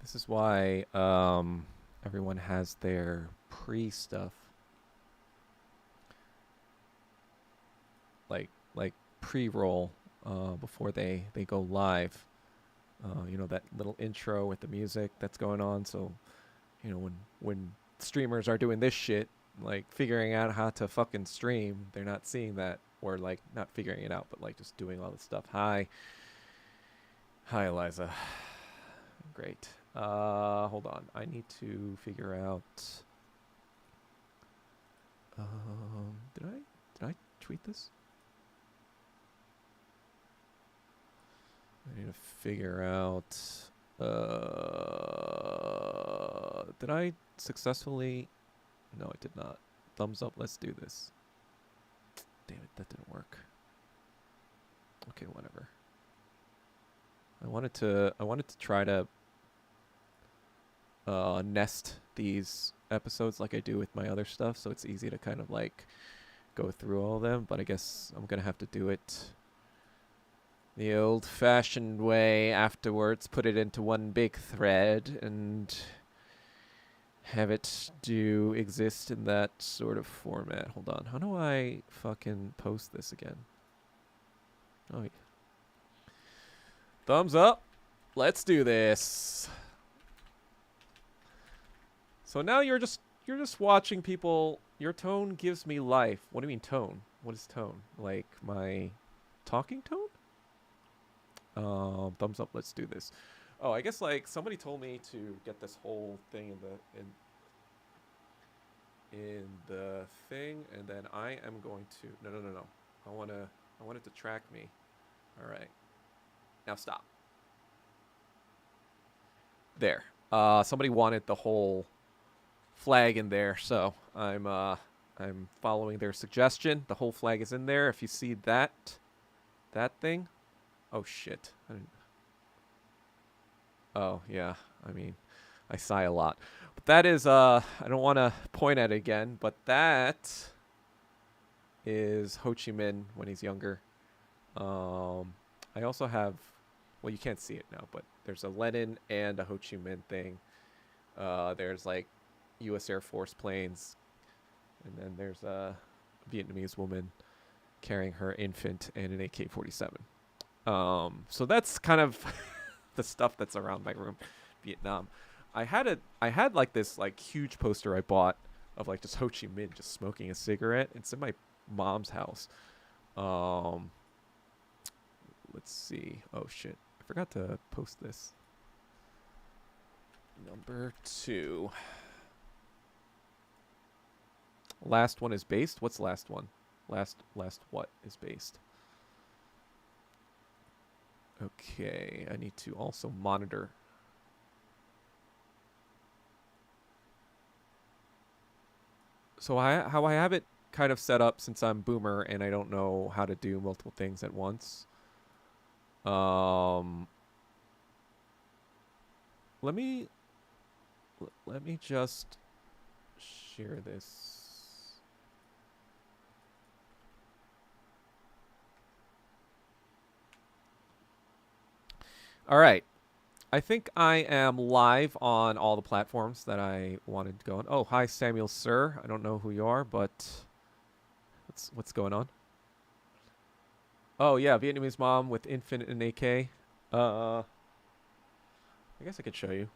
This is why everyone has their pre-stuff, like pre-roll before they go live. You know, that little intro with the music that's going on. So you know, when streamers are doing this shit, like figuring out how to fucking stream, they're not seeing that, or like not figuring it out, but like just doing all this stuff. Hi, Eliza. Great. Hold on. I need to figure out. Did I tweet this? I need to figure out. Did I successfully? No, I did not. Thumbs up. Let's do this. Damn it, that didn't work. Okay, whatever. I wanted to try to nest these episodes like I do with my other stuff, so it's easy to kind of like go through all of them. But I guess I'm gonna have to do it the old-fashioned way afterwards. Put it into one big thread and have it do exist in that sort of format. Hold on. How do I fucking post this again? Oh, yeah. Thumbs up. Let's do this. So now you're just watching people. Your tone gives me life. What do you mean tone? What is tone? Like my talking tone? Thumbs up. Let's do this. Oh, I guess like somebody told me to get this whole thing in the thing, and then I am going to no. I want it to track me. All right. Now stop. There. Somebody wanted the whole flag in there, so I'm following their suggestion. The whole flag is in there. If you see that thing. Oh shit. Oh yeah. I mean, I sigh a lot. But that is I don't want to point at it again, but that is Ho Chi Minh when he's younger. I also have, well, you can't see it now, but there's a Lenin and a Ho Chi Minh thing. There's like U.S. Air Force planes, and then there's a Vietnamese woman carrying her infant and an AK-47. So that's kind of the stuff that's around my room, Vietnam. I had like this like huge poster I bought of like just Ho Chi Minh just smoking a cigarette. It's in my mom's house. Um, let's see. Oh shit, I forgot to post this. Number 2. Last one is based. What's last one? Last what is based? Okay, I need to also monitor. So how I have it kind of set up, since I'm boomer and I don't know how to do multiple things at once. Um, let me just share this. All right. I think I am live on all the platforms that I wanted to go on. Oh, hi Samuel Sir. I don't know who you are, but what's going on? Oh yeah, Vietnamese mom with infant and AK. I guess I could show you.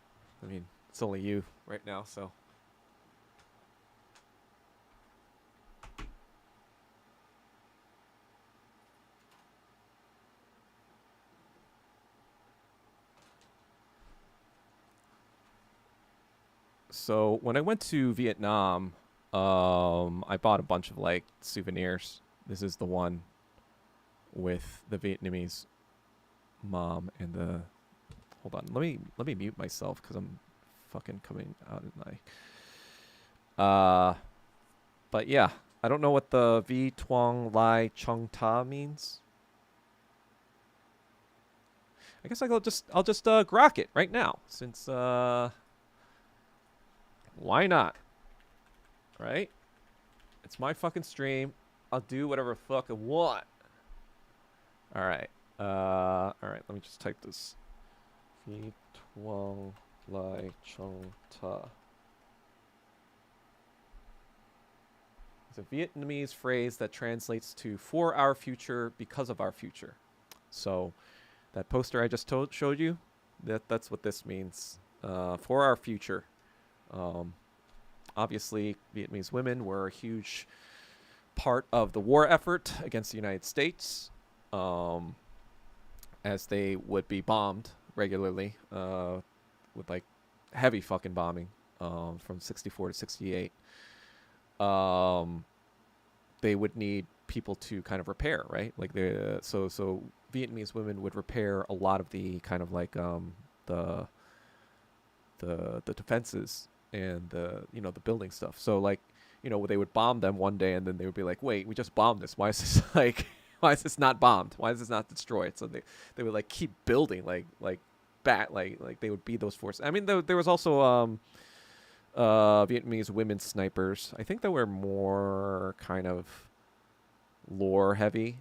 I mean, it's only you right now, so. So when I went to Vietnam, I bought a bunch of like souvenirs. This is the one with the Vietnamese mom and the. Hold on, let me mute myself because I'm fucking coming out at night. But yeah, I don't know what the V Tuong Lai Chung Ta means. I guess I'll just grok it right now since why not? Right? It's my fucking stream. I'll do whatever fuck I want. All right. All right. Let me just type this. V Tuong Lai Chong Ta. It's a Vietnamese phrase that translates to "for our future, because of our future." So that poster I just showed you, that's what this means. For our future. Um, Obviously, Vietnamese women were a huge part of the war effort against the United States, um, as they would be bombed regularly, with like heavy fucking bombing, from 64 to 68. Um, they would need people to kind of repair, right? Like so Vietnamese women would repair a lot of the kind of like the the defenses and the building stuff. So like they would bomb them one day and then they would be like, wait, we just bombed this. Why is this like why is this not bombed? Why is this not destroyed? So they would like keep building like like they would be those forces. I mean there was also Vietnamese women snipers. I think that were more kind of lore heavy.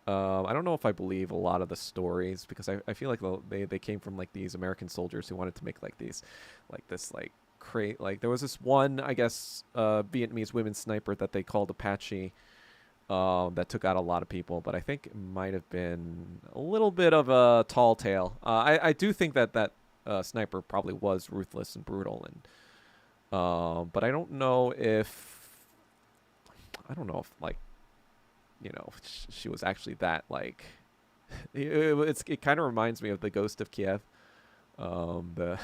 I don't know if I believe a lot of the stories because I feel like they came from like these American soldiers who wanted to make like these, like this like like there was this one I guess Vietnamese women sniper that they called Apache, that took out a lot of people, but I think it might have been a little bit of a tall tale. I do think that sniper probably was ruthless and brutal and but I don't know if like she was actually that like it kind of reminds me of the Ghost of Kiev, the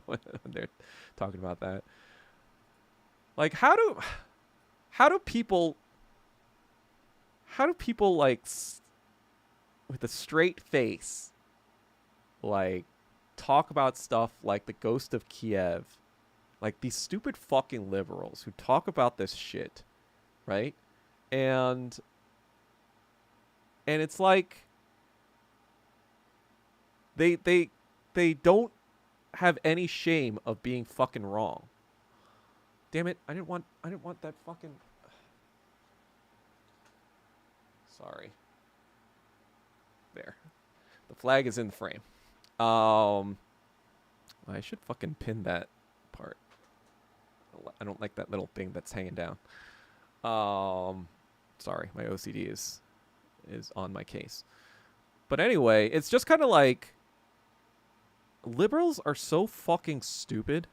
when they're talking about that, like how do people like with a straight face like talk about stuff like the Ghost of Kiev, like these stupid fucking liberals who talk about this shit, right? and and it's like they don't have any shame of being fucking wrong. Damn it, I didn't want that fucking sorry. There. The flag is in the frame. I should fucking pin that part. I don't like that little thing that's hanging down. Sorry, my OCD is on my case. But anyway, it's just kind of like liberals are so fucking stupid.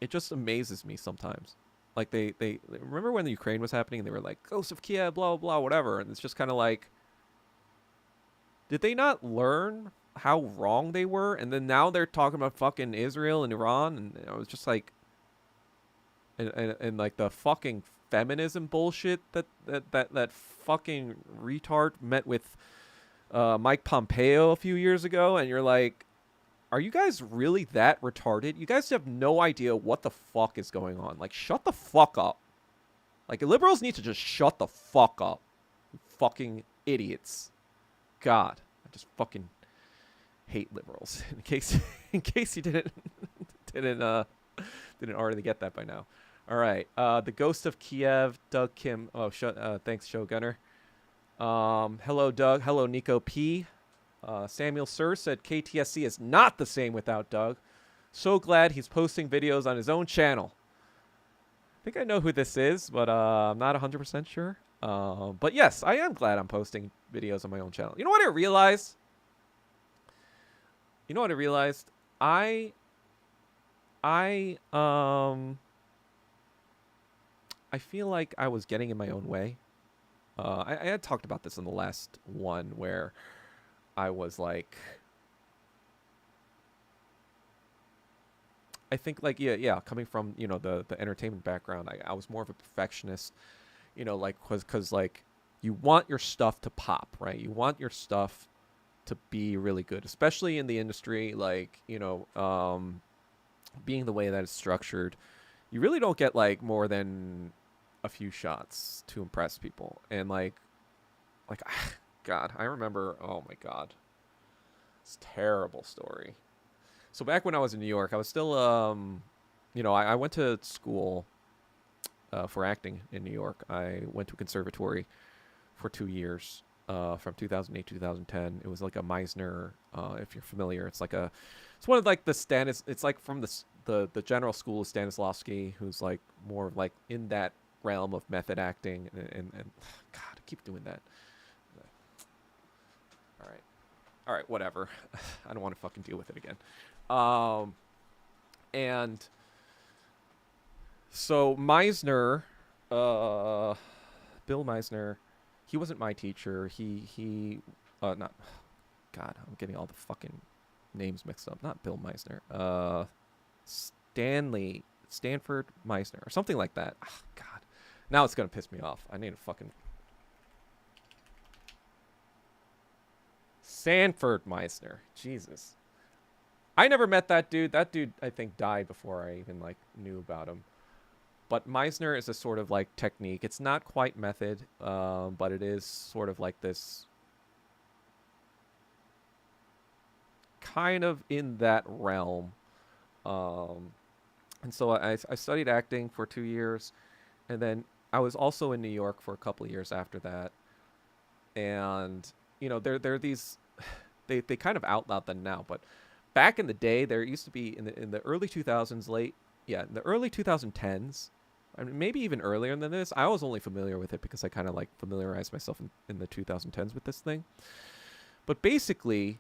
It just amazes me sometimes. Like they remember when the Ukraine was happening and they were like Ghost of Kiev, blah blah blah, whatever, and it's just kind of like, did they not learn how wrong they were? And then now they're talking about fucking Israel and Iran, and I was just like, and like the fucking feminism bullshit that fucking retard met with Mike Pompeo a few years ago, and you're like, are you guys really that retarded? You guys have no idea what the fuck is going on. Like, shut the fuck up. Like, liberals need to just shut the fuck up. You fucking idiots. God, I just fucking hate liberals. In case you didn't already get that by now. All right, the Ghost of Kiev, Doug Kim. Oh, thanks, Showgunner. Hello, Doug. Hello, Nico P. Samuel Sir said KTSC is not the same without Doug. So glad he's posting videos on his own channel. I think I know who this is, but I'm not 100% sure. But yes, I am glad I'm posting videos on my own channel. You know what I realized? I feel like I was getting in my own way. I had talked about this in the last one where I was like, I think like, yeah, coming from, the entertainment background, I was more of a perfectionist, like, cause like you want your stuff to pop, right? You want your stuff to be really good, especially in the industry, like, being the way that it's structured, you really don't get like more than a few shots to impress people. And like God, I remember, oh my God, it's a terrible story. So back when I was in New York, I was still, I went to school for acting in New York. I went to a conservatory for 2 years. from 2008 2010. It was like a Meisner. If you're familiar, it's one of like the Stanis. It's like from the general school of Stanislavski, who's like more like in that realm of method acting and God, I keep doing that. All right, whatever. I don't want to fucking deal with it again. And so Meisner, Bill Meisner, he wasn't my teacher. Not, God, I'm getting all the fucking names mixed up. Not Bill Meisner. Stanford Meisner, or something like that. Oh, God, now it's gonna piss me off. I need to fucking Sanford Meisner. Jesus. I never met that dude. That dude, I think, died before I even like knew about him. But Meisner is a sort of like technique. It's not quite method, but it is sort of like this kind of in that realm. And so I studied acting for 2 years, and then I was also in New York for a couple of years after that. And you know, there are these. They kind of outlawed them now, but back in the day, there used to be in the early 2000s, in the early 2010s, I mean, maybe even earlier than this. I was only familiar with it because I kind of like familiarized myself in the 2010s with this thing. But basically,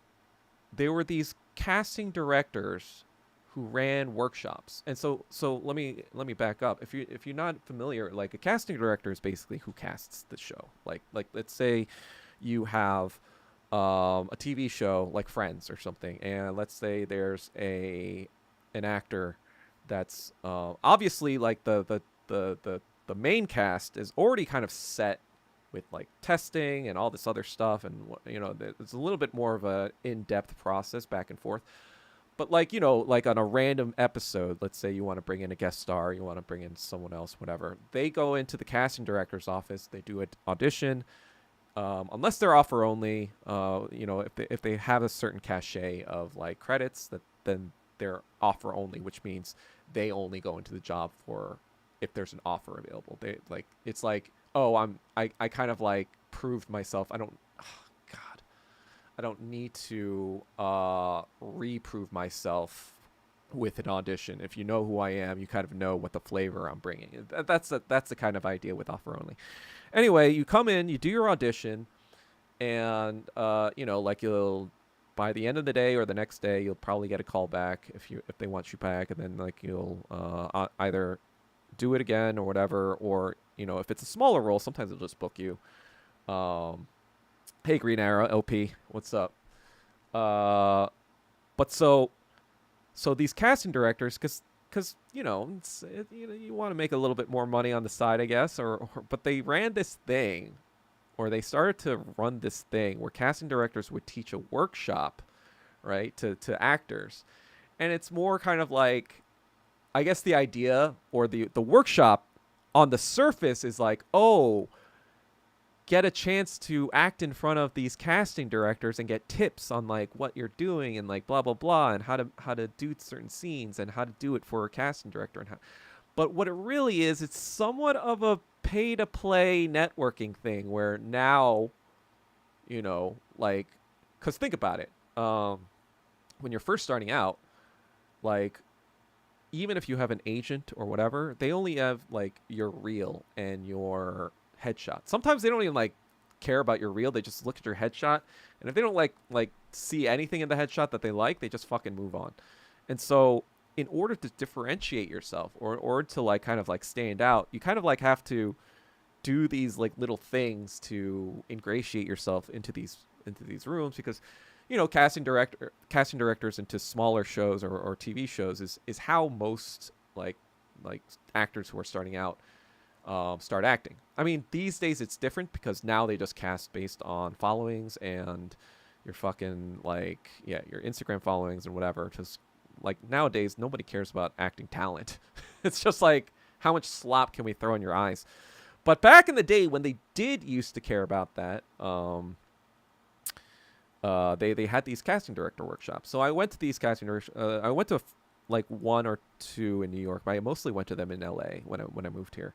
there were these casting directors who ran workshops, and so let me back up. If you're not familiar, like a casting director is basically who casts the show. Like let's say you have a TV show like Friends or something, and let's say there's an actor that's obviously like the main cast is already kind of set with like testing and all this other stuff, and you know, it's a little bit more of a in-depth process back and forth. But like, you know, like on a random episode, let's say you want to bring in a guest star, you want to bring in someone else, whatever, they go into the casting director's office, they do an audition. Unless they're offer only, you know, if they have a certain cachet of like credits, then they're offer only, which means they only go into the job for if there's an offer available. They like, it's like, oh, I kind of like proved myself. I don't need to reprove myself with an audition. If you know who I am, you kind of know what the flavor I'm bringing. That's the kind of idea with offer only. Anyway, you come in, you do your audition, and you know, like you'll by the end of the day or the next day, you'll probably get a call back if they want you back, and then like you'll either do it again or whatever, or you know, if it's a smaller role, sometimes they'll just book you. Hey, Green Arrow LP, what's up? But so these casting directors, because you know, you want to make a little bit more money on the side, I guess, but they ran this thing, or they started to run this thing where casting directors would teach a workshop, right, to actors, and it's more kind of like, I guess the idea or the workshop on the surface is like, oh, get a chance to act in front of these casting directors and get tips on like what you're doing and like blah blah blah, and how to do certain scenes and how to do it for a casting director, and how. But what it really is, it's somewhat of a pay to play networking thing where now, you know, like, because think about it, when you're first starting out, like, even if you have an agent or whatever, they only have like your reel and your headshot. Sometimes they don't even like care about your reel. They just look at your headshot, and if they don't like see anything in the headshot that they like, they just fucking move on. And so in order to differentiate yourself, or in order to like kind of like stand out, you kind of like have to do these like little things to ingratiate yourself into these rooms, because you know, casting directors into smaller shows or TV shows is how most like actors who are starting out start acting. I mean, these days it's different because now they just cast based on followings and your fucking like, yeah, your Instagram followings and whatever. Because like nowadays nobody cares about acting talent. It's just like, how much slop can we throw in your eyes? But back in the day when they did used to care about that, they had these casting director workshops. So I went to these casting I went to like one or two in New York, but I mostly went to them in LA when I moved here.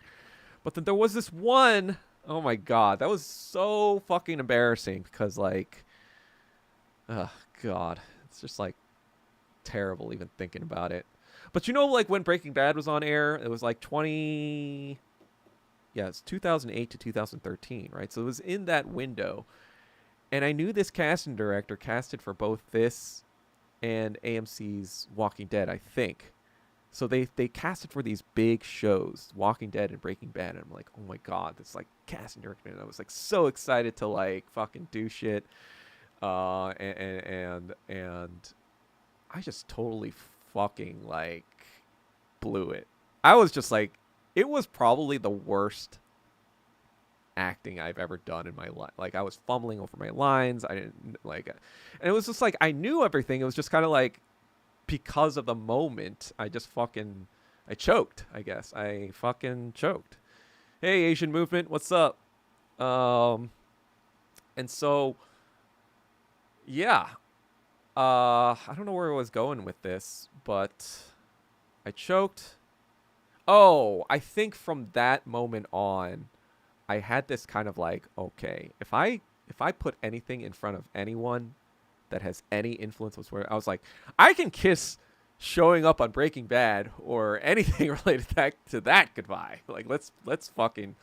But then there was this one Oh my god, that was so fucking embarrassing because like, oh god, it's just like terrible even thinking about it. But you know, like when Breaking Bad was on air, it was like 20, yeah, it's 2008 to 2013, right? So it was in that window, and I knew this casting director casted for both this and AMC's Walking Dead, I think. So they casted for these big shows, Walking Dead and Breaking Bad, and I'm like, oh my god, this like casting director, and I was like so excited to like fucking do shit, and I just totally fucking like blew it. I was just like, it was probably the worst acting I've ever done in my life. Like I was fumbling over my lines. I didn't like, and it was just like I knew everything. It was just kind of like because of the moment, I choked. I guess I fucking choked. Hey, Asian movement, what's up? Um, and so yeah, I don't know where I was going with this, but I choked. Oh, I think from that moment on, I had this kind of like, okay, if I put anything in front of anyone that has any influence whatsoever, I was like, I can kiss showing up on Breaking Bad or anything related to that goodbye. Like let's fucking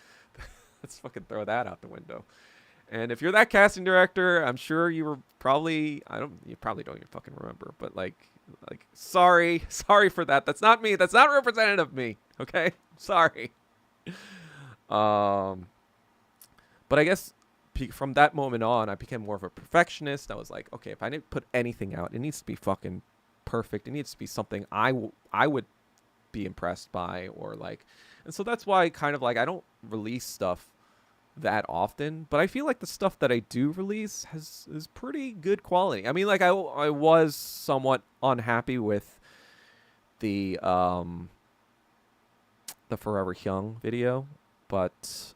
let's fucking throw that out the window. And if you're that casting director, I'm sure you were probably you probably don't even fucking remember, but like sorry for that. That's not me. That's not representative of me. Okay? Sorry. Um but I guess from that moment on, I became more of a perfectionist. I was like, okay, if I didn't put anything out, it needs to be fucking perfect. It needs to be something I would be impressed by or like. And so that's why kind of like I don't release stuff that often, but I feel like the stuff that I do release is pretty good quality. I mean, like I was somewhat unhappy with the the Forever Young video, but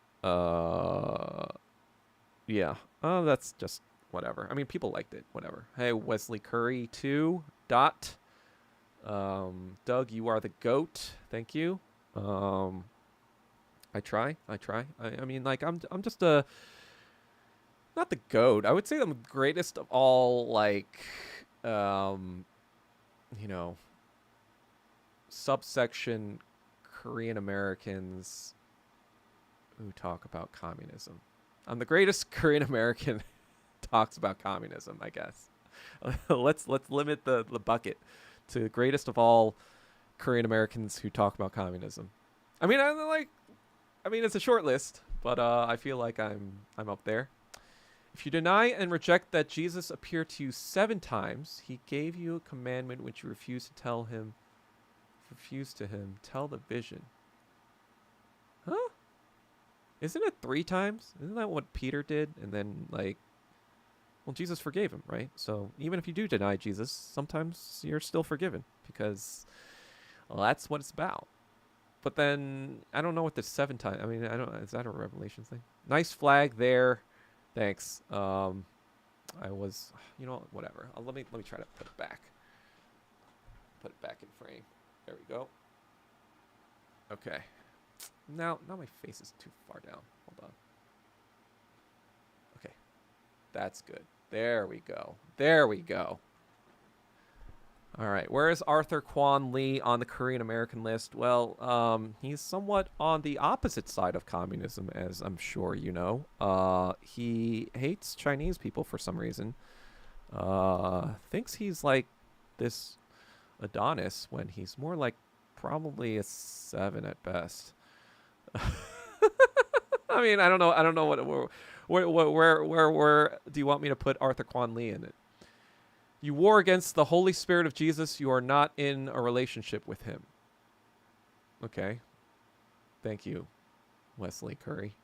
yeah, that's just whatever. I mean, people liked it, whatever. Hey, Wesley Curry too. Dot. Doug, you are the goat. Thank you. Um, I try. I mean, like I'm just a not the goat. I would say I'm the greatest of all. Like, um, you know, subsection Korean Americans who talk about communism. I'm the greatest Korean American talks about communism, I guess. let's limit the bucket to greatest of all Korean Americans who talk about communism. I mean, I mean it's a short list, but I feel like I'm up there. If you deny and reject that Jesus appeared to you 7 times, he gave you a commandment which you refuse to him, tell the vision. Huh? Isn't it 3 times? Isn't that what Peter did? And then like, well, Jesus forgave him, right? So even if you do deny Jesus, sometimes you're still forgiven because well, that's what it's about. But then I don't know what the 7 times. I mean, I don't. Is that a Revelation thing? Nice flag there. Thanks. I was, you know, whatever. Let me try to put it back. Put it back in frame. There we go. Okay. Now my face is too far down. Hold on. Okay. That's good. There we go. There we go. All right. Where is Arthur Kwan Lee on the Korean American list? Well, he's somewhat on the opposite side of communism, as I'm sure you know. He hates Chinese people for some reason. Thinks he's like this Adonis when he's more like probably a 7 at best. I mean, I don't know. I don't know where do you want me to put Arthur Kwan Lee in it? You war against the Holy Spirit of Jesus. You are not in a relationship with him. Okay. Thank you, Wesley Curry.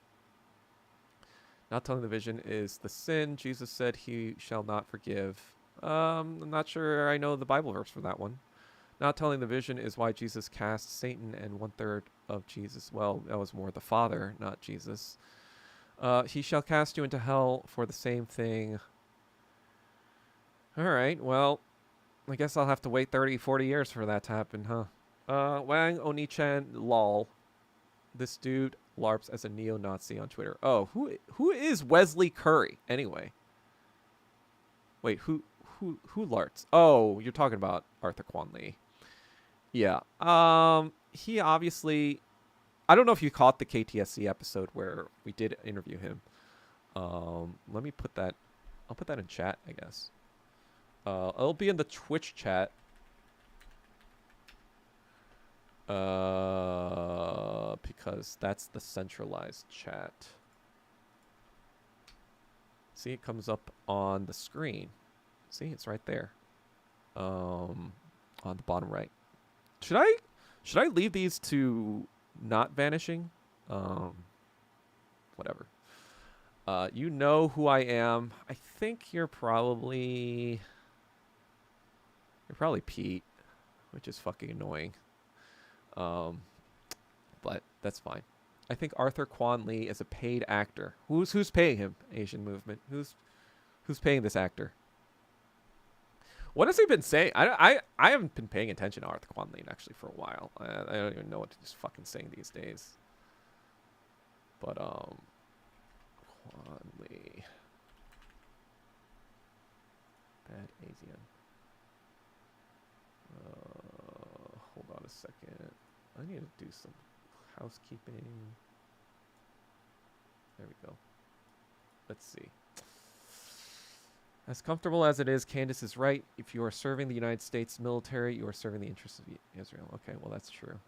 Not telling the vision is the sin. Jesus said he shall not forgive. I'm not sure I know the Bible verse for that one. Not telling the vision is why Jesus cast Satan and 1/3 of Jesus. Well, that was more the Father, not Jesus. He shall cast you into hell for the same thing. All right, well, I guess I'll have to wait 30, 40 years for that to happen, huh? Wang Onichan, lol. This dude LARPs as a neo-Nazi on Twitter. Oh, who is Wesley Curry anyway? Wait, who LARPs? Oh, you're talking about Arthur Quan Lee. Yeah. He obviously, I don't know if you caught the KTSC episode where we did interview him. Let me put that. I'll put that in chat, I guess. It'll be in the Twitch chat. Because that's the centralized chat. See, it comes up on the screen. See, it's right there. On the bottom right. Should I leave these to not vanishing? Whatever. You know who I am. I think you're probably Pete, which is fucking annoying. But that's fine. I think Arthur Quan Lee is a paid actor. Who's paying him? Asian movement. Who's paying this actor? What has he been saying? I haven't been paying attention to Arthur Quan Lee actually for a while. I don't even know what he's fucking saying these days. But Quan Lee, bad Asian. Hold on a second. I need to do some housekeeping. There we go. Let's see. As comfortable as it is, Candace is right. If you are serving the United States military, you are serving the interests of Israel. Okay, well, that's true.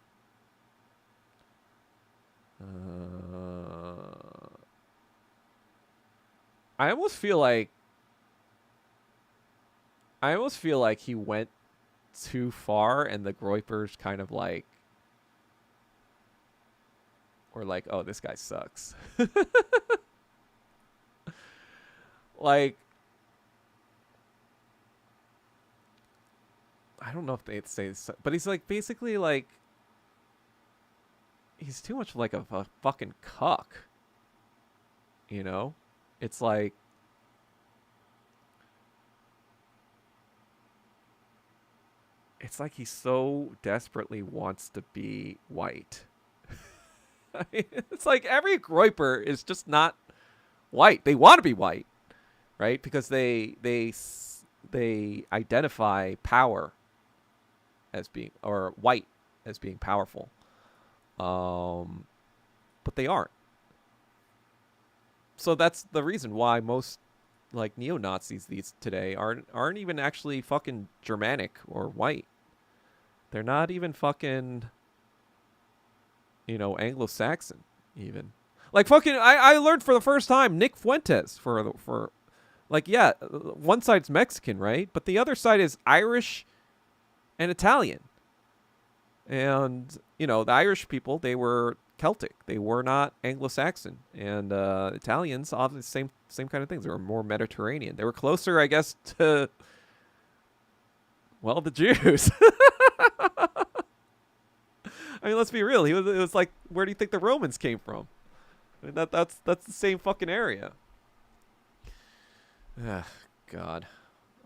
I almost feel like he went too far, and the Groypers kind of like were like, "Oh, this guy sucks." Like, I don't know if they'd say this, but he's like basically like he's too much like a fucking cuck. You know? It's like he so desperately wants to be white. It's like every Groyper is just not white. They want to be white, right? Because they identify power as being, or white as being powerful. But they aren't. So that's the reason why most like neo-Nazis today aren't even actually fucking Germanic or white. They're not even fucking, Anglo-Saxon even. Like fucking I learned for the first time Nick Fuentes for like, yeah, one side's Mexican, right? But the other side is Irish and Italian. And, the Irish people, they were Celtic. They were not Anglo-Saxon. And Italians, obviously same kind of things. They were more Mediterranean. They were closer, I guess, to, well, the Jews. I mean, let's be real. It was like, where do you think the Romans came from? I mean, that's the same fucking area. God.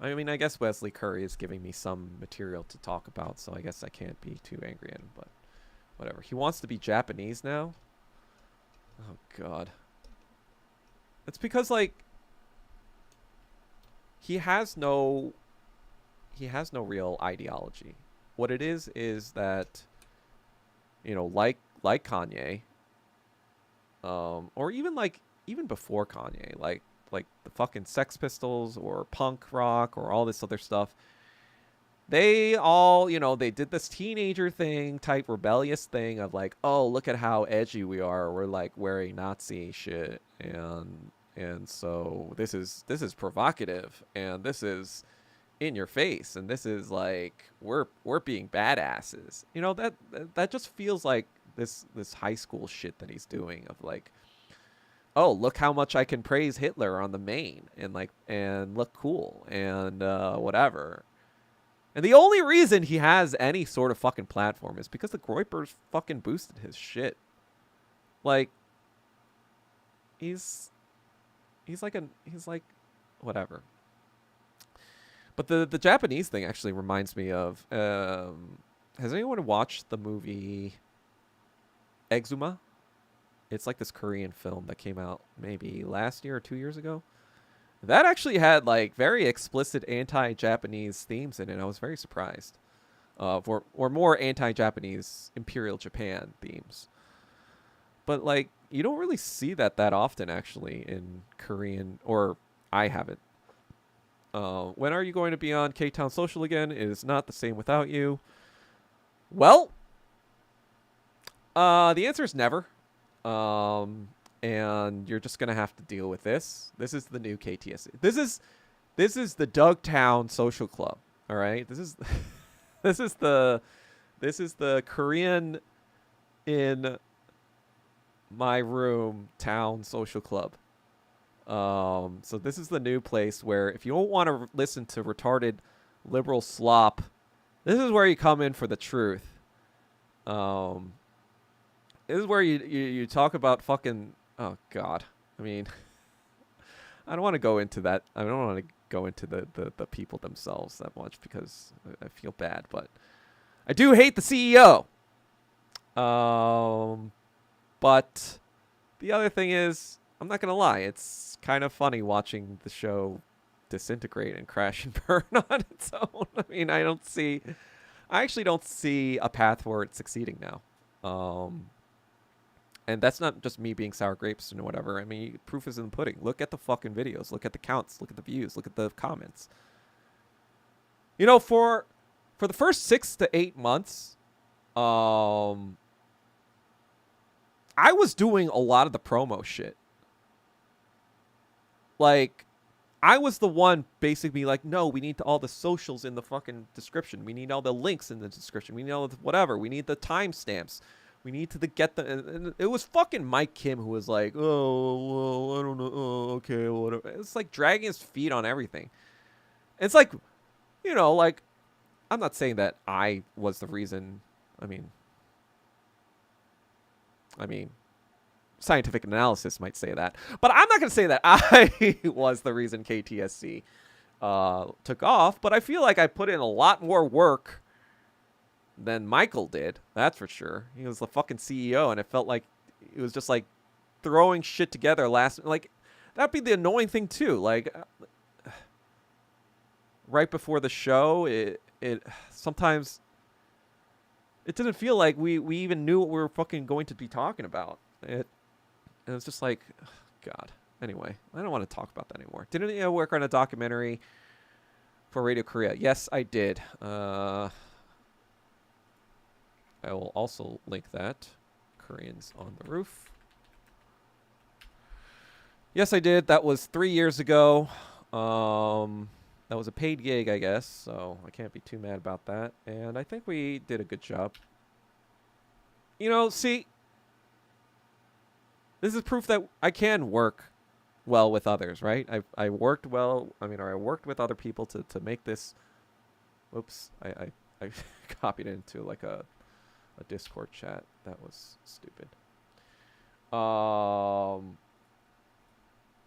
I mean, I guess Wesley Curry is giving me some material to talk about, so I guess I can't be too angry at him, but whatever. He wants to be Japanese now? Oh, God. It's because, like, he has no real ideology. What it is that, like Kanye, or even before Kanye, like the fucking Sex Pistols or punk rock or all this other stuff, they all, they did this teenager thing type rebellious thing of like, oh, look at how edgy we are. We're like wearing Nazi shit. And so this is provocative, and this is in your face, and this is like, we're being badasses. That just feels like this high school shit that he's doing of like, oh, look how much I can praise Hitler on the main and look cool and whatever. And the only reason he has any sort of fucking platform is because the Groypers fucking boosted his shit. Like, he's like whatever. But the Japanese thing actually reminds me of, has anyone watched the movie Exuma? It's like this Korean film that came out maybe last year or 2 years ago. That actually had like very explicit anti-Japanese themes in it. I was very surprised. Or more anti-Japanese Imperial Japan themes. But like you don't really see that often actually in Korean, or I haven't. When are you going to be on K-Town Social again? It is not the same without you. Well, the answer is never. And you're just gonna have to deal with this. This is the new KTSC. This is the Dugtown Social Club. All right. This is this is the Korean in my room town social club. So this is the new place where if you don't want to listen to retarded liberal slop, this is where you come in for the truth. This is where you talk about fucking, oh God. I mean, I don't want to go into that. I don't want to go into the people themselves that much because I feel bad, but I do hate the CEO. But the other thing is, I'm not going to lie, it's kind of funny watching the show disintegrate and crash and burn on its own. I mean, I actually don't see a path for it succeeding now. And that's not just me being sour grapes and whatever. I mean, proof is in the pudding. Look at the fucking videos. Look at the counts. Look at the views. Look at the comments. You know, for the first 6 to 8 months, I was doing a lot of the promo shit. Like, I was the one basically like, no, we need all the socials in the fucking description. We need all the links in the description. We need all the whatever. We need the timestamps. We need to get the... And it was fucking Mike Kim who was like, oh, well, I don't know. Oh, okay, whatever. It's like dragging his feet on everything. It's like, you know, like, I'm not saying that I was the reason. I mean, scientific analysis might say that. But I'm not going to say that I was the reason KTSC took off. But I feel like I put in a lot more work than Michael did. That's for sure. He was the fucking CEO, and it felt like it was just like throwing shit together last... Like, that'd be the annoying thing, too. Like, right before the show, it sometimes... It didn't feel like we even knew what we were fucking going to be talking about. It was just like, God. Anyway, I don't want to talk about that anymore. Didn't you work on a documentary for Radio Korea? Yes, I did. I will also link that. Koreans on the Roof. Yes, I did. That was 3 years ago. That was a paid gig, I guess, so I can't be too mad about that. And I think we did a good job. You know, see, this is proof that I can work well with others, right? I worked well, or I worked with other people to make this. Whoops, I copied it into like a Discord chat. That was stupid.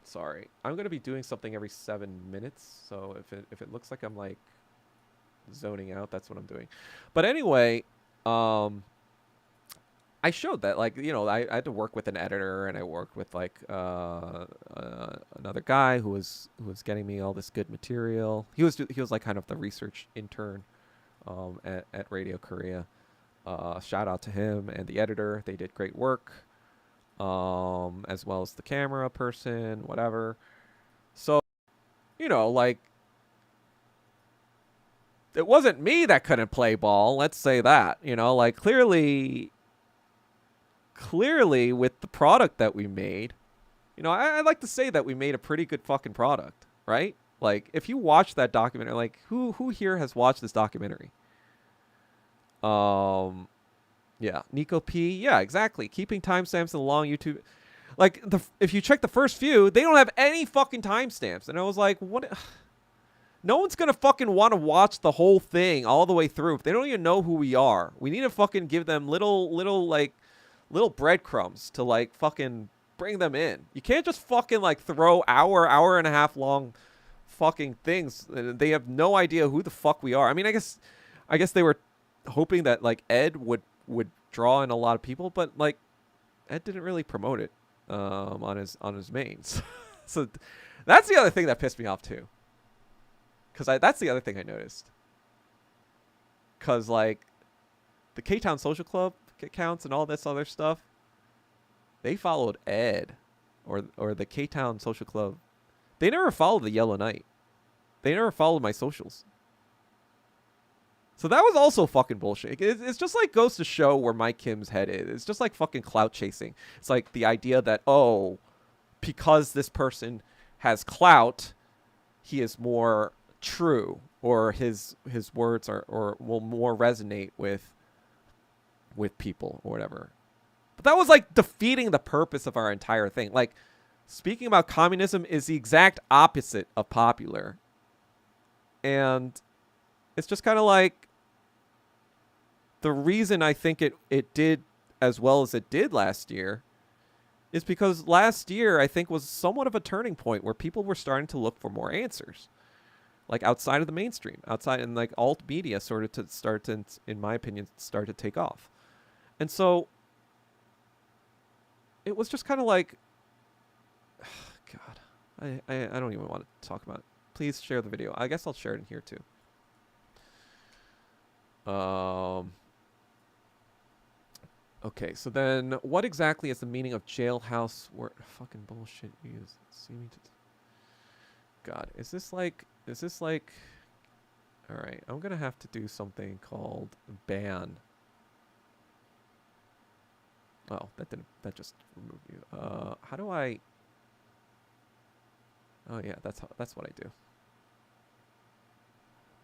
Sorry. I'm going to be doing something every 7 minutes, so if it looks like I'm like zoning out, that's what I'm doing. But anyway, I showed that, like, you know, I had to work with an editor, and I worked with like another guy who was getting me all this good material. He was like kind of the research intern at Radio Korea. Shout out to him and the editor. They did great work. As well as the camera person, whatever. So, you know, like, it wasn't me that couldn't play ball. Let's say that, you know, like clearly with the product that we made, you know, I'd like to say that we made a pretty good fucking product, right? Like, if you watch that documentary, like, who here has watched this documentary? Yeah, Nico P. Yeah, exactly. Keeping timestamps in the long YouTube. Like, if you check the first few, they don't have any fucking timestamps. And I was like, what? No one's going to fucking want to watch the whole thing all the way through if they don't even know who we are. We need to fucking give them little breadcrumbs to, like, fucking bring them in. You can't just fucking, like, throw hour and a half long fucking things. They have no idea who the fuck we are. I mean, I guess they were hoping that, like, Ed would draw in a lot of people, but, like, Ed didn't really promote it on his mains. So that's the other thing that pissed me off too. Because that's the other thing I noticed. Because like the K-Town Social Club accounts and all this other stuff, they followed Ed or the K-Town Social Club. They never followed the Yellow Knight. They never followed my socials. So that was also fucking bullshit. It's just like goes to show where Mike Kim's head is. It's just like fucking clout chasing. It's like the idea that, oh, because this person has clout, he is more true, or his words are or will more resonate with people or whatever. But that was like defeating the purpose of our entire thing. Like, speaking about communism is the exact opposite of popular. And it's just kind of like the reason I think it did as well as it did last year is because last year I think was somewhat of a turning point where people were starting to look for more answers, like outside of the mainstream, outside, and like alt media sort of to start to, in my opinion, start to take off. And so it was just kind of like, God, I don't even want to talk about it. Please share the video. I guess I'll share it in here too. Okay, so then what exactly is the meaning of jailhouse work? Fucking bullshit use. God, is this like, all right, I'm going to have to do something called ban. Oh, that just removed you. How do I, oh yeah, that's what I do.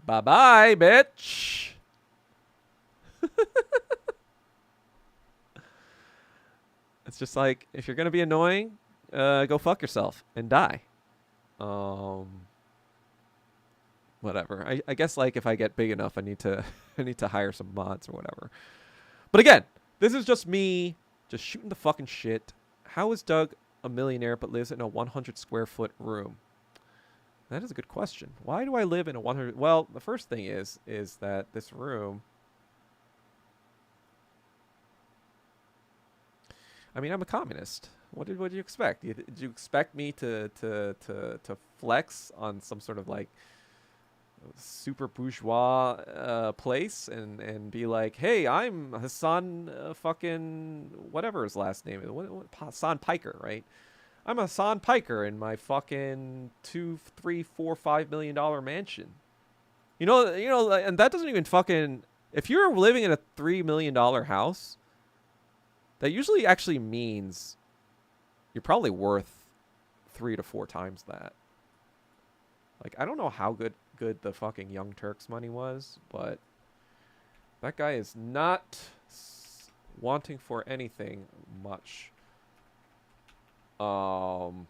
Bye-bye, bitch. It's just like, if you're going to be annoying, go fuck yourself and die. Whatever. I guess like if I get big enough, I need to hire some mods or whatever. But again, this is just me just shooting the fucking shit. How is Doug a millionaire but lives in a 100 square foot room? That is a good question. Why do I live in a 100? Well, the first thing is that this room, I mean, I'm a communist. What did you expect? Did you expect me to flex on some sort of like super bourgeois place and be like, hey, I'm Hassan fucking whatever his last name is, Hassan Piker, right? I'm Hassan Piker in my fucking $2, $3, $4, $5 million mansion. You know, and that doesn't even fucking. If you're living in a $3 million house, that usually actually means you're probably worth 3 to 4 times that. Like, I don't know how good the fucking Young Turks money was, but that guy is not wanting for anything much. And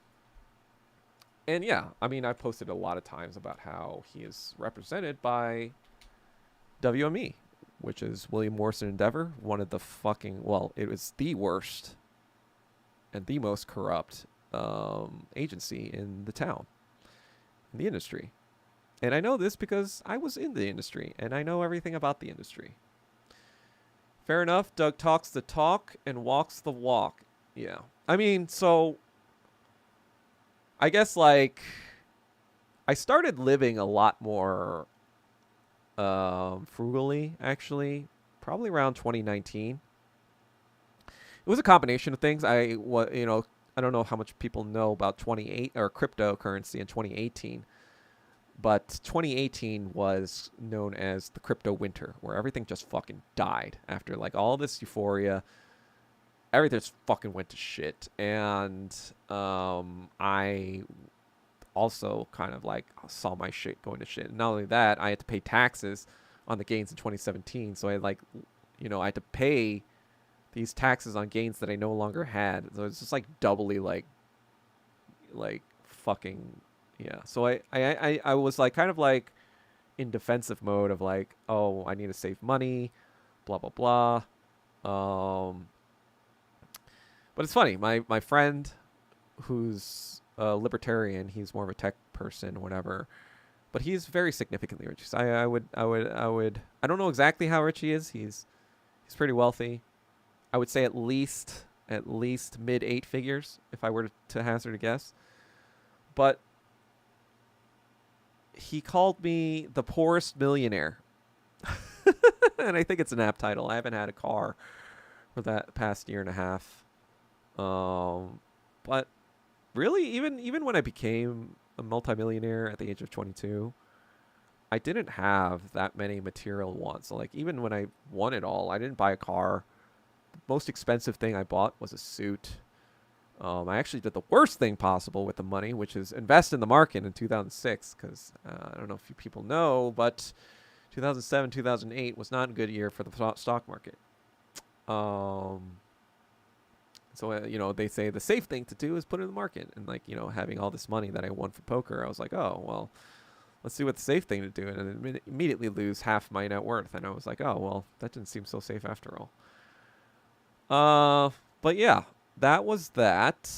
yeah, I mean, I posted a lot of times about how he is represented by WME, which is William Morrison Endeavor, one of the fucking, well, it was the worst and the most corrupt agency in the town, in the industry. And I know this because I was in the industry and I know everything about the industry. Fair enough. Doug talks the talk and walks the walk. Yeah. I mean, so I guess like I started living a lot more frugally, actually, probably around 2019. It was a combination of things. I don't know how much people know about cryptocurrency in 2018. But 2018 was known as the crypto winter, where everything just fucking died after like all this euphoria. Everything just fucking went to shit. And I also kind of like saw my shit going to shit. And not only that, I had to pay taxes on the gains in 2017. So I I had to pay these taxes on gains that I no longer had. So it's just like doubly like fucking. Yeah, so I was like kind of like in defensive mode of like, oh, I need to save money, blah blah blah. But it's funny, my friend who's a libertarian, he's more of a tech person, whatever, but he's very significantly rich. So I don't know exactly how rich he is. He's pretty wealthy. I would say at least at least mid 8 figures if I were to hazard a guess. But he called me the poorest millionaire. And I think it's an app title. I haven't had a car for that past year and a half. But really, even when I became a multimillionaire at the age of 22, I didn't have that many material wants. So like even when I won it all, I didn't buy a car. The most expensive thing I bought was a suit. I actually did the worst thing possible with the money, which is invest in the market in 2006. Because I don't know if you people know, but 2007, 2008 was not a good year for the stock market. So, they say the safe thing to do is put it in the market. And, like, having all this money that I won from poker, I was like, oh, well, let's see what the safe thing to do. And then immediately lose half my net worth. And I was like, oh, well, that didn't seem so safe after all. But, yeah, that was that.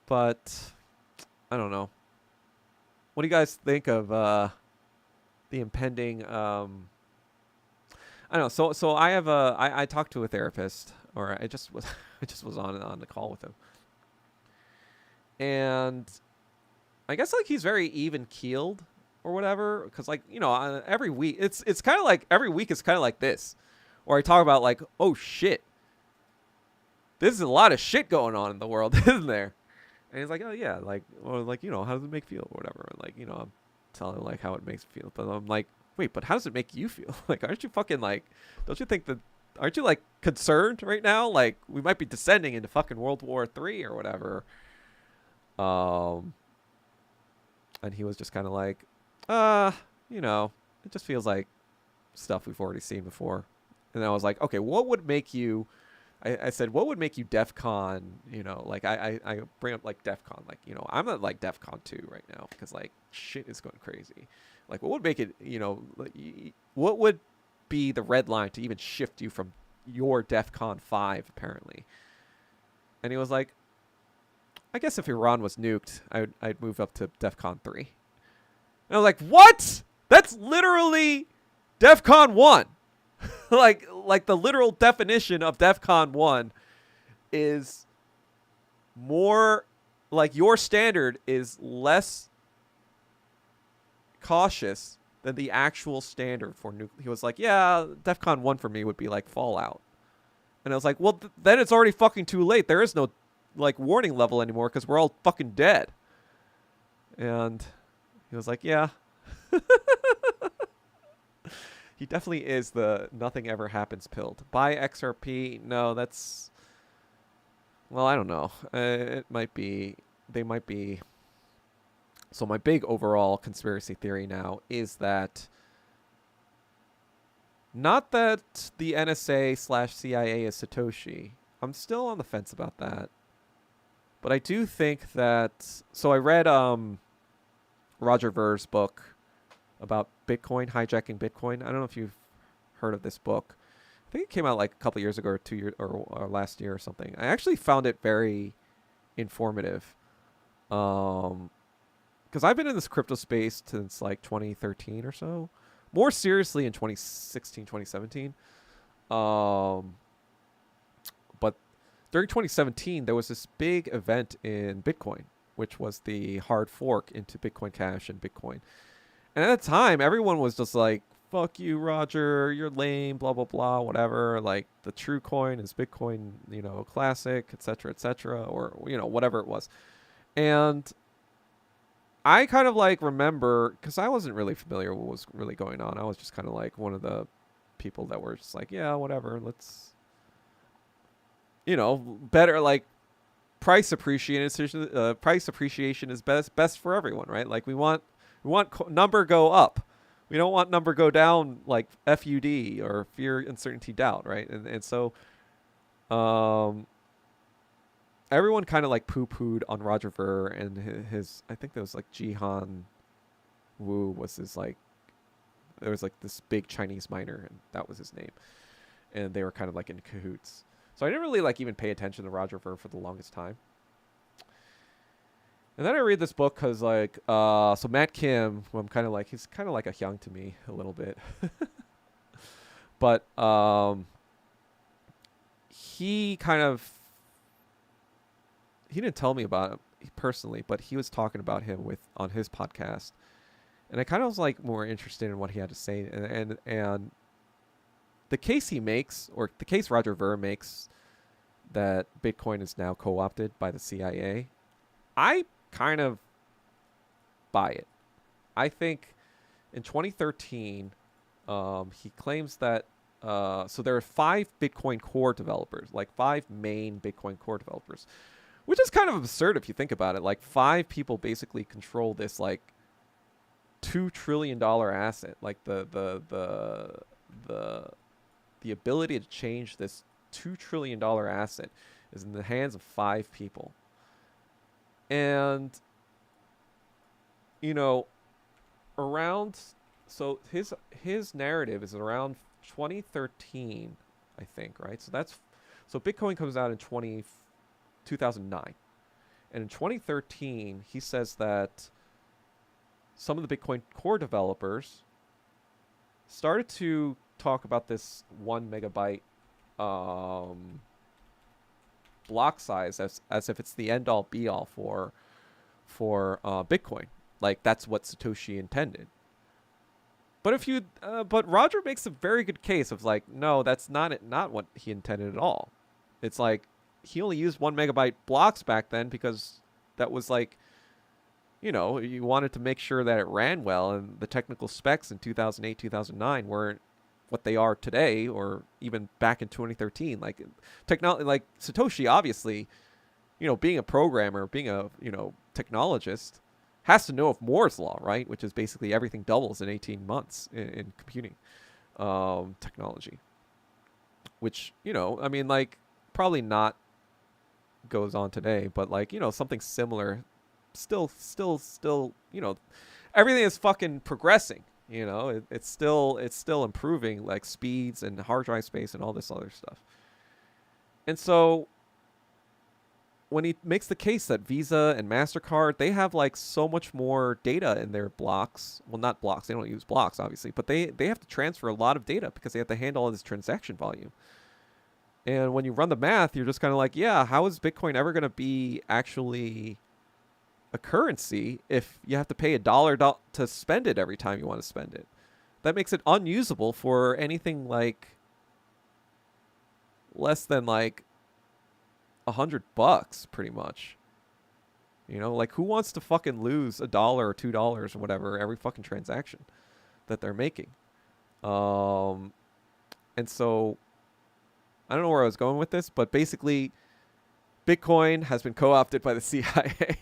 But, I don't know. What do you guys think of the impending... I don't know. So I have I talked to a therapist, or I just was on the call with him, and I guess like he's very even keeled or whatever, because like every week it's kind of like every week is kind of like this, where I talk about like, oh shit, there's a lot of shit going on in the world, isn't there? And he's like, oh yeah, like, or like how does it make you feel or whatever, and like I'm telling him like how it makes me feel, but I'm like, wait, but how does it make you feel? Like, aren't you fucking like, don't you think that, aren't you like concerned right now? Like, we might be descending into fucking World War III or whatever. And he was just kind of like, it just feels like stuff we've already seen before. And I was like, okay, what would make you, I said, what would make you DEFCON, like I bring up like DEFCON, like, I'm at like DEFCON 2 right now because like shit is going crazy. Like, what would make it, what would be the red line to even shift you from your DEFCON 5, apparently? And he was like, I guess if Iran was nuked, I'd move up to DEFCON 3. And I was like, what? That's literally DEFCON 1. like the literal definition of DEFCON 1 is more, like your standard is less cautious than the actual standard for nuclear. He was like, yeah, DEFCON 1 for me would be like Fallout. And I was like, well, then it's already fucking too late. There is no like warning level anymore because we're all fucking dead. And he was like, yeah. He definitely is the nothing ever happens pilled. Buy XRP? No, that's... Well, I don't know. It might be... They might be... So my big overall conspiracy theory now is that not that the NSA/CIA is Satoshi. I'm still on the fence about that. But I do think that... So I read Roger Ver's book about Bitcoin, hijacking Bitcoin. I don't know if you've heard of this book. I think it came out like a couple years ago or 2 years or last year or something. I actually found it very informative. Because I've been in this crypto space since like 2013 or so. More seriously in 2016, 2017. But during 2017, there was this big event in Bitcoin, which was the hard fork into Bitcoin Cash and Bitcoin. And at the time, everyone was just like, fuck you, Roger, you're lame, blah, blah, blah, whatever. Like, the true coin is Bitcoin, classic, etc., or, whatever it was. And I kind of like remember, because I wasn't really familiar with what was really going on. I was just kind of like one of the people that were just like, yeah, whatever, let's, better, like price appreciation is best for everyone, right? Like we want number go up. We don't want number go down, like FUD or fear, uncertainty, doubt, right? And so everyone kind of like poo-pooed on Roger Ver and his I think there was like Jihan Wu was his like, there was like this big Chinese miner and that was his name. And they were kind of like in cahoots. So I didn't really like even pay attention to Roger Ver for the longest time. And then I read this book because like, so Matt Kim, who I'm kind of like, he's kind of like a hyung to me a little bit. But he didn't tell me about him personally, but he was talking about him on his podcast, and I kind of was like more interested in what he had to say, and the case he makes, or the case Roger Ver makes, that Bitcoin is now co-opted by the CIA, I kind of buy it. I think in 2013, he claims that so there are 5 Bitcoin core developers, like 5 main Bitcoin core developers, which is kind of absurd if you think about it. Like 5 people basically control this like $2 trillion asset. Like the ability to change this $2 trillion asset is in the hands of 5 people. And you know, so his narrative is around 2013, I think, right? So Bitcoin comes out in 2009. And in 2013, he says that some of the Bitcoin core developers started to talk about this 1 megabyte block size as if it's the end all be all for Bitcoin. Like that's what Satoshi intended. But Roger makes a very good case of like, no, that's not what he intended at all. It's like he only used 1 megabyte blocks back then because that was like, you wanted to make sure that it ran well, and the technical specs in 2008, 2009 weren't what they are today, or even back in 2013. Like technology, like Satoshi, obviously, being a programmer, being a technologist, has to know of Moore's law, right? Which is basically everything doubles in 18 months in computing technology. Which, I mean, like, probably not goes on today, but like, something similar. Still, everything is fucking progressing. It's still improving, like speeds and hard drive space and all this other stuff. And so when he makes the case that Visa and MasterCard, they have like so much more data in their blocks. Well, not blocks. They don't use blocks, obviously, but they have to transfer a lot of data because they have to handle all this transaction volume. And when you run the math, you're just kind of like, yeah, how is Bitcoin ever going to be actually a currency if you have to pay $1 to spend it every time you want to spend it? That makes it unusable for anything like less than like $100 pretty much. Like who wants to fucking lose $1 or $2 or whatever every fucking transaction that they're making? And so I don't know where I was going with this, but basically Bitcoin has been co-opted by the CIA.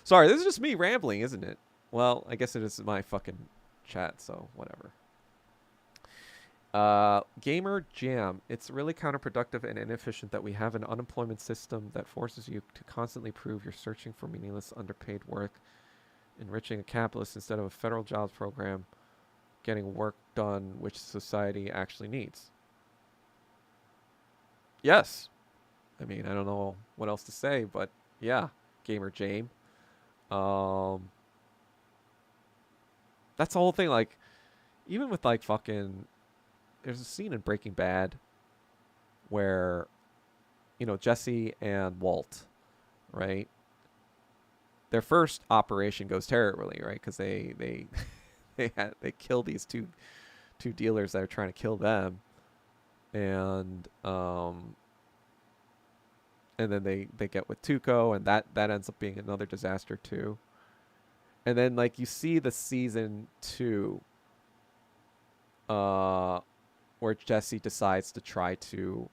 Sorry, this is just me rambling, isn't it? Well, I guess it is my fucking chat, so whatever. Gamer Jam. It's really counterproductive and inefficient that we have an unemployment system that forces you to constantly prove you're searching for meaningless, underpaid work, enriching a capitalist instead of a federal jobs program, getting work done which society actually needs. Yes. I mean, I don't know what else to say, but yeah, Gamer Jam. That's the whole thing. Like, even with like fucking, there's a scene in Breaking Bad where, Jesse and Walt, right? Their first operation goes terribly, right? Because they kill these two dealers that are trying to kill them, and then they get with Tuco, and that ends up being another disaster too. And then like you see the season 2, where Jesse decides to try to,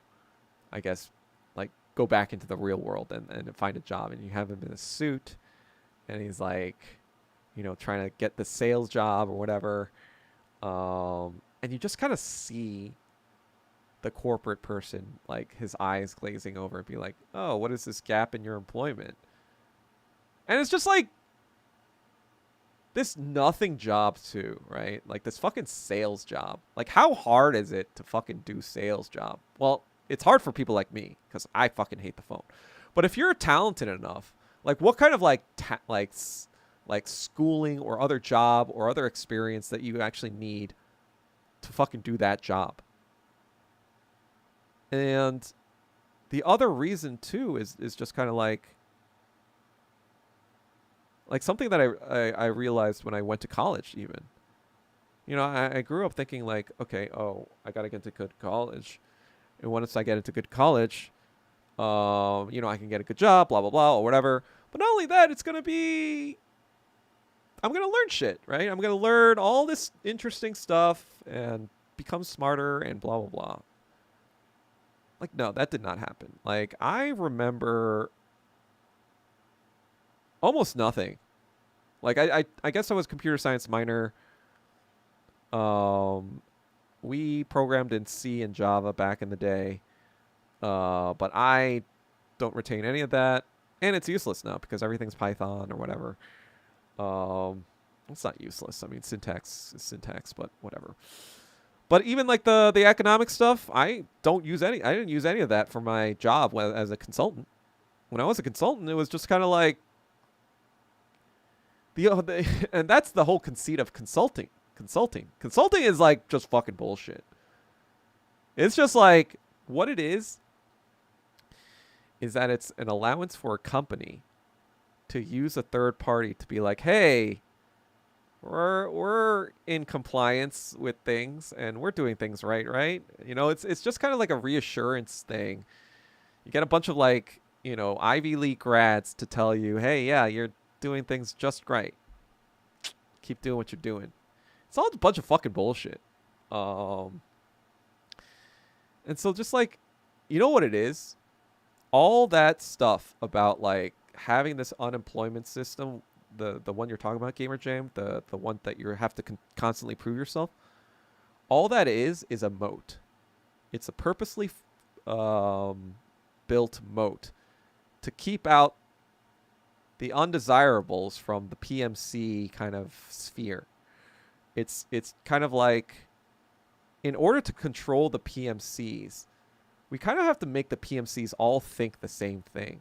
I guess, like go back into the real world and find a job, and you have him in a suit, and he's like, trying to get the sales job or whatever, and you just kind of see the corporate person, like his eyes glazing over and be like, oh, what is this gap in your employment? And it's just like this nothing job too, right? Like this fucking sales job. Like how hard is it to fucking do sales job? Well, it's hard for people like me because I fucking hate the phone. But if you're talented enough, like what kind of like schooling or other job or other experience that you actually need to fucking do that job? And the other reason too is just kind of like something that I realized when I went to college even. You know, I grew up thinking like, okay, oh, I got to get into good college. And once I get into good college, you know, I can get a good job, blah, blah, blah, or whatever. But not only that, it's going to be, I'm going to learn shit, right? I'm going to learn all this interesting stuff and become smarter and blah, blah, blah. Like, no, that did not happen. Like, I remember almost nothing. Like, I guess I was a computer science minor. Um, we programmed in C and Java back in the day. But I don't retain any of that. And it's useless now because everything's Python or whatever. It's not useless. I mean, syntax is syntax, but whatever. But even like the economic stuff, I don't use any. I didn't use any of that for my job as a consultant. When I was a consultant, it was just kind of like and that's the whole conceit of consulting. Consulting is like just fucking bullshit. It's just like what it is that it's an allowance for a company to use a third party to be like, hey, we're in compliance with things and we're doing things right? You know, it's just kind of like a reassurance thing. You get a bunch of like, you know, Ivy League grads to tell you, hey, yeah, you're doing things just right. Keep doing what you're doing. It's all a bunch of fucking bullshit. And so just like, you know what it is? All that stuff about like having this unemployment system, the one you're talking about, Gamer Jam, the one that you have to constantly prove yourself. All that is a moat. It's a purposely built moat to keep out the undesirables from the PMC kind of sphere. It's kind of like, in order to control the PMCs, we kind of have to make the PMCs all think the same thing.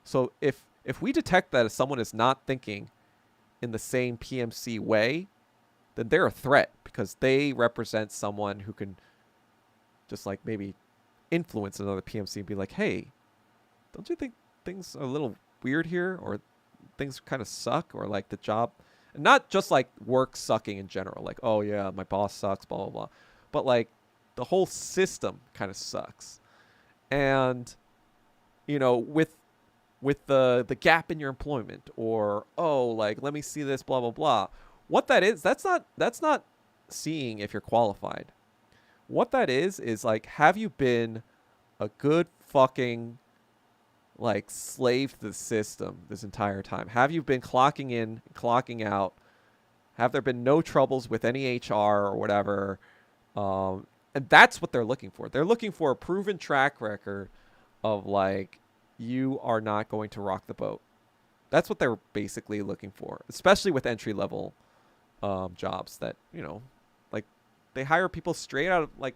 So if we detect that someone is not thinking in the same PMC way, then they're a threat because they represent someone who can just like maybe influence another PMC and be like, hey, don't you think things are a little weird here, or things kind of suck, or like the job, and not just like work sucking in general, like, oh yeah, my boss sucks, blah, blah, blah, but like the whole system kind of sucks. And, you know, with the gap in your employment, or, oh, like, let me see this, blah, blah, blah. What that is, that's not seeing if you're qualified. What that is like, have you been a good fucking like slave to the system this entire time? Have you been clocking in, clocking out? Have there been no troubles with any HR or whatever? And that's what they're looking for. They're looking for a proven track record of like, you are not going to rock the boat. That's what they're basically looking for, especially with entry level jobs that, you know, like they hire people straight out of like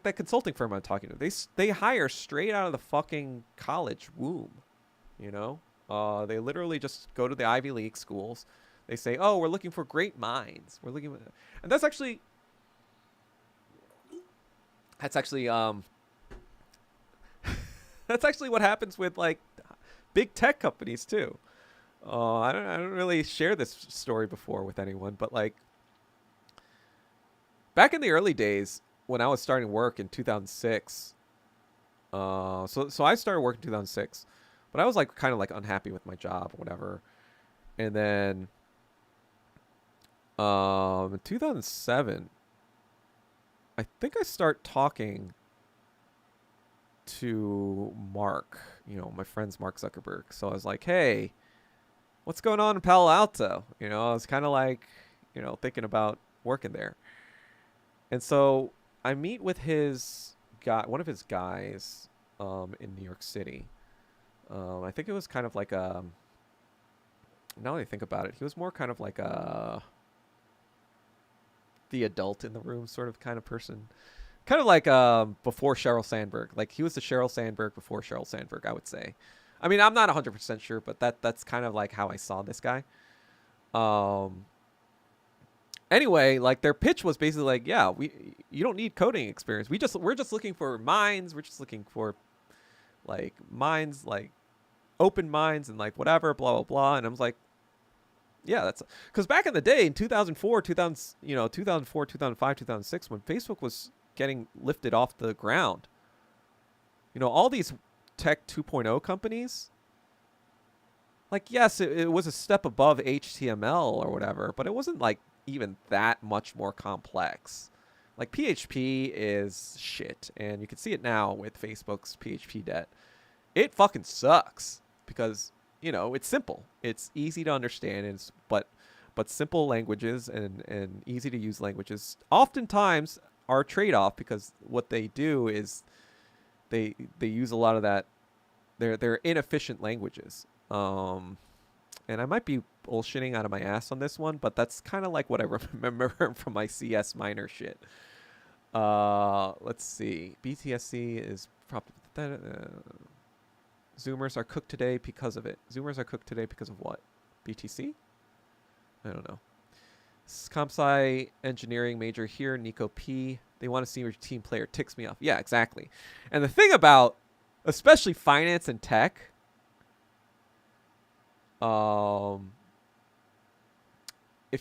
that consulting firm I'm talking to. They hire straight out of the fucking college womb, you know? They literally just go to the Ivy League schools. They say, oh, we're looking for great minds. We're looking, and that's actually that's actually what happens with like big tech companies too. I don't really share this story before with anyone, but like back in the early days when I was starting work in 2006, so I started work in 2006, but I was like kind of like unhappy with my job or whatever, and then in 2007. I think I start talking to Mark, you know, my friend's Mark Zuckerberg. So I was like, hey, what's going on in Palo Alto? You know, I was kind of like, you know, thinking about working there. And so I meet with his guy, one of his guys in New York City. I think it was kind of like now that I think about it, he was more kind of like the adult in the room sort of kind of person. Kind of like before Sheryl Sandberg. Like he was the Sheryl Sandberg before Sheryl Sandberg, I would say. I mean, I'm not 100% sure, but that's kind of like how I saw this guy. Anyway, like their pitch was basically like, yeah, you don't need coding experience. We're just looking for minds. We're just looking for like minds, like open minds and like whatever, blah blah blah. And I was like, yeah, that's because back in the day in 2004, 2000, 2004, 2005, 2006, when Facebook was getting lifted off the ground, all these tech 2.0 companies, like, yes, it was a step above HTML or whatever, but it wasn't like even that much more complex. Like PHP is shit, and you can see it now with Facebook's PHP debt. It fucking sucks because it's simple, it's easy to understand, but simple languages and easy to use languages oftentimes are a trade-off, because what they do is they use a lot of that. They're inefficient languages. And I might be bullshitting out of my ass on this one, but that's kind of like what I remember from my CS minor shit. Let's see. BTSC is probably Zoomers are cooked today because of it. Zoomers are cooked today because of what? BTC? I don't know. Comp Sci engineering major here, Nico P. They want to see your team player. Ticks me off. Yeah, exactly. And the thing about especially finance and tech, if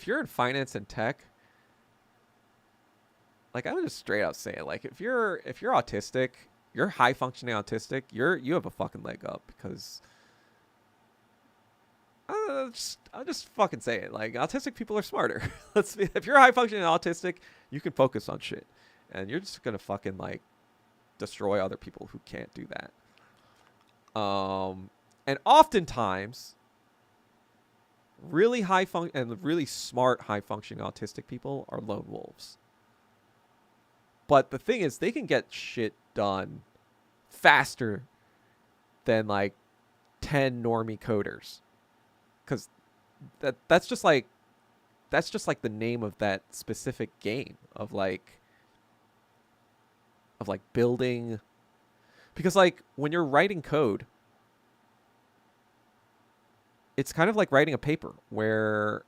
you're in finance and tech, like I would just straight out say it, like if you're autistic, you're high functioning autistic, you have a fucking leg up, because I'll just fucking say it. Like, autistic people are smarter. If you're high functioning autistic, you can focus on shit, and you're just gonna fucking like destroy other people who can't do that. And oftentimes, really really smart high functioning autistic people are lone wolves. But the thing is, they can get shit done faster than like 10 normie coders. Because that's just like the name of that specific game of building. Because like when you're writing code, it's kind of like writing a paper where,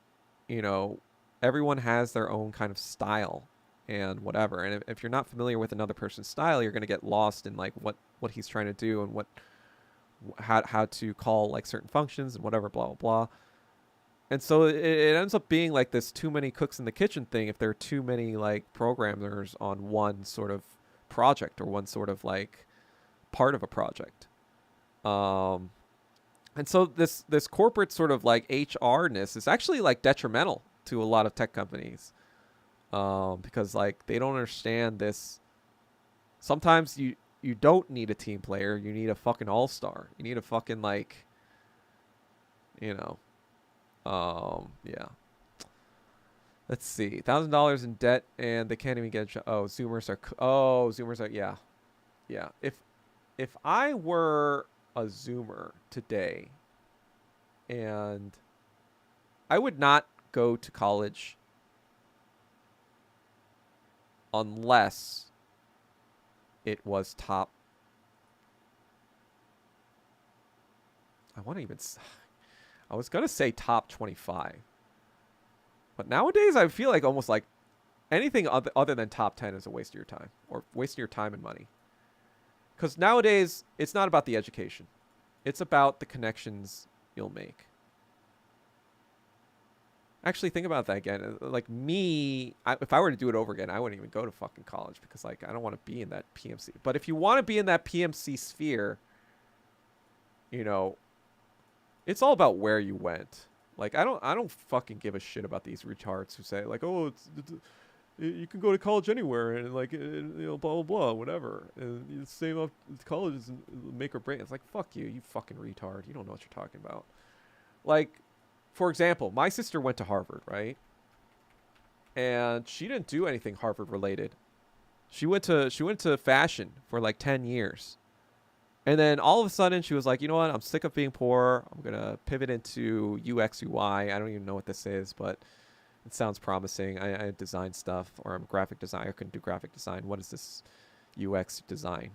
everyone has their own kind of style and whatever. And if you're not familiar with another person's style, you're going to get lost in like what he's trying to do and how to call like certain functions and whatever, blah, blah, blah. And so it ends up being like this too many cooks in the kitchen thing if there are too many like programmers on one sort of project or one sort of like part of a project. And so this corporate sort of like HR-ness is actually like detrimental to a lot of tech companies. Because like they don't understand this. Sometimes you don't need a team player. You need a fucking all-star. You need a fucking like, yeah. Let's see. $1,000 in debt and they can't even get a job. Zoomers are, yeah. Yeah. If I were a Zoomer today, and I would not go to college unless it was top. I was going to say top 25. But nowadays I feel like almost like anything other than top 10 is a waste of your time, or wasting your time and money. Because nowadays it's not about the education. It's about the connections you'll make. Actually, think about that again. Like me, if I were to do it over again, I wouldn't even go to fucking college, because like I don't want to be in that PMC. But if you want to be in that PMC sphere, it's all about where you went. Like I don't fucking give a shit about these retards who say like, oh, you can go to college anywhere and like blah blah blah whatever. And the same of college is make or break. It's like, fuck you, you fucking retard. You don't know what you're talking about. Like, for example, my sister went to Harvard, right? And she didn't do anything Harvard related. She went to fashion for like 10 years. And then all of a sudden she was like, you know what? I'm sick of being poor. I'm going to pivot into UX, UI. I don't even know what this is, but it sounds promising. I design stuff, or I'm a graphic designer. I couldn't do graphic design. What is this UX design?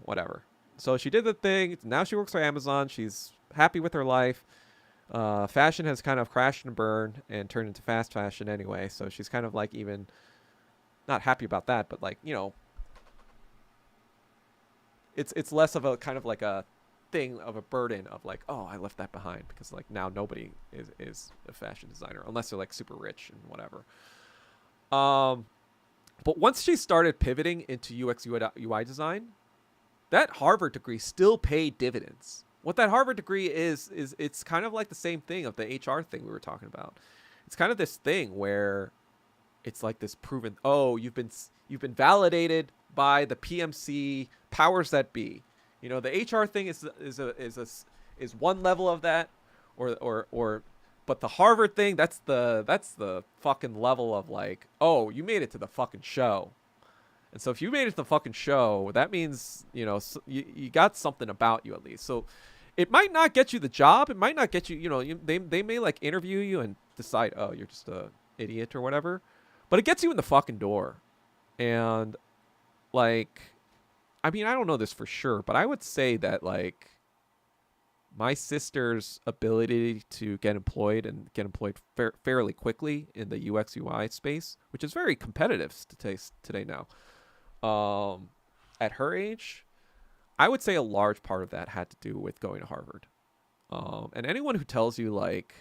Whatever. So she did the thing. Now she works for Amazon. She's happy with her life. Fashion has kind of crashed and burned and turned into fast fashion anyway, so she's kind of like even not happy about that, but like, it's less of a kind of like a thing of a burden of like, oh, I left that behind, because like now nobody is a fashion designer unless they're like super rich and whatever. Um, but once she started pivoting into UX UI design, that Harvard degree still paid dividends. What that Harvard degree is it's kind of like the same thing of the HR thing we were talking about. It's kind of this thing where it's like this proven, oh, you've been validated by the PMC powers that be. The HR thing is one level of that, or but the Harvard thing, that's the fucking level of like, oh, you made it to the fucking show. And so if you made it to the fucking show, that means, you got something about you at least. So it might not get you the job. It might not get you, they may like interview you and decide, oh, you're just a idiot or whatever. But it gets you in the fucking door. And like, I mean, I don't know this for sure, but I would say that like my sister's ability to get employed and get employed fairly quickly in the UX UI space, which is very competitive today now. At her age, I would say a large part of that had to do with going to Harvard. And anyone who tells you like,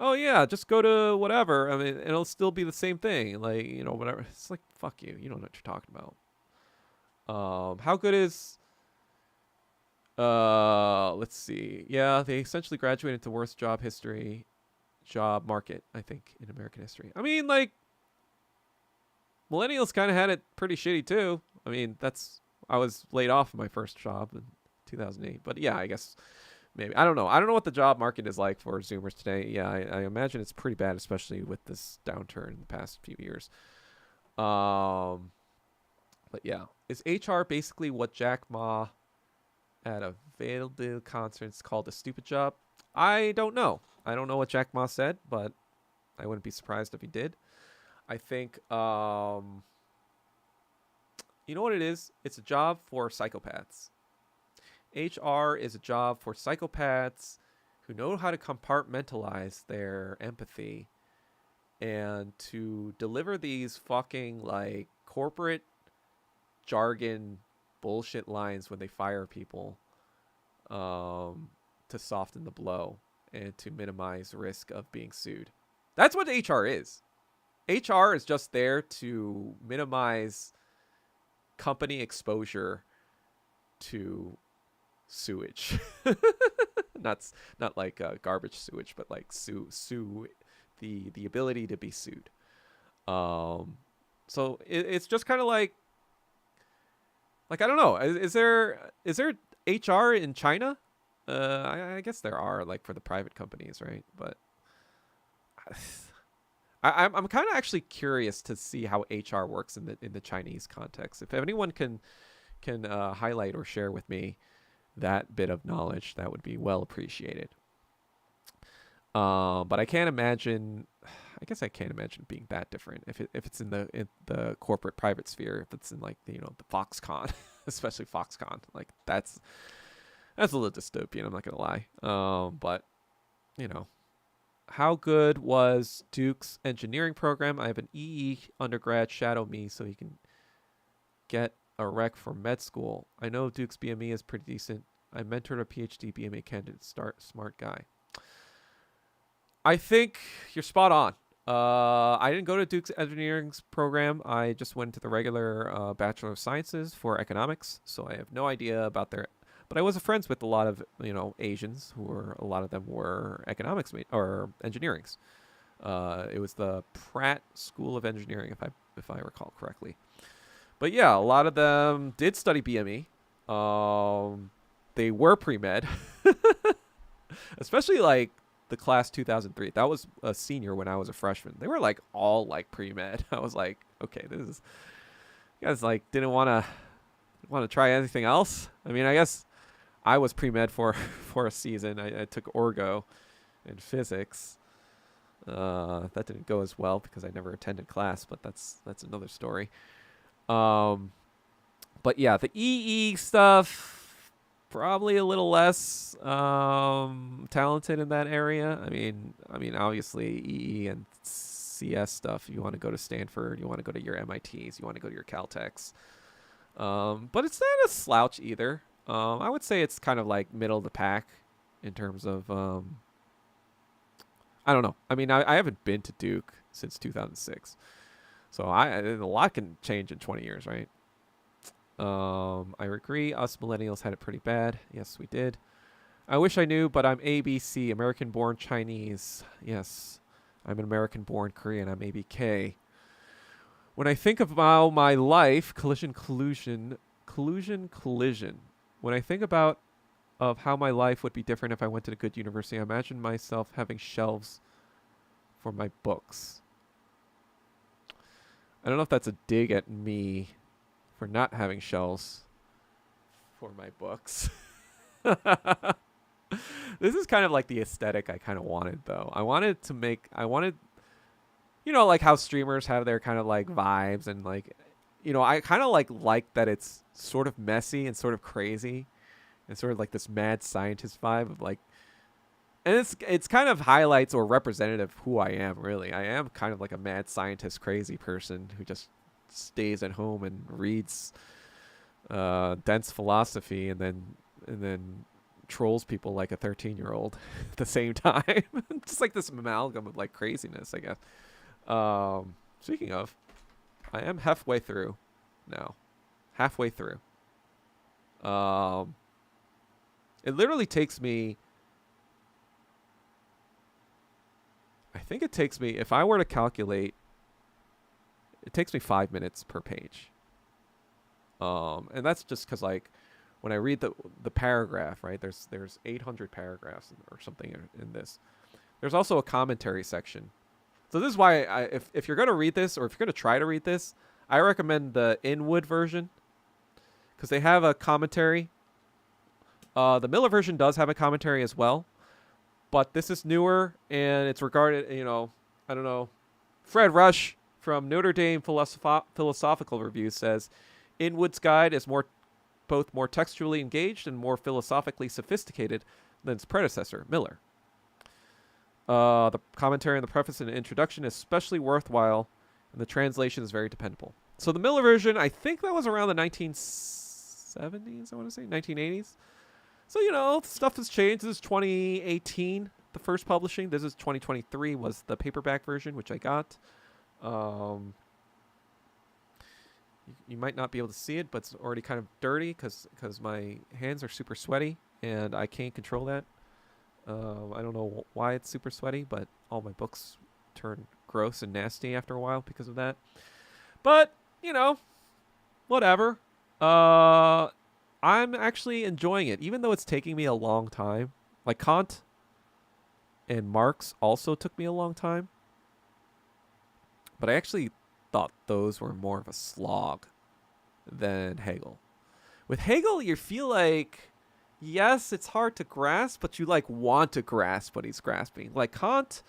oh yeah, just go to whatever, I mean, it'll still be the same thing, like, whatever. It's like, fuck you. You don't know what you're talking about. How good is let's see. Yeah, they essentially graduated to worst job market, I think, in American history. I mean, like, millennials kind of had it pretty shitty too. I mean, I was laid off my first job in 2008, but yeah, I guess maybe, I don't know. I don't know what the job market is like for Zoomers today. Yeah, I imagine it's pretty bad, especially with this downturn in the past few years. But yeah, is HR basically what Jack Ma at a Vail conference called a stupid job? I don't know. I don't know what Jack Ma said, but I wouldn't be surprised if he did. I think, you know what it is? It's a job for psychopaths. HR is a job for psychopaths who know how to compartmentalize their empathy and to deliver these fucking like corporate jargon bullshit lines when they fire people, to soften the blow and to minimize risk of being sued. That's what HR is. HR is just there to minimize company exposure to sewage. not like garbage sewage, but like sue the ability to be sued. So it's just kind of like I don't know. Is there HR in China? I guess there are, like, for the private companies, right? But I'm kind of actually curious to see how HR works in the Chinese context. If anyone can highlight or share with me that bit of knowledge, that would be well appreciated. But I can't imagine. I guess I can't imagine it being that different if it's in the corporate private sphere. If it's in like the Foxconn, especially Foxconn, like that's a little dystopian. I'm not gonna lie. But how good was Duke's engineering program? I have an EE undergrad shadow me so he can get a rec for med school. I know Duke's BME is pretty decent. I mentored a PhD BME candidate, smart guy. I think you're spot on. I didn't go to Duke's engineering program. I just went to the regular Bachelor of Sciences for economics, so I have no idea about their. But I was friends with a lot of Asians a lot of them were economics or engineerings. It was the Pratt School of Engineering, if I recall correctly. But yeah, a lot of them did study BME. They were pre-med, especially like the class 2003. That was a senior when I was a freshman. They were like all like pre-med. I was like, okay, this is, you guys like didn't want to try anything else. I mean, I guess I was pre-med for a season. I took orgo and physics. That didn't go as well because I never attended class, but that's another story. But yeah, the EE stuff, probably a little less talented in that area. I mean, obviously EE and CS stuff. You want to go to Stanford, you want to go to your MITs, you want to go to your Caltechs. But it's not a slouch either. I would say it's kind of like middle of the pack in terms of I don't know. I mean, I haven't been to Duke since 2006, so a lot can change in 20 years, right? I agree. Us millennials had it pretty bad. Yes, we did. I wish I knew, but I'm ABC, American-born Chinese. Yes, I'm an American-born Korean. I'm ABK. When I think about my life, collision. When I think about of how my life would be different if I went to a good university, I imagine myself having shelves for my books. I don't know if that's a dig at me for not having shelves for my books. This is kind of like the aesthetic I kind of wanted, though. I wanted, like how streamers have their kind of like vibes and like, I kind of like that it's sort of messy and sort of crazy and sort of like this mad scientist vibe of like, and it's kind of highlights or representative of who I am, really. I am kind of like a mad scientist, crazy person who just stays at home and reads dense philosophy and then trolls people like a 13-year-old at the same time. Just like this amalgam of like craziness, I guess. Speaking of, I am halfway through now. Halfway through. It literally takes me, I think it takes me, if I were to calculate, it takes me 5 minutes per page. And that's just because, like, when I read the paragraph, right, there's 800 paragraphs or something in this. There's also a commentary section. So this is why if you're going to read this, or if you're going to try to read this, I recommend the Inwood version because they have a commentary. The Miller version does have a commentary as well, but this is newer and it's regarded, I don't know. Fred Rush from Notre Dame Philosophical Review says, Inwood's guide is both more textually engaged and more philosophically sophisticated than its predecessor, Miller. The commentary and the preface and introduction is especially worthwhile, and the translation is very dependable. So the Miller version, I think that was around the 1970s, I want to say, 1980s. So, stuff has changed. This is 2018, the first publishing. This is 2023 was the paperback version, which I got. You might not be able to see it, but it's already kind of dirty because my hands are super sweaty, and I can't control that. I don't know why it's super sweaty, but all my books turn gross and nasty after a while because of that. But, whatever. I'm actually enjoying it, even though it's taking me a long time. Like Kant and Marx also took me a long time. But I actually thought those were more of a slog than Hegel. With Hegel, you feel like, yes, it's hard to grasp, but you like want to grasp what he's grasping. Like Kant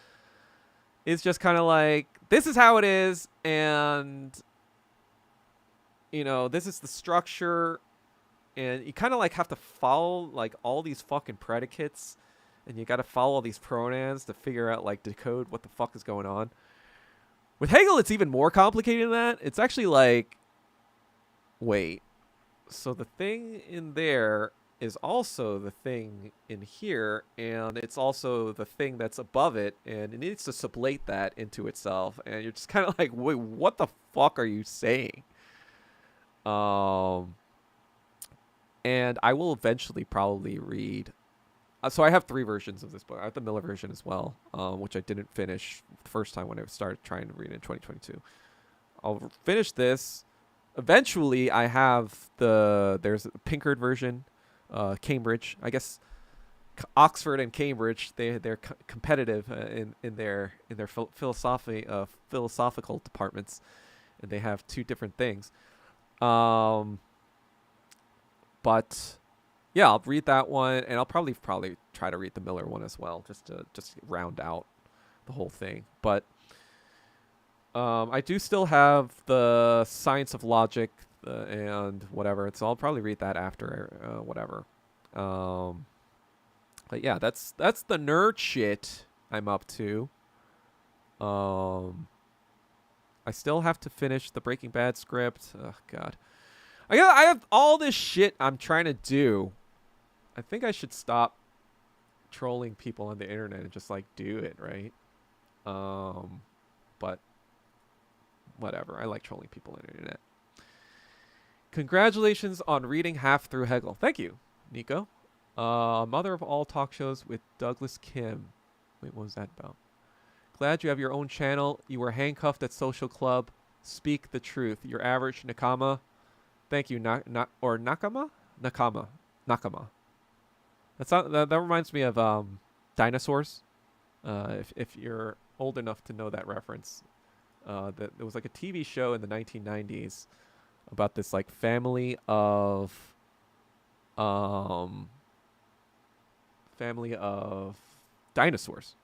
is just kind of like, this is how it is, and this is the structure, and you kind of like have to follow like all these fucking predicates, and you got to follow all these pronouns to figure out, like, decode what the fuck is going on. With Hegel, it's even more complicated than that. It's actually like, wait, so the thing in there is also the thing in here, and it's also the thing that's above it, and it needs to sublate that into itself, and you're just kind of like, wait, what the fuck are you saying? And I will eventually probably read. So I have 3 versions of this book. I have the Miller version as well, which I didn't finish the first time when I started trying to read it in 2022. I'll finish this. Eventually, I have there's a Pinkard version, Cambridge. I guess Oxford and Cambridge, they're competitive in their philosophical departments, and they have 2 different things. But yeah, I'll read that one, and I'll probably try to read the Miller one as well, just to round out the whole thing. But I do still have the Science of Logic and whatever, so I'll probably read that after whatever. But yeah, that's the nerd shit I'm up to. Um, I still have to finish the Breaking Bad script. Oh God, I have all this shit I'm trying to do. I think I should stop trolling people on the internet and just like do it, right? But whatever. I like trolling people on the internet. Congratulations on reading half through Hegel. Thank you, Nico. Mother of all talk shows with Douglas Kim. Wait, what was that about? Glad you have your own channel. You were handcuffed at social club. Speak the truth. Your average Nakama. Thank you, or Nakama? Nakama. That reminds me of dinosaurs. If you're old enough to know that reference, that there was like a TV show in the 1990s about this like family of dinosaurs.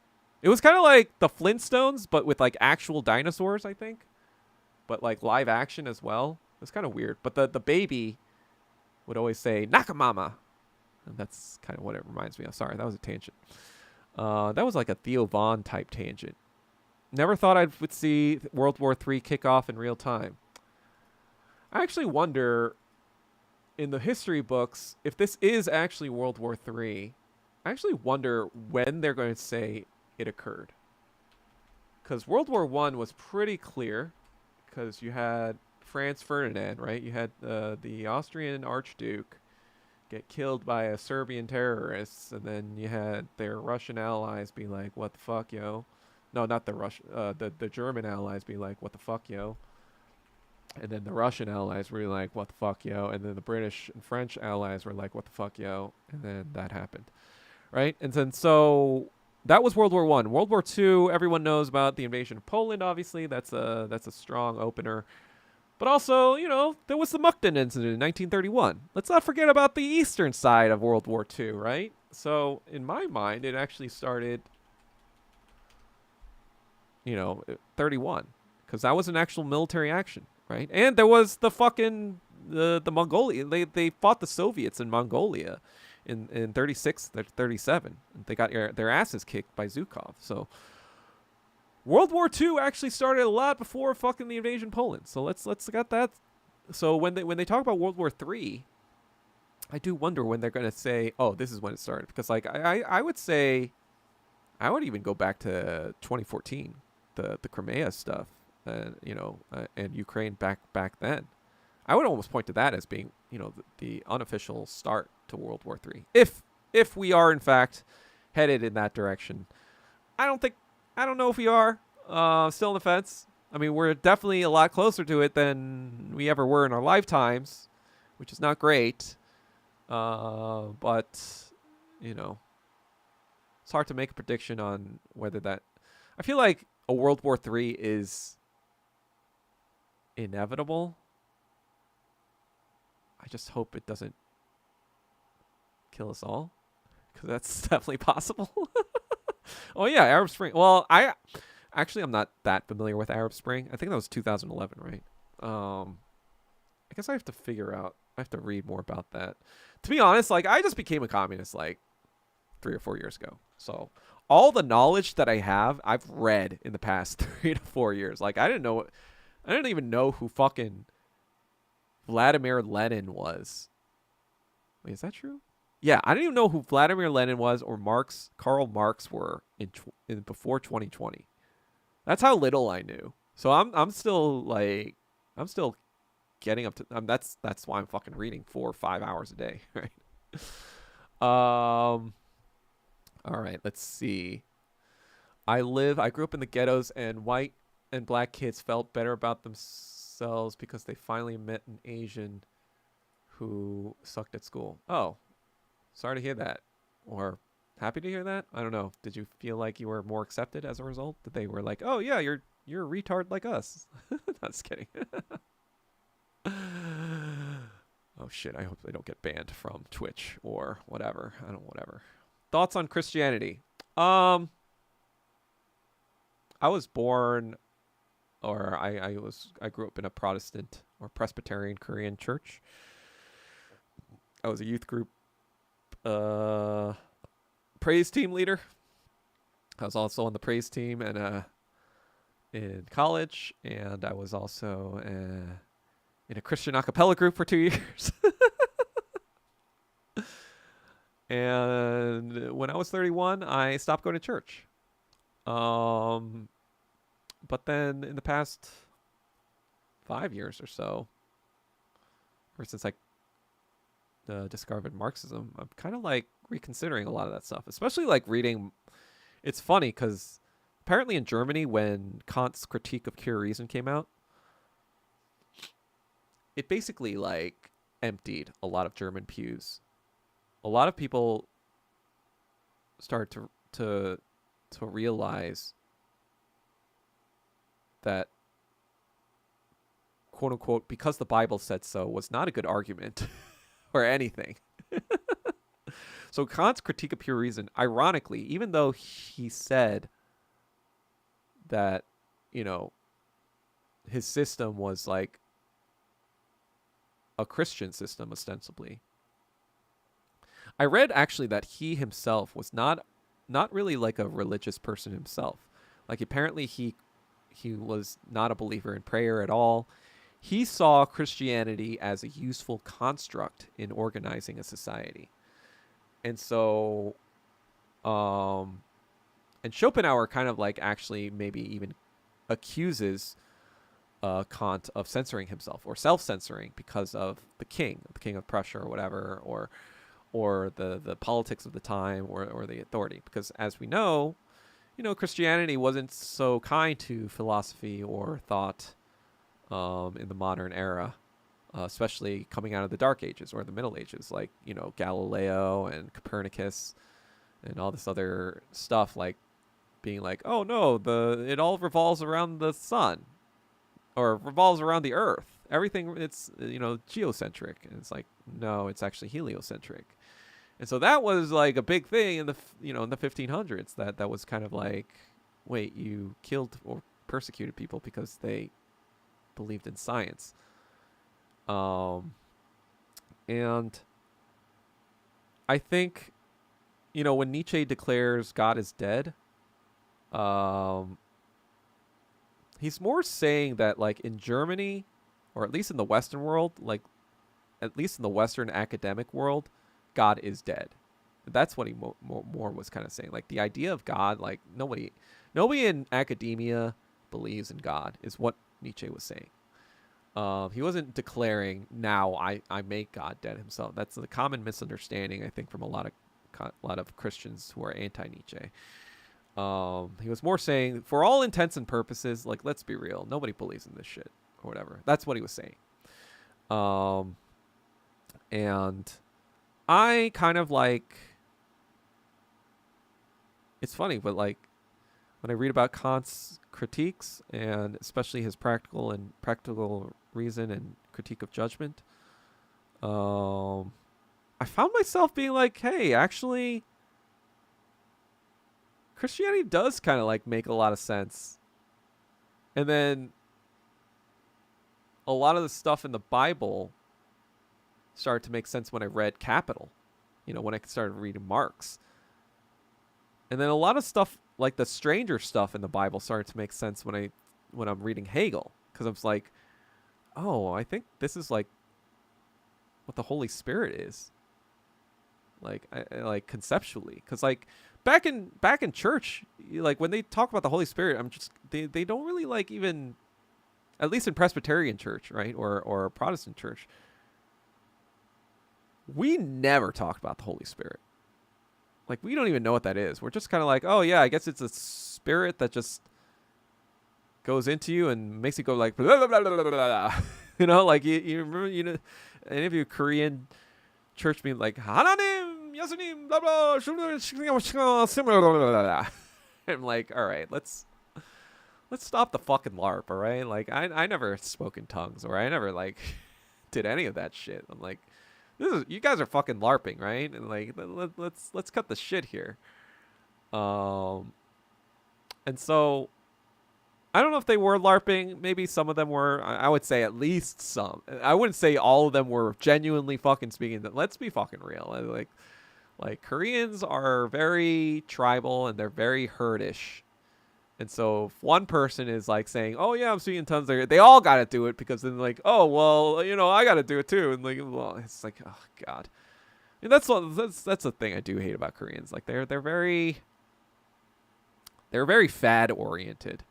It was kind of like the Flintstones, but with like actual dinosaurs, I think, but like live action as well. It's kind of weird. But the baby would always say Nakamama, and that's kind of what it reminds me of. Sorry, that was a tangent. That was like a Theo Von type tangent. Never thought I would see World War III kick off in real time. I actually wonder, in the history books, if this is actually World War III. I actually wonder when they're going to say it occurred. Because World War I was pretty clear, because you had Franz Ferdinand, right? You had the Austrian Archduke get killed by a Serbian terrorist, and then you had their Russian allies be like, "What the fuck, yo?" No, not the Russian. The German allies be like, "What the fuck, yo?" And then the Russian allies were like, "What the fuck, yo?" And then the British and French allies were like, "What the fuck, yo?" And then that happened, right? And then so that was World War I. World War II, everyone knows about the invasion of Poland. Obviously, that's a strong opener. But also, you know, there was the Mukden incident in 1931. Let's not forget about the eastern side of World War II, right? So in my mind, it actually started, 31, because that was an actual military action, right? And there was the fucking the Mongolia. They fought the Soviets in Mongolia in 36, 37. They got their asses kicked by Zhukov. So World War II actually started a lot before fucking the invasion of Poland. So let's get that. So when they talk about World War III, I do wonder when they're gonna say, "Oh, this is when it started," because like I would say, I would even go back to 2014, the Crimea stuff, and and Ukraine back then. I would almost point to that as being the unofficial start to World War III, if we are in fact headed in that direction. I don't know if we are. Still on the fence. I mean, we're definitely a lot closer to it than we ever were in our lifetimes, which is not great. But it's hard to make a prediction on whether that. I feel like a World War III is inevitable. I just hope it doesn't kill us all, because that's definitely possible. Oh yeah, Arab Spring. Well, I'm not that familiar with Arab Spring. I think that was 2011, right? I guess I have to figure out. I have to read more about that. To be honest, like I just became a communist like 3 or 4 years ago. So all the knowledge that I have, I've read in the past 3 to 4 years. Like I didn't even know who fucking Vladimir Lenin was. Wait, is that true? Yeah, I didn't even know who Vladimir Lenin was or Karl Marx were in before 2020. That's how little I knew. So I'm still getting up to. That's why I'm fucking reading 4 or 5 hours a day, right? All right, let's see. I grew up in the ghettos, and white and black kids felt better about themselves because they finally met an Asian who sucked at school. Oh. Sorry to hear that. Or happy to hear that? I don't know. Did you feel like you were more accepted as a result? That they were like, "Oh yeah, you're a retard like us." Just kidding. Oh shit, I hope they don't get banned from Twitch or whatever. Whatever. Thoughts on Christianity? I was born or I grew up in a Protestant or Presbyterian Korean church. I was a youth group Uh, praise team leader. I was also on the praise team and in college, and I was also in a Christian a cappella group for 2 years. And when I was 31, I stopped going to church. Um, but then in the past 5 years or so, or since I discovered Marxism, I'm kind of like reconsidering a lot of that stuff, especially like reading. It's funny because apparently in Germany, when Kant's Critique of Pure Reason came out, it basically like emptied a lot of German pews. A lot of people started to realize that, quote unquote, because the Bible said so was not a good argument or anything. So Kant's Critique of Pure Reason, ironically, even though he said that, you know, his system was like a Christian system ostensibly, I read actually that he himself was not really like a religious person himself. Like apparently he was not a believer in prayer at all. He saw Christianity as a useful construct in organizing a society. And so and Schopenhauer kind of like actually maybe even accuses Kant of censoring himself or self-censoring because of the king of Prussia or whatever, or the politics of the time, or the authority. Because as we know, you know, Christianity wasn't so kind to philosophy or thought in the modern era, especially coming out of the Dark Ages or the Middle Ages, like, you know, Galileo and Copernicus and all this other stuff, like being like, oh no, it all revolves around the sun or revolves around the earth. Everything, it's, you know, geocentric. And it's like, no, it's actually heliocentric. And so that was like a big thing in the, you know, in the 1500s, that was kind of like, wait, you killed or persecuted people because they believed in science. And I think, you know, when Nietzsche declares God is dead, he's more saying that like in Germany, or at least in the Western world, like at least in the Western academic world, God is dead. That's what he more was kind of saying. Like the idea of God, like nobody in academia believes in God, is what Nietzsche was saying. He wasn't declaring, now I make God dead himself. That's the common misunderstanding, I think, from a lot of Christians who are anti-Nietzsche. He was more saying, for all intents and purposes, like, let's be real, nobody believes in this shit or whatever. That's what he was saying. And I kind of like, it's funny, but like when I read about Kant's critiques, and especially his practical reason and critique of judgment, I found myself being like, hey, actually, Christianity does kind of like make a lot of sense. And then a lot of the stuff in the Bible started to make sense when I read Capital, you know, when I started reading Marx. And then a lot of stuff, like the stranger stuff in the Bible, started to make sense when I'm reading Hegel, because I was like, oh, I think this is like what the Holy Spirit is, like like conceptually. Because like back in church, like when they talk about the Holy Spirit, they don't really like, even at least in Presbyterian church, right, or Protestant church, we never talk about the Holy Spirit. Like, we don't even know what that is. We're just kind of like, oh yeah, I guess it's a spirit that just goes into you and makes you go like, blah, blah, blah, blah, blah, blah. You know, like you remember, you know, any of you Korean church being like, Hananim, Yasunim, blah, blah, blah. I'm like, all right, let's stop the fucking LARP, all right? Like, I never spoke in tongues, or I never like did any of that shit. I'm like, you guys are fucking LARPing, right? And like, let's cut the shit here. And so I don't know if they were LARPing. Maybe some of them were. I would say at least some. I wouldn't say all of them were genuinely fucking speaking. Let's be fucking real. Like Koreans are very tribal and they're very herdish. And so if one person is like saying, "Oh yeah, I'm seeing tons of," they all got to do it because then like, "Oh well, I got to do it too." And like, well, it's like, oh god, and that's the thing I do hate about Koreans. Like they're very fad oriented.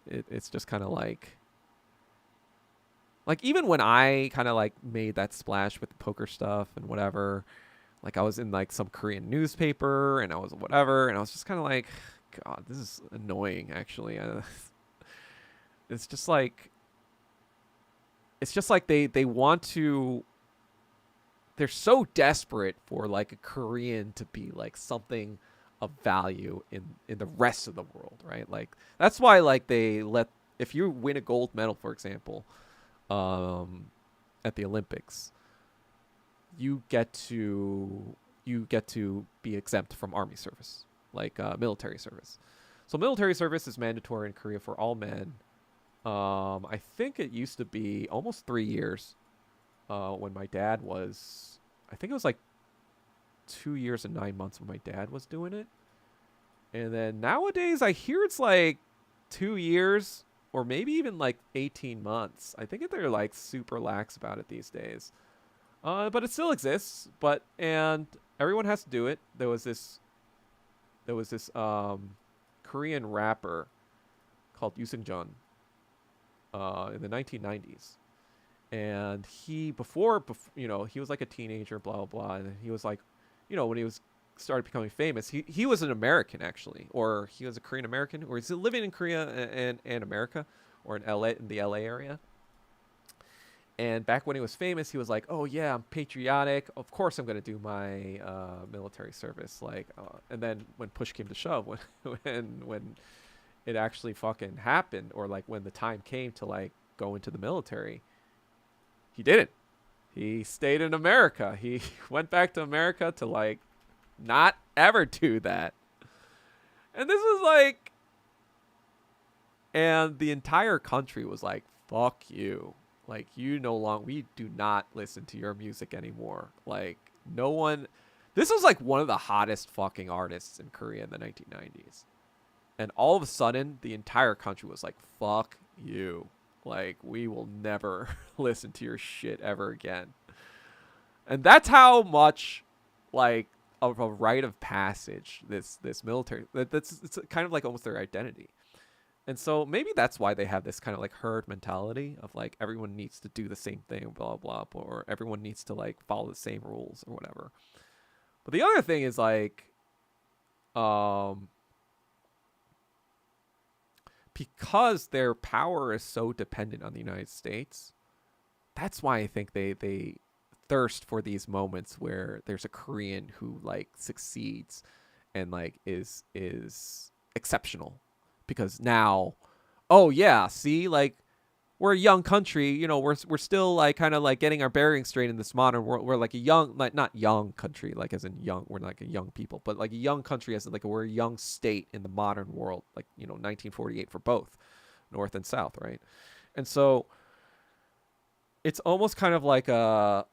It's just kind of like even when I kind of like made that splash with the poker stuff and whatever, like I was in like some Korean newspaper and I was whatever, and I was just kind of like, God, this is annoying. Actually, it's just like they want to. They're so desperate for like a Korean to be like something of value in the rest of the world, right? Like that's why like they let if you win a gold medal, for example, um, at the Olympics, you get to be exempt from army service, like military service. So military service is mandatory in Korea for all men. I think it used to be almost 3 years. When my dad was, I think it was like 2 years and 9 months when my dad was doing it. And then nowadays, I hear it's like 2 years or maybe even like 18 months. I think they're like super lax about it these days. But it still exists. And everyone has to do it. There was this Korean rapper called Yoosung-jun in the 1990s. And he before he was like a teenager, blah blah blah, and he was like, when he was started becoming famous, he was an American actually, or he was a Korean American, or he's living in Korea and America, or in the LA area. And back when he was famous, he was like, "Oh yeah, I'm patriotic. Of course, I'm gonna do my military service." Like, and then when push came to shove, when it actually fucking happened, or like when the time came to like go into the military, he didn't. He stayed in America. He went back to America to like not ever do that. And this was like, and the entire country was like, "Fuck you." Like, we do not listen to your music anymore. Like, no one, this was like one of the hottest fucking artists in Korea in the 1990s. And all of a sudden, the entire country was like, "Fuck you." Like, we will never listen to your shit ever again. And that's how much, like, of a rite of passage this military, it's kind of like almost their identity. And so maybe that's why they have this kind of like herd mentality of like everyone needs to do the same thing, blah, blah, blah, or everyone needs to like follow the same rules or whatever. But the other thing is like, because their power is so dependent on the United States, that's why I think they thirst for these moments where there's a Korean who like succeeds and like is exceptional, because now, oh yeah, see, like we're a young country, we're still like kind of like getting our bearings straight in this modern world. We're like a young, like not young country, like as in young, we're like a young people, but like a young country as in like we're a young state in the modern world, like 1948 for both North and South, right? And so it's almost kind of like a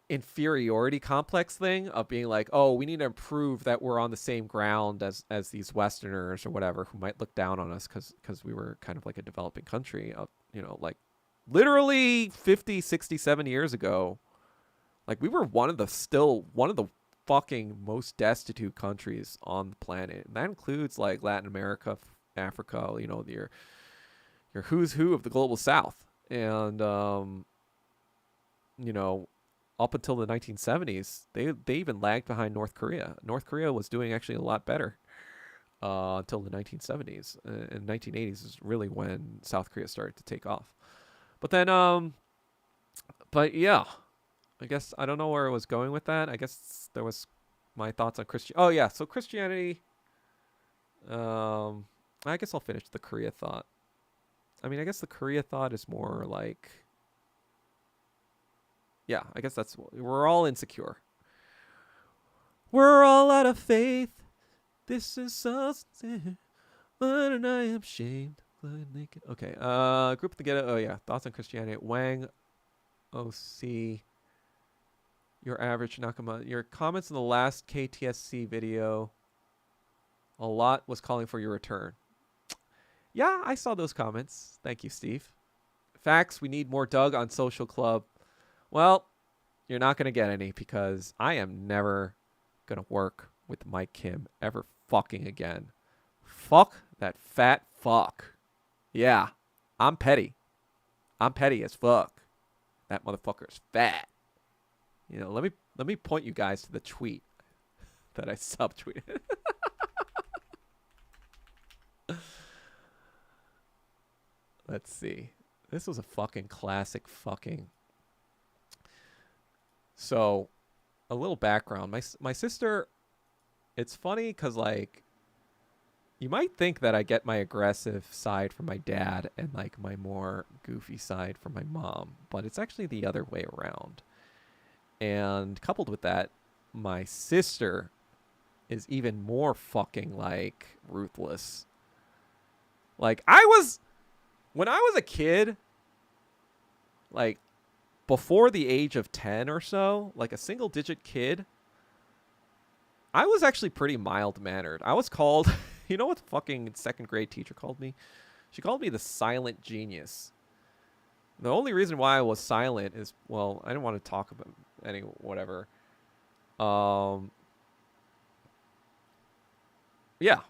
inferiority complex thing of being like, oh, we need to prove that we're on the same ground as these Westerners or whatever who might look down on us because we were kind of like a developing country of, like literally 50, 60, 70 years ago. Like we were one of the fucking most destitute countries on the planet. And that includes like Latin America, Africa, your who's who of the global South. And, up until the 1970s, they even lagged behind North Korea. North Korea was doing actually a lot better until the 1970s. In the 1980s is really when South Korea started to take off. But then, but yeah, I guess I don't know where I was going with that. I guess there was my thoughts on Christian. Oh yeah, so Christianity. I guess I'll finish the Korea thought. I mean, I guess the Korea thought is more like, yeah, I guess we're all insecure. We're all out of faith. This is something, but I am ashamed. Okay. Group of the Ghetto. Oh yeah, thoughts on Christianity. Wang, OC. Your average Nakama. Your comments in the last KTSC video, a lot was calling for your return. Yeah, I saw those comments. Thank you, Steve. Facts, we need more Doug on Social Club. Well, you're not going to get any because I am never going to work with Mike Kim ever fucking again. Fuck that fat fuck. Yeah, I'm petty. I'm petty as fuck. That motherfucker is fat. You know, let me point you guys to the tweet that I subtweeted. Let's see. This was a fucking classic fucking. So, a little background. My sister, it's funny because, like, you might think that I get my aggressive side from my dad and, like, my more goofy side from my mom. But it's actually the other way around. And coupled with that, my sister is even more fucking, like, ruthless. Like, when I was a kid, like, before the age of 10 or so, like a single digit kid, I was actually pretty mild-mannered. I was called, you know what the fucking second grade teacher called me? She called me the silent genius. The only reason why I was silent is, well, I didn't want to talk about any, whatever. Yeah.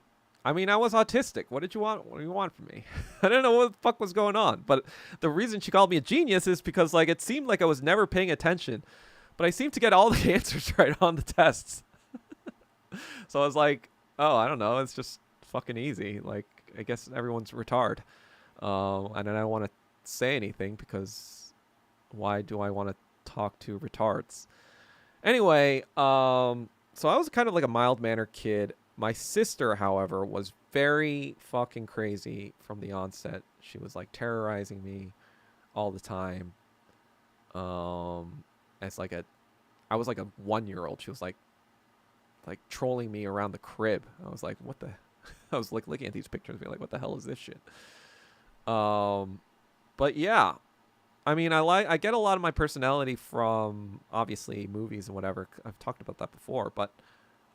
I mean, I was autistic. What did you want? What do you want from me? I didn't know what the fuck was going on. But the reason she called me a genius is because, like, it seemed like I was never paying attention. But I seemed to get all the answers right on the tests. So I was like, oh, I don't know. It's just fucking easy. Like, I guess everyone's retard. And I don't want to say anything because why do I want to talk to retards? Anyway, so I was kind of like a mild-mannered kid. My sister, however, was very fucking crazy from the onset. She was, like, terrorizing me all the time. As like I was like a 1-year-old. She was like trolling me around the crib. I was like, what the? I was like looking at these pictures and being like, what the hell is this shit? But yeah, I mean, I get a lot of my personality from obviously movies and whatever. I've talked about that before, but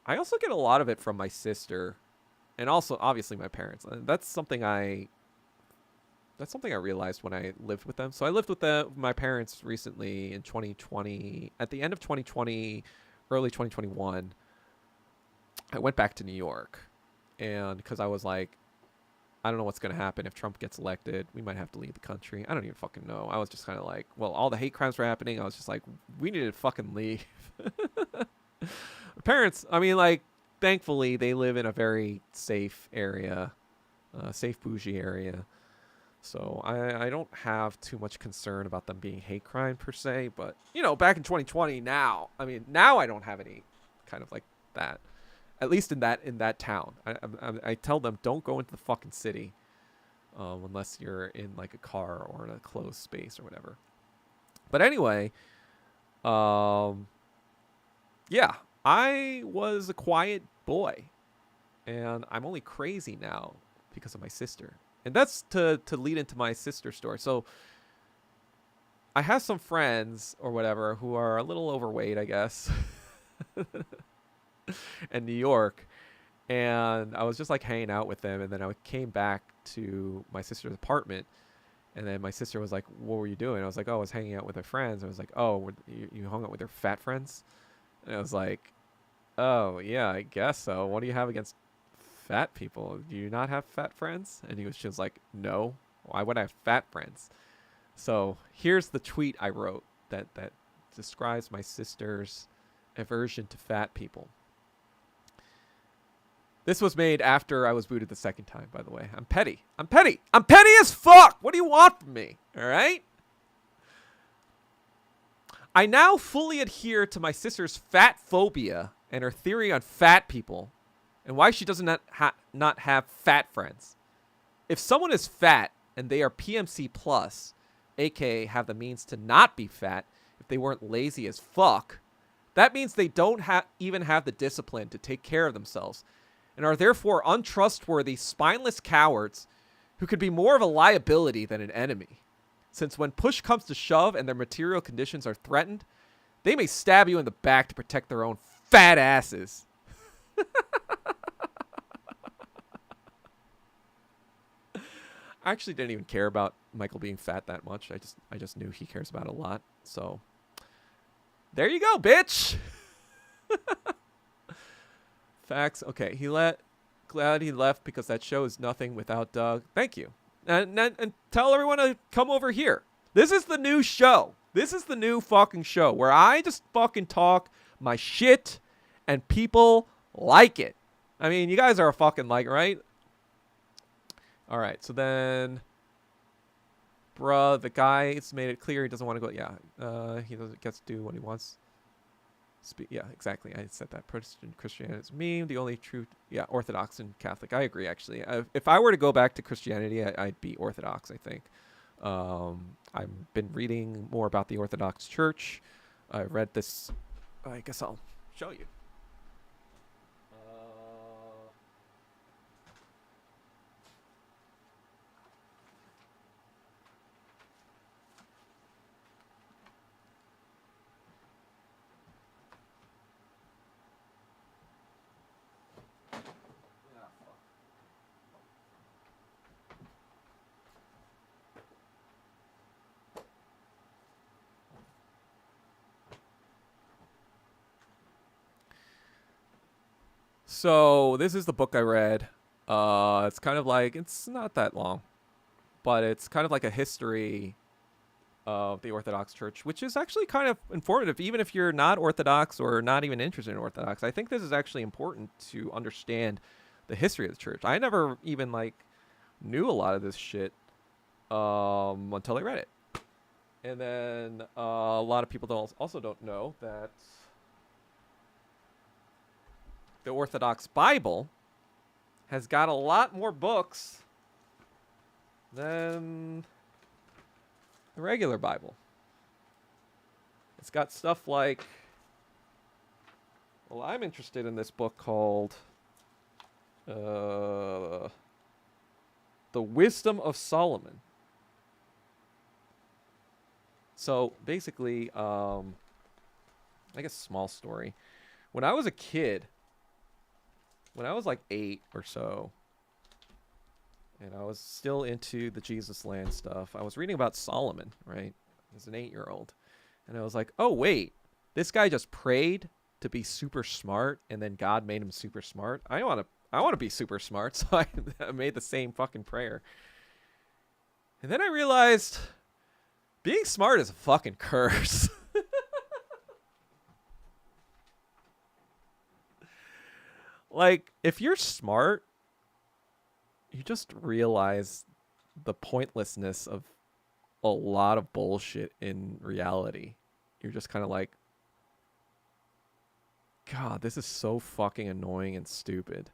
I also get a lot of it from my sister, and also obviously my parents. That's something I realized when I lived with them. So I lived with my parents recently in 2020. At the end of 2020, early 2021, I went back to New York, and because I was like, I don't know what's going to happen if Trump gets elected. We might have to leave the country. I don't even fucking know. I was just kind of like, well, all the hate crimes were happening. I was just like, we need to fucking leave. Parents, I mean, like, thankfully they live in a very safe area, safe bougie area. So I don't have too much concern about them being hate crime per se. But, you know, back in 2020 now I don't have any kind of like that. At least in that town. I tell them, don't go into the fucking city unless you're in like a car or in a closed space or whatever. But anyway, yeah, I was a quiet boy, and I'm only crazy now because of my sister. And that's to lead into my sister story. So I have some friends or whatever who are a little overweight, I guess, in New York. And I was just like hanging out with them. And then I came back to my sister's apartment. And then my sister was like, what were you doing? I was like, oh, I was hanging out with my friends. I was like, oh, you hung out with your fat friends? And I was like, oh, yeah, I guess so. What do you have against fat people? Do you not have fat friends? And she was like, no. Why would I have fat friends? So here's the tweet I wrote that describes my sister's aversion to fat people. This was made after I was booted the second time, by the way. I'm petty. I'm petty as fuck! What do you want from me? All right? I now fully adhere to my sister's fat phobia and her theory on fat people and why she does not have fat friends. If someone is fat and they are PMC plus, aka have the means to not be fat if they weren't lazy as fuck, that means they don't even have the discipline to take care of themselves and are therefore untrustworthy, spineless cowards who could be more of a liability than an enemy. Since when push comes to shove and their material conditions are threatened, They may stab you in the back to protect their own fat asses. I actually didn't even care about Michael being fat that much. I just knew he cares about it a lot. So there you go, bitch. Facts. Okay, glad he left because that show is nothing without Doug. Thank you. And tell everyone to come over here. This is the new show. This is the new fucking show where I just fucking talk my shit and people like it. I mean, you guys are a fucking like, right? All right, so then, bruh, the guy's made it clear he doesn't want to go. Yeah, he doesn't get to do what he wants. Yeah, exactly. I said that. Protestant Christianity is meme. The only true, yeah, Orthodox and Catholic. I agree, actually. If I were to go back to Christianity, I'd be Orthodox, I think. I've been reading more about the Orthodox Church. I read this. I guess I'll show you. So this is the book I read. It's kind of like, it's not that long, but it's kind of like a history of the Orthodox Church, which is actually kind of informative, even if you're not Orthodox or not even interested in Orthodox. I think this is actually important to understand the history of the church. I never even like knew a lot of this shit until I read it. And then a lot of people also don't know that the Orthodox Bible has got a lot more books than the regular Bible. It's got stuff like, well, I'm interested in this book called The Wisdom of Solomon. So basically, I guess small story. When I was a kid, when I was like 8 or so, and I was still into the Jesus Land stuff, I was reading about Solomon, right? As an 8-year-old. And I was like, oh, wait, this guy just prayed to be super smart, and then God made him super smart. I want to be super smart, so I made the same fucking prayer. And then I realized being smart is a fucking curse. Like, if you're smart, you just realize the pointlessness of a lot of bullshit in reality. You're just kind of like, God, this is so fucking annoying and stupid.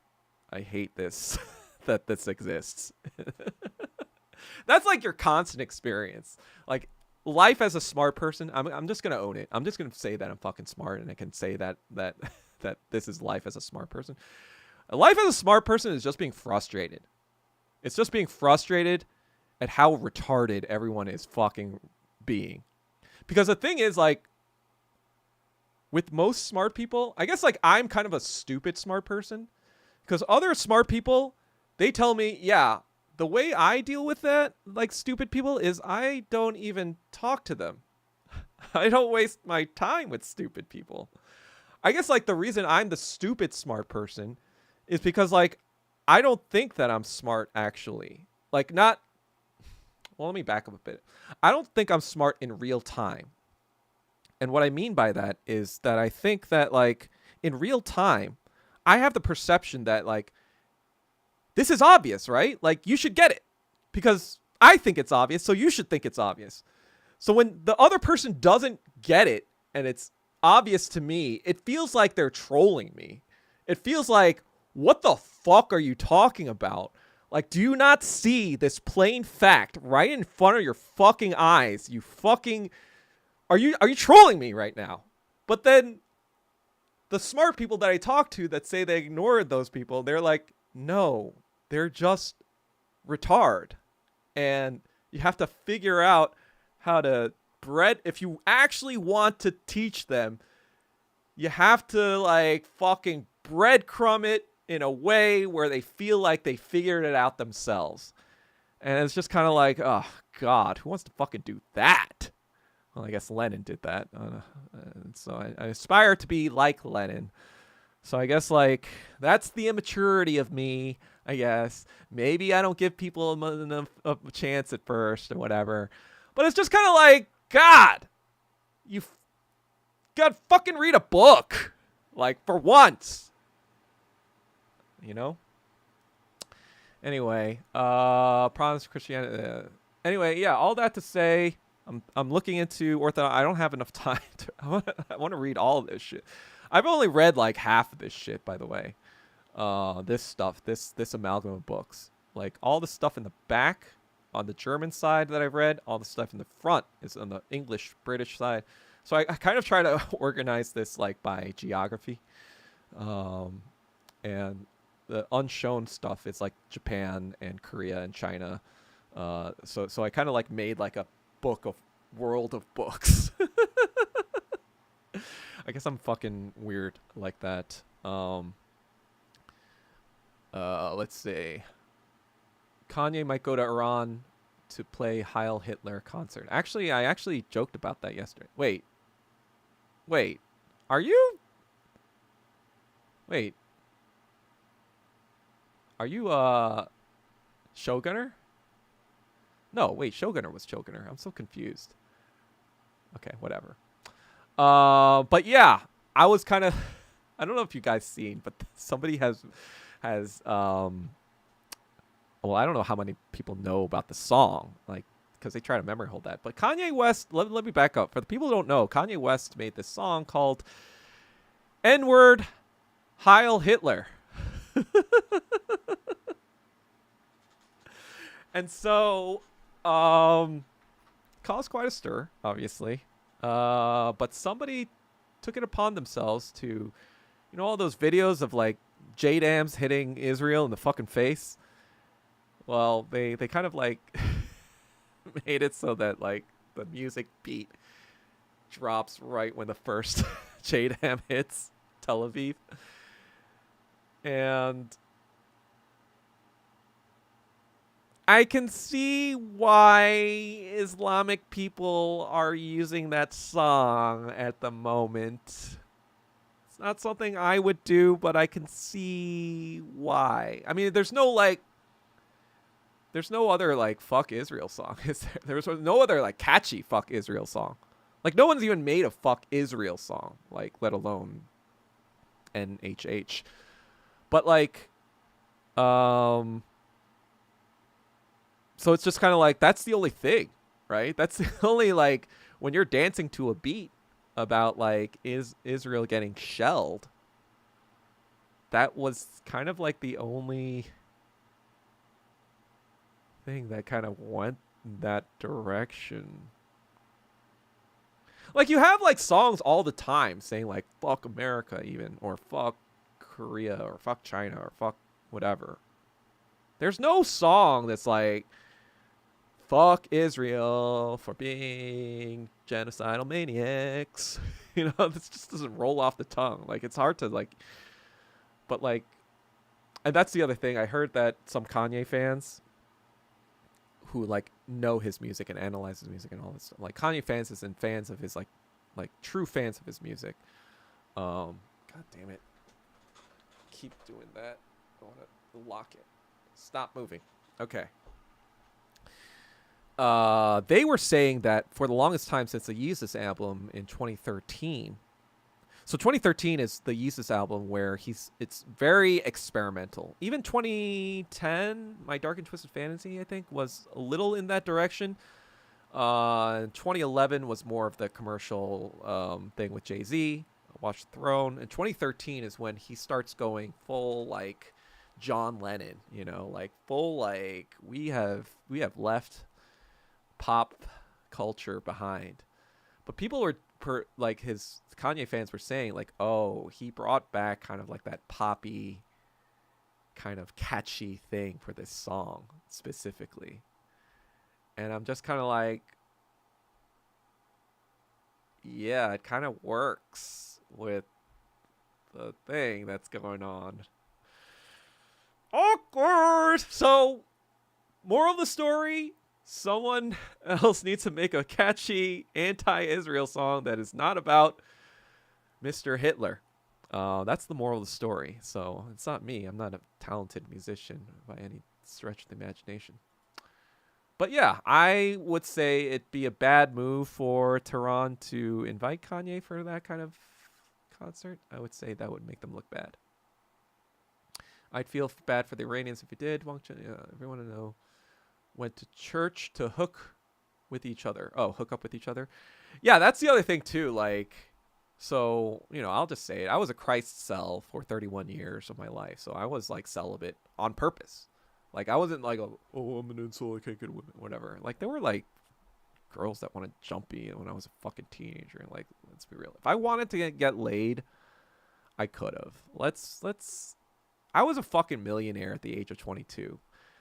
I hate this, that this exists. That's like your constant experience. Like, life as a smart person, I'm just going to own it. I'm just going to say that I'm fucking smart, and I can say that this is life as a smart person. Life as a smart person is just being frustrated. It's just being frustrated at how retarded everyone is fucking being. Because the thing is, like, with most smart people, I guess, like, I'm kind of a stupid smart person. Because other smart people, they tell me, yeah, the way I deal with that, like, stupid people, is I don't even talk to them. I don't waste my time with stupid people. I guess, like, the reason I'm the stupid smart person is because, like, I don't think that I'm smart, actually. Like, not... Well, let me back up a bit. I don't think I'm smart in real time. And what I mean by that is that I think that, like, in real time, I have the perception that, like, this is obvious, right? Like, you should get it. Because I think it's obvious, so you should think it's obvious. So when the other person doesn't get it, and it's obvious to me, it feels like they're trolling me. It feels like, what the fuck are you talking about? Like, do you not see this plain fact right in front of your fucking eyes? You fucking... Are you trolling me right now? But then the smart people that I talk to that say they ignored those people, they're like, no, they're just retard. And you have to figure out how to if you actually want to teach them, you have to like fucking breadcrumb it in a way where they feel like they figured it out themselves. And it's just kind of like, oh God, who wants to fucking do that? Well, I guess Lenin did that. So I aspire to be like Lenin. So I guess like that's the immaturity of me, I guess. Maybe I don't give people enough of a chance at first or whatever. But it's just kind of like, God, you gotta fucking read a book. Like, for once. You know? Anyway, Protestant Christianity. Anyway, yeah, all that to say, I'm looking into Orthodox. I don't have enough time to. I want to read all of this shit. I've only read like half of this shit, by the way. This stuff, this amalgam of books, like all the stuff in the back on the German side that I've read, all the stuff in the front is on the English British side. So I kind of try to organize this like by geography, and the unshown stuff is like Japan and Korea and China. So I kind of like made like a book of world of books. I guess I'm fucking weird like that. Let's see. Kanye might go to Iran to play Heil Hitler concert. Actually, I actually joked about that yesterday. Wait. Are you? Wait. Are you, Shogunner? No, wait, Shogunner was Shogunner. I'm so confused. Okay, whatever. But yeah, I was kind of, I don't know if you guys seen, but somebody has, well, I don't know how many people know about the song, like, because they try to memory hold that. But Kanye West, let me back up. For the people who don't know, Kanye West made this song called N-Word Heil Hitler. And so, caused quite a stir, obviously. But somebody took it upon themselves to, you know, all those videos of like J-Dams hitting Israel in the fucking face. Well, they kind of like made it so that like the music beat drops right when the first J-Dam hits Tel Aviv. And I can see why Islamic people are using that song at the moment. It's not something I would do, but I can see why. I mean, there's no other like fuck Israel song, is there? There's no other like catchy fuck Israel song. Like no one's even made a fuck Israel song, like let alone NHH. But like, so it's just kind of like, that's the only thing, right? That's the only, like, when you're dancing to a beat about, like, is Israel getting shelled, that was kind of like the only thing that kind of went in that direction. Like, you have, like, songs all the time saying, like, fuck America even, or fuck Korea, or fuck China, or fuck whatever. There's no song that's like, fuck Israel for being genocidal maniacs. You know, this just doesn't roll off the tongue. Like, it's hard to, like, but, like, and that's the other thing. I heard that some Kanye fans who, like, know his music and analyze his music and all this stuff, like, Kanye fans isn't fans of his, like true fans of his music. God damn it. Keep doing that. I want to lock it. Stop moving. Okay. They were saying that for the longest time since the Yeezus album in 2013. So 2013 is the Yeezus album where it's very experimental. Even 2010, My Dark and Twisted Fantasy, I think, was a little in that direction. 2011 was more of the commercial thing with Jay-Z, Watch the Throne. And 2013 is when he starts going full, like, John Lennon, you know, like full, like, we have left pop culture behind. But people were like, his Kanye fans were saying, like, oh, he brought back kind of like that poppy kind of catchy thing for this song specifically. And I'm just kind of like, yeah, it kind of works with the thing that's going on. Awkward. So, moral of the story: someone else needs to make a catchy anti-Israel song that is not about Mr. Hitler. That's the moral of the story. So it's not me. I'm not a talented musician by any stretch of the imagination. But yeah, I would say it'd be a bad move for Tehran to invite Kanye for that kind of concert. I would say that would make them look bad. I'd feel bad for the Iranians if he did. Everyone to know went to church to hook with each other. Oh, hook up with each other. Yeah, that's the other thing too. Like, so I'll just say it. I was a Christ cell for 31 years of my life, so I was like celibate on purpose. Like, I wasn't like, oh, I'm an incel, I can't get women, whatever. Like, there were like girls that wanted to jump me when I was a fucking teenager. And like, let's be real. If I wanted to get laid, I could have. I was a fucking millionaire at the age of 22.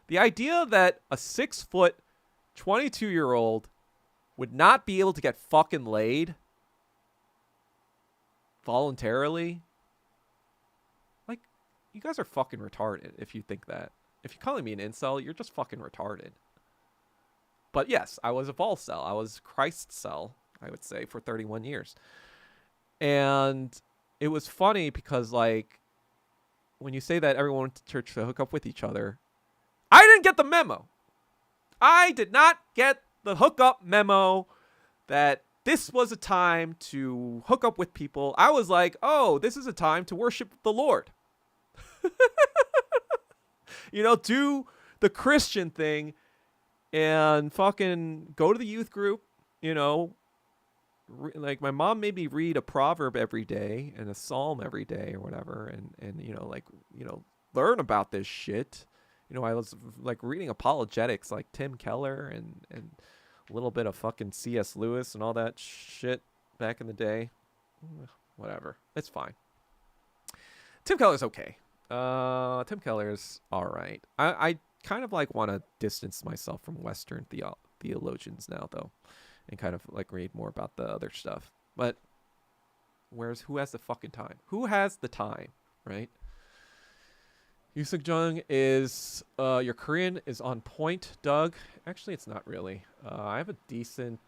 The idea that a 6-foot, 22-year-old would not be able to get fucking laid voluntarily, like, you guys are fucking retarded if you think that. If you're calling me an incel, you're just fucking retarded. But yes, I was a vol cell. I was Christ cell, I would say, for 31 years. And it was funny because, like, when you say that everyone went to church to hook up with each other, I didn't get the memo. I did not get the hookup memo that this was a time to hook up with people. I was like, oh, this is a time to worship the Lord. Do the Christian thing and fucking go to the youth group. Like, my mom made me read a proverb every day and a psalm every day or whatever. And learn about this shit. I was like reading apologetics like Tim Keller and a little bit of fucking C.S. Lewis and all that shit back in the day. Whatever. It's fine. Tim Keller's okay. Tim Keller's all right. I kind of like want to distance myself from Western theologians now, though, and kind of like read more about the other stuff. But who has the fucking time? Who has the time, right? Yusuk Jung is your Korean is on point, Doug. Actually, it's not really. I have a decent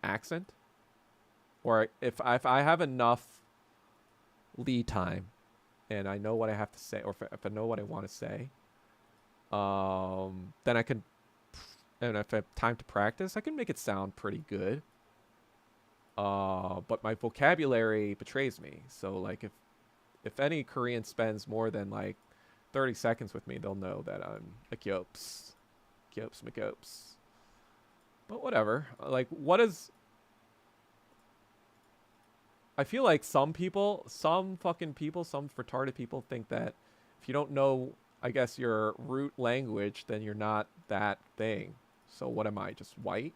accent, or if I have enough lead time, and I know what I have to say, or if I know what I want to say, then I can, and if I have time to practice, I can make it sound pretty good. But my vocabulary betrays me. So like if any Korean spends more than like 30 seconds with me, they'll know that I'm a Kyops McOps. But whatever. Like, I feel like some retarded people think that if you don't know, I guess, your root language, then you're not that thing. So what am I? Just white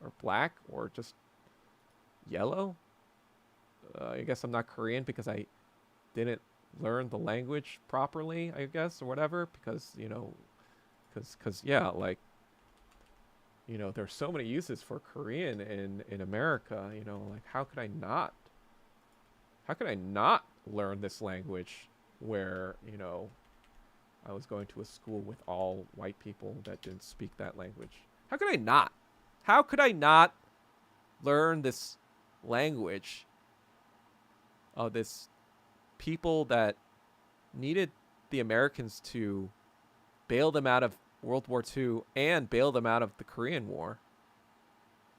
or black or just yellow? I guess I'm not Korean because I didn't learn the language properly, I guess, or whatever, because yeah, like, there's so many uses for Korean in America. Like, how could I not learn this language where I was going to a school with all white people that didn't speak that language? How could I not learn this language of this people that needed the Americans to bail them out of World War II and bail them out of the Korean War?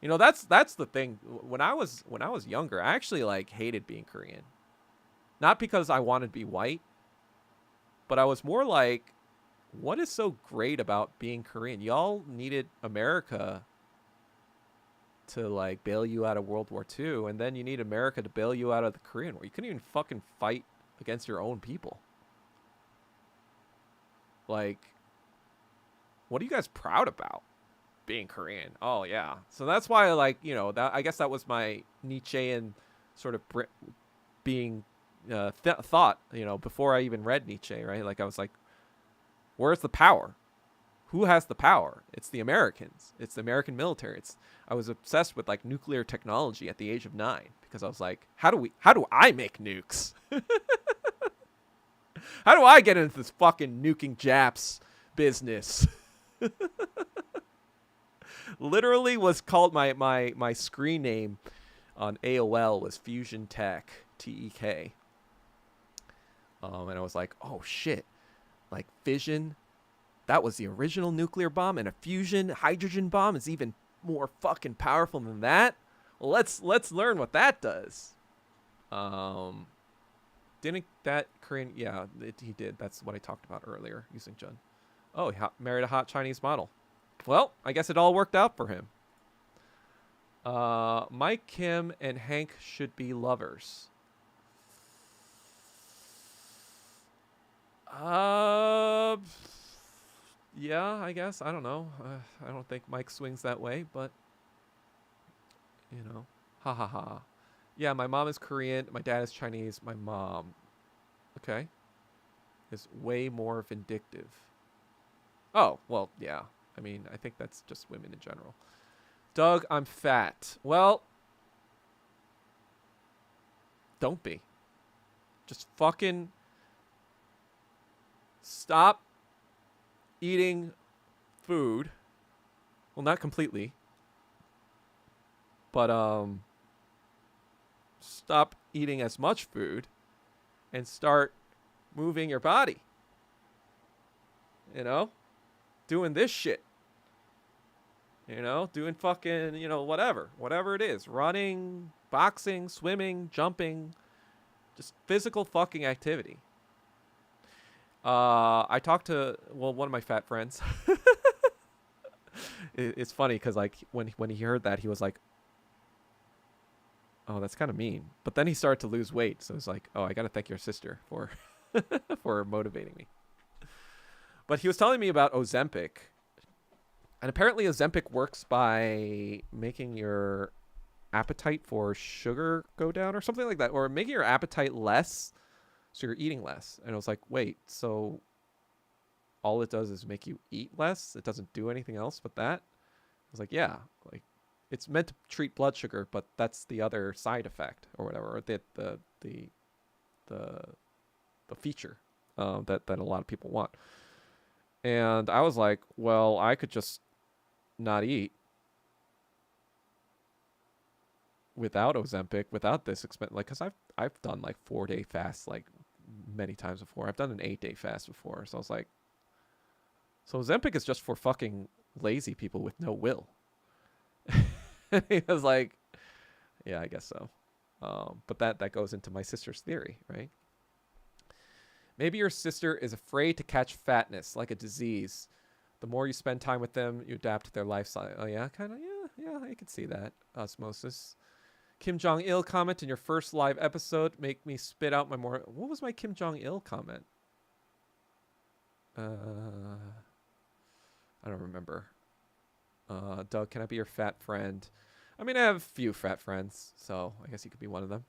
That's the thing. When I was younger, I actually like hated being Korean. Not because I wanted to be white, but I was more like, what is so great about being Korean? Y'all needed America to like bail you out of World War II, and then you need America to bail you out of the Korean War. You couldn't even fucking fight against your own people. Like, what are you guys proud about? Being Korean. Oh yeah. So that's why, like, that, I guess that was my Nietzschean sort of being thought, before I even read Nietzsche, right? Like, I was like, where's the power? who has the power? It's the Americans. It's the American military. I was obsessed with like nuclear technology at the age of 9 because I was like, how do I make nukes? How do I get into this fucking nuking Japs business? Literally was called my screen name on AOL was Fusion Tech, TEK. And I was like, oh shit, like fission, that was the original nuclear bomb, and a fusion hydrogen bomb is even more fucking powerful than that. Well, let's learn what that does. Didn't that Korean? Yeah, he did. That's what I talked about earlier using Jun. Oh, he married a hot Chinese model. Well, I guess it all worked out for him. Mike, Kim, and Hank should be lovers. Yeah, I guess. I don't know. I don't think Mike swings that way, but you know, ha ha ha. Yeah, my mom is Korean. My dad is Chinese. My mom, okay, is way more vindictive. Oh, well, yeah. I mean, I think that's just women in general. Doug, I'm fat. Well, don't be. Just fucking stop eating food. Well, not completely. But stop eating as much food and start moving your body. You know? Doing this shit. You know, doing fucking, you know, whatever it is. Running, boxing, swimming, jumping, just physical fucking activity. I talked to, well, one of my fat friends. It's funny because like when he heard that, he was like, oh, that's kind of mean. But then he started to lose weight. So it's like, oh, I got to thank your sister for for motivating me. But he was telling me about Ozempic. And apparently Ozempic works by making your appetite for sugar go down or something like that. Or making your appetite less, so you're eating less. And I was like, wait, so all it does is make you eat less? It doesn't do anything else but that? I was like, yeah. Like, it's meant to treat blood sugar, but that's the other side effect or whatever. Or the feature that a lot of people want. And I was like, well, I could just not eat without Ozempic, without this expense, like, because I've done like 4-day fasts like many times before. I've done an 8-day fast before. So I was like, so Ozempic is just for fucking lazy people with no will. He was like, yeah, I guess so. But that goes into my sister's theory, right? Maybe your sister is afraid to catch fatness like a disease. The more you spend time with them, you adapt to their lifestyle. Oh, yeah, kind of, yeah, I could see that. Osmosis. Kim Jong-il comment in your first live episode. Make me spit out my more... What was my Kim Jong-il comment? I don't remember. Doug, can I be your fat friend? I mean, I have a few fat friends, so I guess you could be one of them.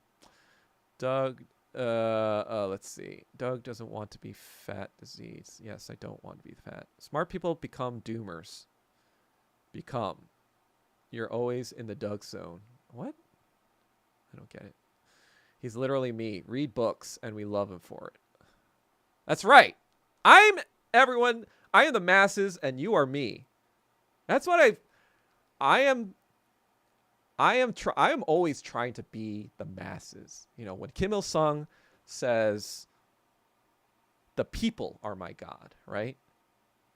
Doug... let's see. Doug doesn't want to be fat disease. Yes, I don't want to be fat. Smart people become doomers. Become. You're always in the Doug zone. What? I don't get it. He's literally me. Read books and we love him for it. That's right. I'm everyone. I am the masses and you are me. That's what I am always trying to be the masses. You know, when Kim Il-sung says, the people are my God, right?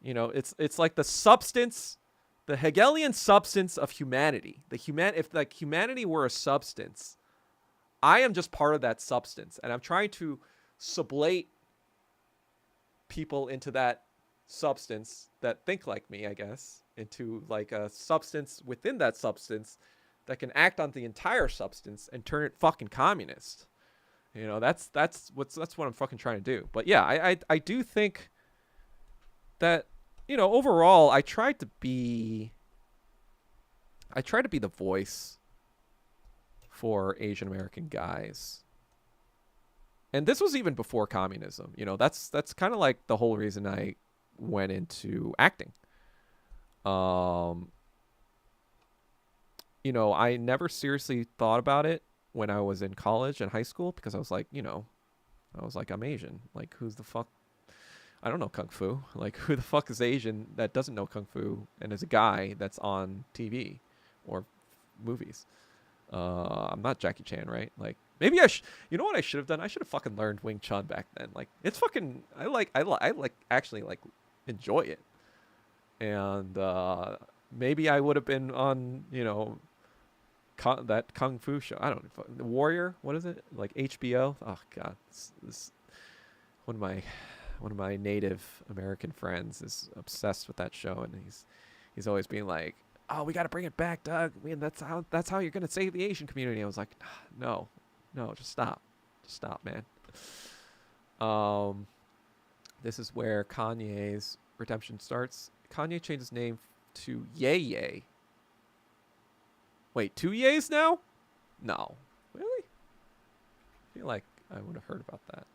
You know, it's like the substance, the Hegelian substance of humanity. If like humanity were a substance, I am just part of that substance. And I'm trying to sublate people into that substance that think like me, I guess, into like a substance within that substance that can act on the entire substance and turn it fucking communist. You know, that's what I'm fucking trying to do. But yeah, I do think that, you know, overall I tried to be the voice for Asian American guys. And this was even before communism. You know, that's kind of like the whole reason I went into acting. Um, I never seriously thought about it when I was in college and high school because I was like, I'm Asian. Like, who's the fuck? I don't know kung fu. Like, who the fuck is Asian that doesn't know kung fu and is a guy that's on TV or movies? I'm not Jackie Chan, right? Like, maybe you know what I should have done? I should have fucking learned Wing Chun back then. Like, it's fucking. I actually like enjoy it, and maybe I would have been on, that kung fu show. I don't know, the Warrior. What is it? Like HBO? Oh god, this one of my Native American friends is obsessed with that show, and he's always being like, "Oh, we got to bring it back, Doug. I mean, that's how you're gonna save the Asian community." I was like, "No, just stop, man." This is where Kanye's redemption starts. Kanye changed his name to Ye Ye. Wait, 2 Ye's now? No, really? I feel like I would have heard about that.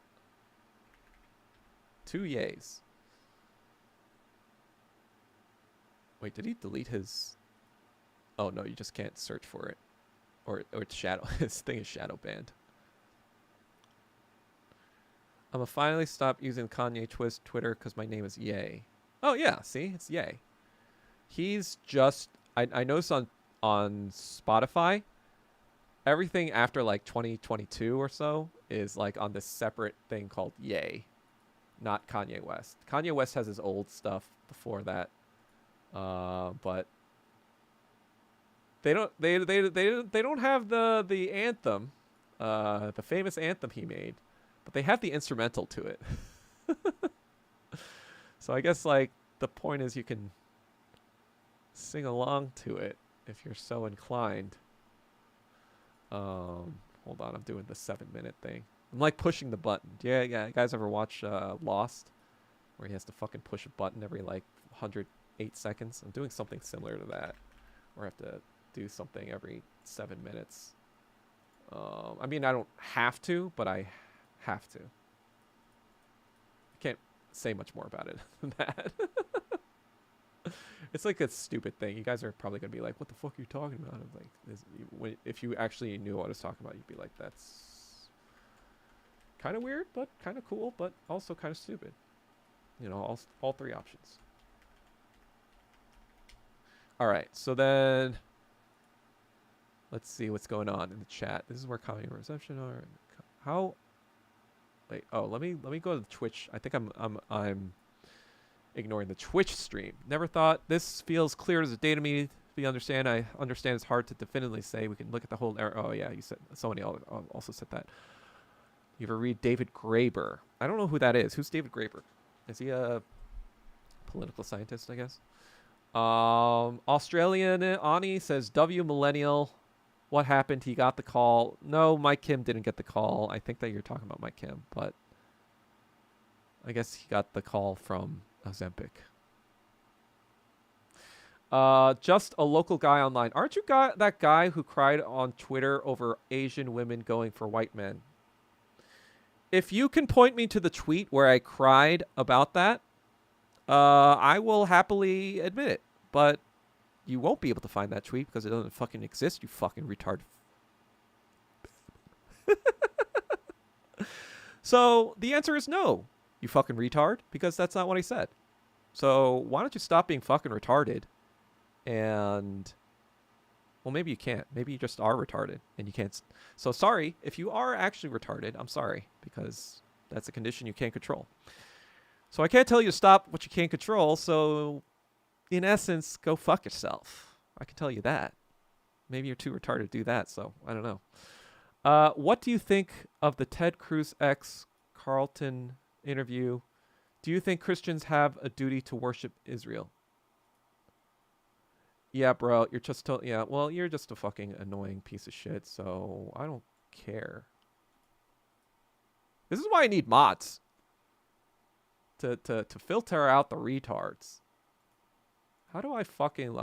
2 Ye's. Wait, did he delete his? Oh no, you just can't search for it, or it's shadow. His thing is shadow banned. I'm gonna finally stop using Kanye Twitter because my name is Ye. Oh yeah, see, it's Ye. He's just I noticed on Spotify, everything after like 2022 or so is like on this separate thing called Ye, not Kanye West. Kanye West has his old stuff before that, but they don't have the anthem, the famous anthem he made, but they have the instrumental to it. So I guess like the point is you can sing along to it if you're so inclined. Hold on, I'm doing the 7-minute thing. I'm like pushing the button. Yeah, you guys ever watch Lost, where he has to fucking push a button every like 108 seconds? I'm doing something similar to that, where I have to do something every 7 minutes. I mean, I don't have to, but I have to. I can't say much more about it than that. It's like a stupid thing. You guys are probably gonna be like, "What the fuck are you talking about?" I'm like, if you actually knew what I was talking about, you'd be like, "That's kind of weird, but kind of cool, but also kind of stupid." All three options. All right, so then let's see what's going on in the chat. This is where comedy reception are. How? Wait. Oh, let me go to the Twitch. I think I'm ignoring the Twitch stream. Never thought this feels clear as a day to me. I understand it's hard to definitively say. We can look at the whole era. Oh yeah, you said somebody also said that. You ever read David Graeber? I don't know who that is. Who's David Graeber? Is he a political scientist, I guess? Australian Ani says, W millennial. What happened? He got the call. No, Mike Kim didn't get the call. I think that you're talking about Mike Kim, but I guess he got the call from Ozempic. Just a local guy online. Aren't you that guy who cried on Twitter over Asian women going for white men? If you can point me to the tweet where I cried about that, I will happily admit it. But you won't be able to find that tweet because it doesn't fucking exist, you fucking retard. So the answer is no, you fucking retard, because that's not what I said. So why don't you stop being fucking retarded? And well, maybe you can't. Maybe you just are retarded and you can't. So sorry if you are actually retarded. I'm sorry, because that's a condition you can't control. So I can't tell you to stop what you can't control. So in essence, go fuck yourself. I can tell you that. Maybe you're too retarded to do that. So I don't know. What do you think of the Ted Cruz X Carlton interview? Do you think Christians have a duty to worship Israel? Yeah, bro, you're just you're just a fucking annoying piece of shit, so I don't care. This is why I need mods. To filter out the retards. How do I fucking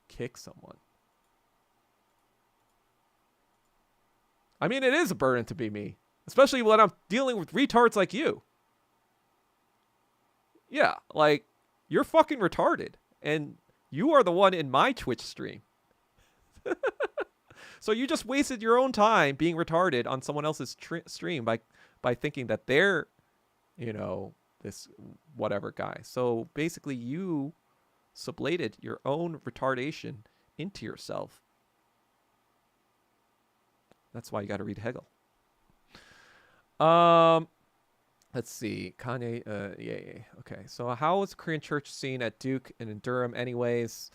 kick someone? I mean, it is a burden to be me, especially when I'm dealing with retards like you. Yeah, like you're fucking retarded, and you are the one in my Twitch stream. So you just wasted your own time being retarded on someone else's stream by thinking that they're, you know, this whatever guy. So basically, you sublated your own retardation into yourself. That's why you got to read Hegel. Let's see. Kanye, yeah. Okay. So how was the Korean church scene at Duke and in Durham anyways?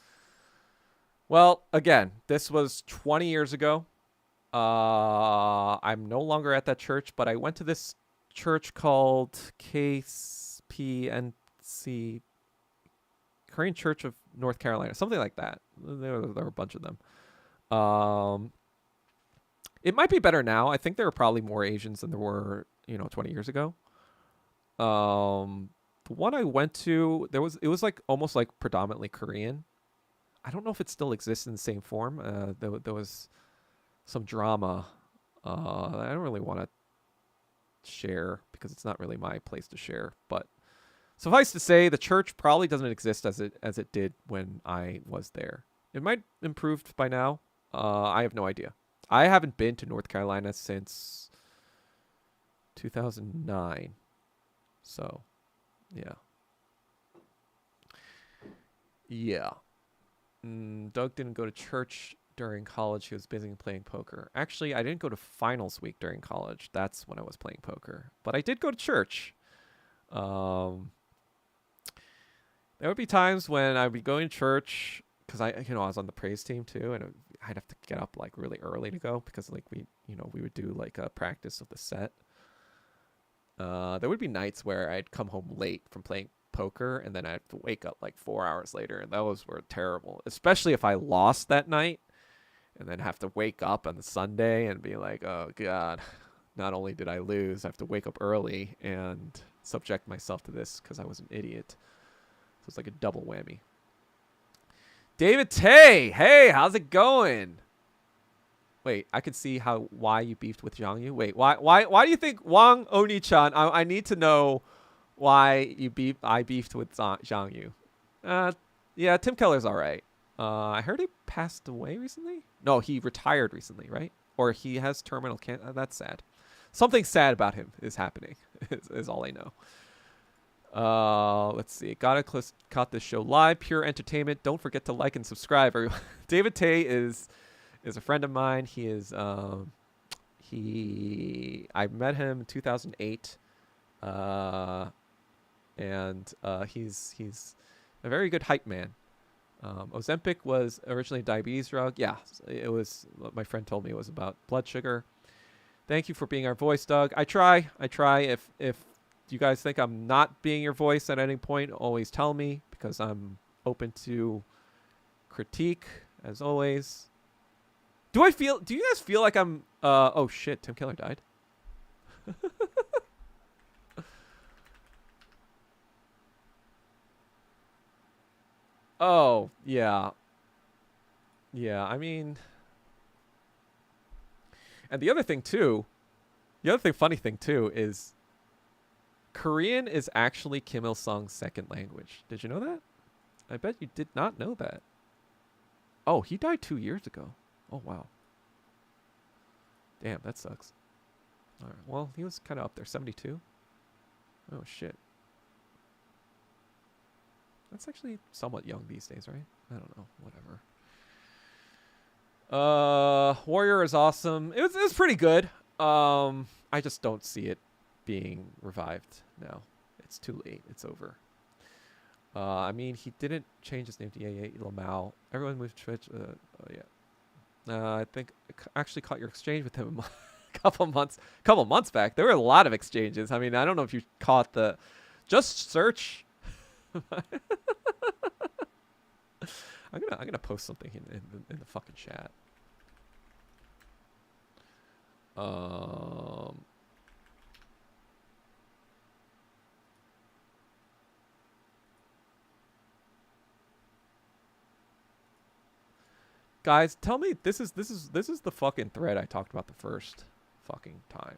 Well, again, this was 20 years ago. I'm no longer at that church, but I went to this church called KPNC, Korean Church of North Carolina, something like that. There were a bunch of them. It might be better now. I think there are probably more Asians than there were, 20 years ago. The one I went to, it was like almost like predominantly Korean. I don't know if it still exists in the same form. There was some drama I don't really want to share because it's not really my place to share. But suffice to say, the church probably doesn't exist as it did when I was there. It might improved by now. I have no idea. I haven't been to North Carolina since 2009. So, yeah. Yeah. Doug didn't go to church during college. He was busy playing poker. Actually, I didn't go to finals week during college. That's when I was playing poker. But I did go to church. There would be times when I'd be going to church because I was on the praise team too, and I'd have to get up like really early to go because like we would do like a practice of the set. There would be nights where I'd come home late from playing poker and then I'd have to wake up like 4 hours later, and those were terrible, especially if I lost that night and then have to wake up on the Sunday and be like, oh God, not only did I lose, I have to wake up early and subject myself to this because I was an idiot. So it's like a double whammy. David Tay, hey, how's it going? Wait, I can see why you beefed with Zhang Yu. Wait, why do you think Wang Oni-chan? I need to know why I beefed with Zhang Yu. Yeah, Tim Keller's all right. I heard he passed away recently. No, he retired recently, right? Or he has terminal cancer. That's sad. Something sad about him is happening. is all I know. Let's see. Caught this show live. Pure entertainment. Don't forget to like and subscribe, everyone. David Tay is a friend of mine. He is I met him in 2008. And he's a very good hype man. Ozempic was originally a diabetes drug. Yeah, it was. My friend told me it was about blood sugar. Thank you for being our voice, Doug. I try. If you guys think I'm not being your voice at any point, always tell me because I'm open to critique as always. Do you guys feel like I'm oh shit, Tim Keller died. Oh, yeah. Yeah, I mean, and the other funny thing too is Korean is actually Kim Il-sung's second language. Did you know that? I bet you did not know that. Oh, he died 2 years ago. Oh, wow. Damn, that sucks. All right. Well, he was kind of up there, 72. Oh, shit. That's actually somewhat young these days, right? I don't know. Whatever. Warrior is awesome. It was pretty good. I just don't see it being revived now. It's too late. It's over. I mean, he didn't change his name to Yaya Lamau. Everyone moved to Twitch. Oh, yeah. I think I actually caught your exchange with him a couple months back. There were a lot of exchanges. I mean, I don't know if you caught the... Just search... I'm gonna post something in the fucking chat. Guys, tell me this is the fucking thread I talked about the first fucking time.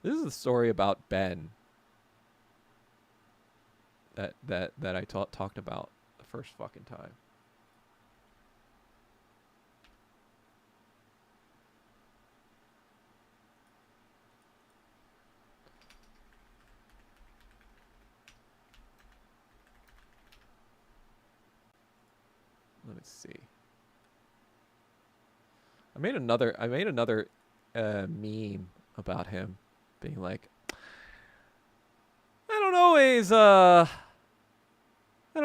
This is the story about Ben that I talked about the first fucking time. Let me see. I made another meme about him being like, I don't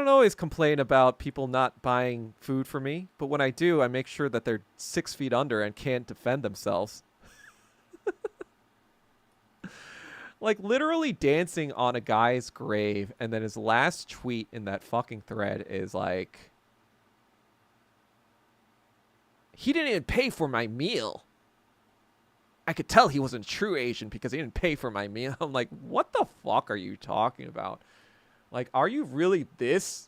always complain about people not buying food for me, but when I do, I make sure that they're 6 feet under and can't defend themselves. Like literally dancing on a guy's grave, and then his last tweet in that fucking thread is like, he didn't even pay for my meal. I could tell he wasn't true Asian because he didn't pay for my meal. I'm like, what the fuck are you talking about? Like, are you really this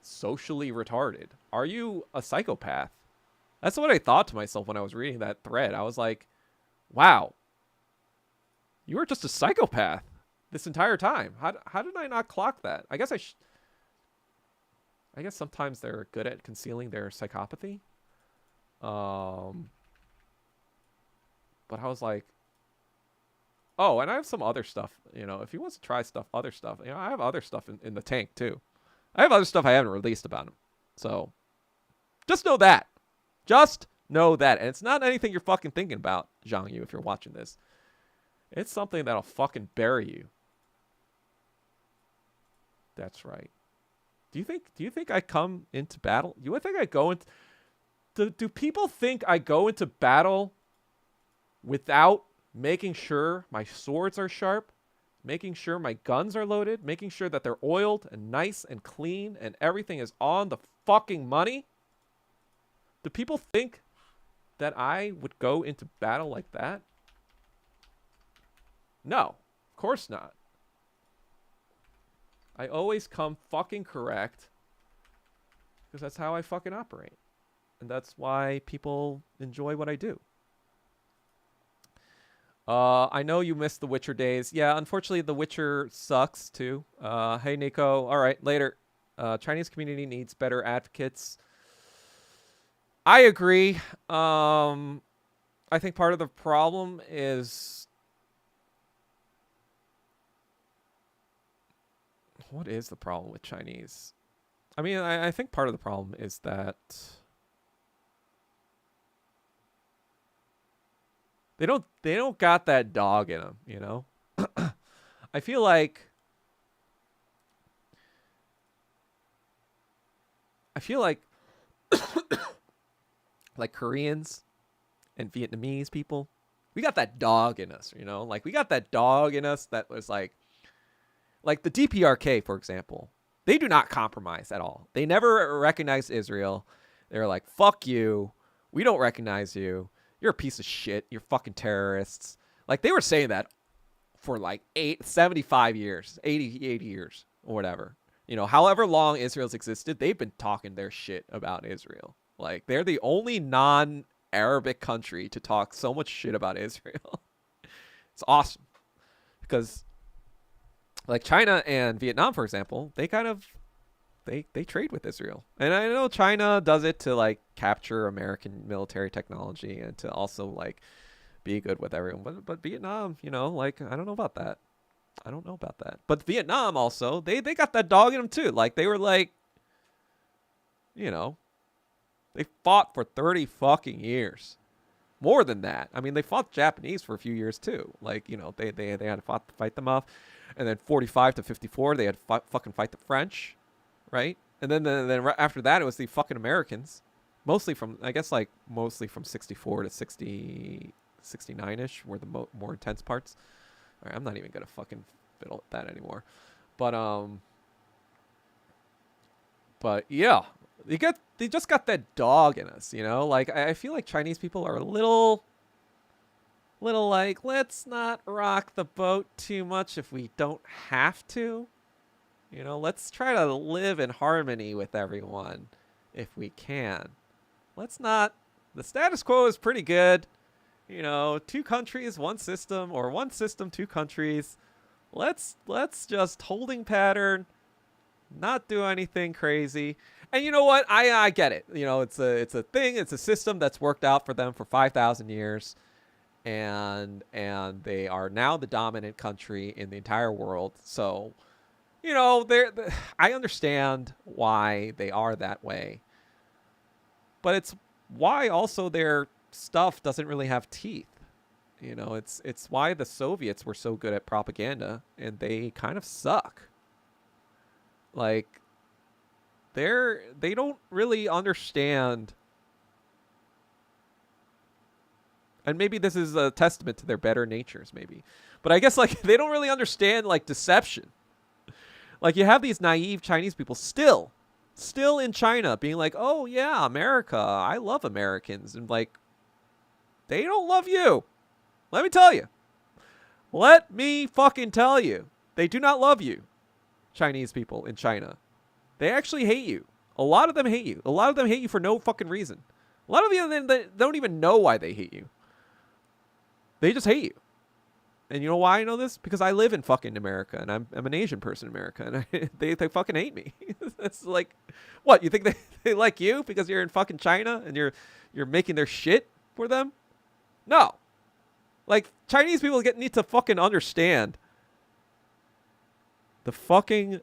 socially retarded? Are you a psychopath? That's what I thought to myself when I was reading that thread. I was like, wow, you were just a psychopath this entire time. How did I not clock that? I guess I guess sometimes they're good at concealing their psychopathy. But I was like, oh, and I have some other stuff, you know, if he wants to try other stuff, you know, I have other stuff in the tank too. I have other stuff I haven't released about him. So just know that. Just know that. And it's not anything you're fucking thinking about, Zhang Yu, if you're watching this. It's something that'll fucking bury you. That's right. Do you think I come into battle? Do you think I go into... Do people think I go into battle without making sure my swords are sharp, making sure my guns are loaded, making sure that they're oiled and nice and clean and everything is on the fucking money? Do people think that I would go into battle like that? No, of course not. I always come fucking correct because that's how I fucking operate. And that's why people enjoy what I do. I know you missed the Witcher days. Yeah, unfortunately, the Witcher sucks too. Hey, Nico. All right, later. Chinese community needs better advocates. I agree. I think part of the problem is... What is the problem with Chinese? I mean, I think part of the problem is that they don't got that dog in them, you know? I feel like like Koreans and Vietnamese people, we got that dog in us, you know? Like we got that dog in us that was like the DPRK, for example. They do not compromise at all. They never recognized Israel. They're like, fuck you. We don't recognize you. You're a piece of shit. You're fucking terrorists. Like, they were saying that for like 75 years, 80 years, or whatever. You know, however long Israel's existed, they've been talking their shit about Israel. Like, they're the only non-Arabic country to talk so much shit about Israel. It's awesome. Because, like, China and Vietnam, for example, they kind of... They trade with Israel. And I know China does it to, like, capture American military technology and to also, like, be good with everyone. But Vietnam, you know, like, I don't know about that. I don't know about that. But Vietnam also, they got that dog in them, too. Like, they were, like, you know, they fought for 30 fucking years. More than that. I mean, they fought the Japanese for a few years, too. Like, you know, they had to fight them off. And then 45 to 54, they had to fucking fight the French. Right? And then after that, it was the fucking Americans. Mostly from 64 to 60, 69-ish were the more intense parts. All right, I'm not even going to fucking fiddle with that anymore. But yeah, they just got that dog in us, you know? Like, I feel like Chinese people are a little like, let's not rock the boat too much if we don't have to. You know, let's try to live in harmony with everyone if we can. Let's not... The status quo is pretty good. two countries, one system, or one system, two countries. Let's just holding pattern, not do anything crazy. And you know what? I get it. It's a thing. It's a system that's worked out for them for 5,000 years, and they are now the dominant country in the entire world. So I understand why they are that way, but it's why also their stuff doesn't really have teeth. It's why the Soviets were so good at propaganda and they kind of suck. Like they don't really understand, and maybe this is a testament to their better natures, maybe. But I guess like they don't really understand like deception. Like you have these naive Chinese people still in China being like, "Oh yeah, America, I love Americans." And like they don't love you. Let me tell you. Let me fucking tell you. They do not love you. Chinese people in China. They actually hate you. A lot of them hate you. A lot of them hate you for no fucking reason. A lot of them they don't even know why they hate you. They just hate you. And you know why I know this? Because I live in fucking America, and I'm an Asian person in America, and they fucking hate me. It's like, what? You think they like you because you're in fucking China and you're making their shit for them? No. Like, Chinese people need to fucking understand the fucking,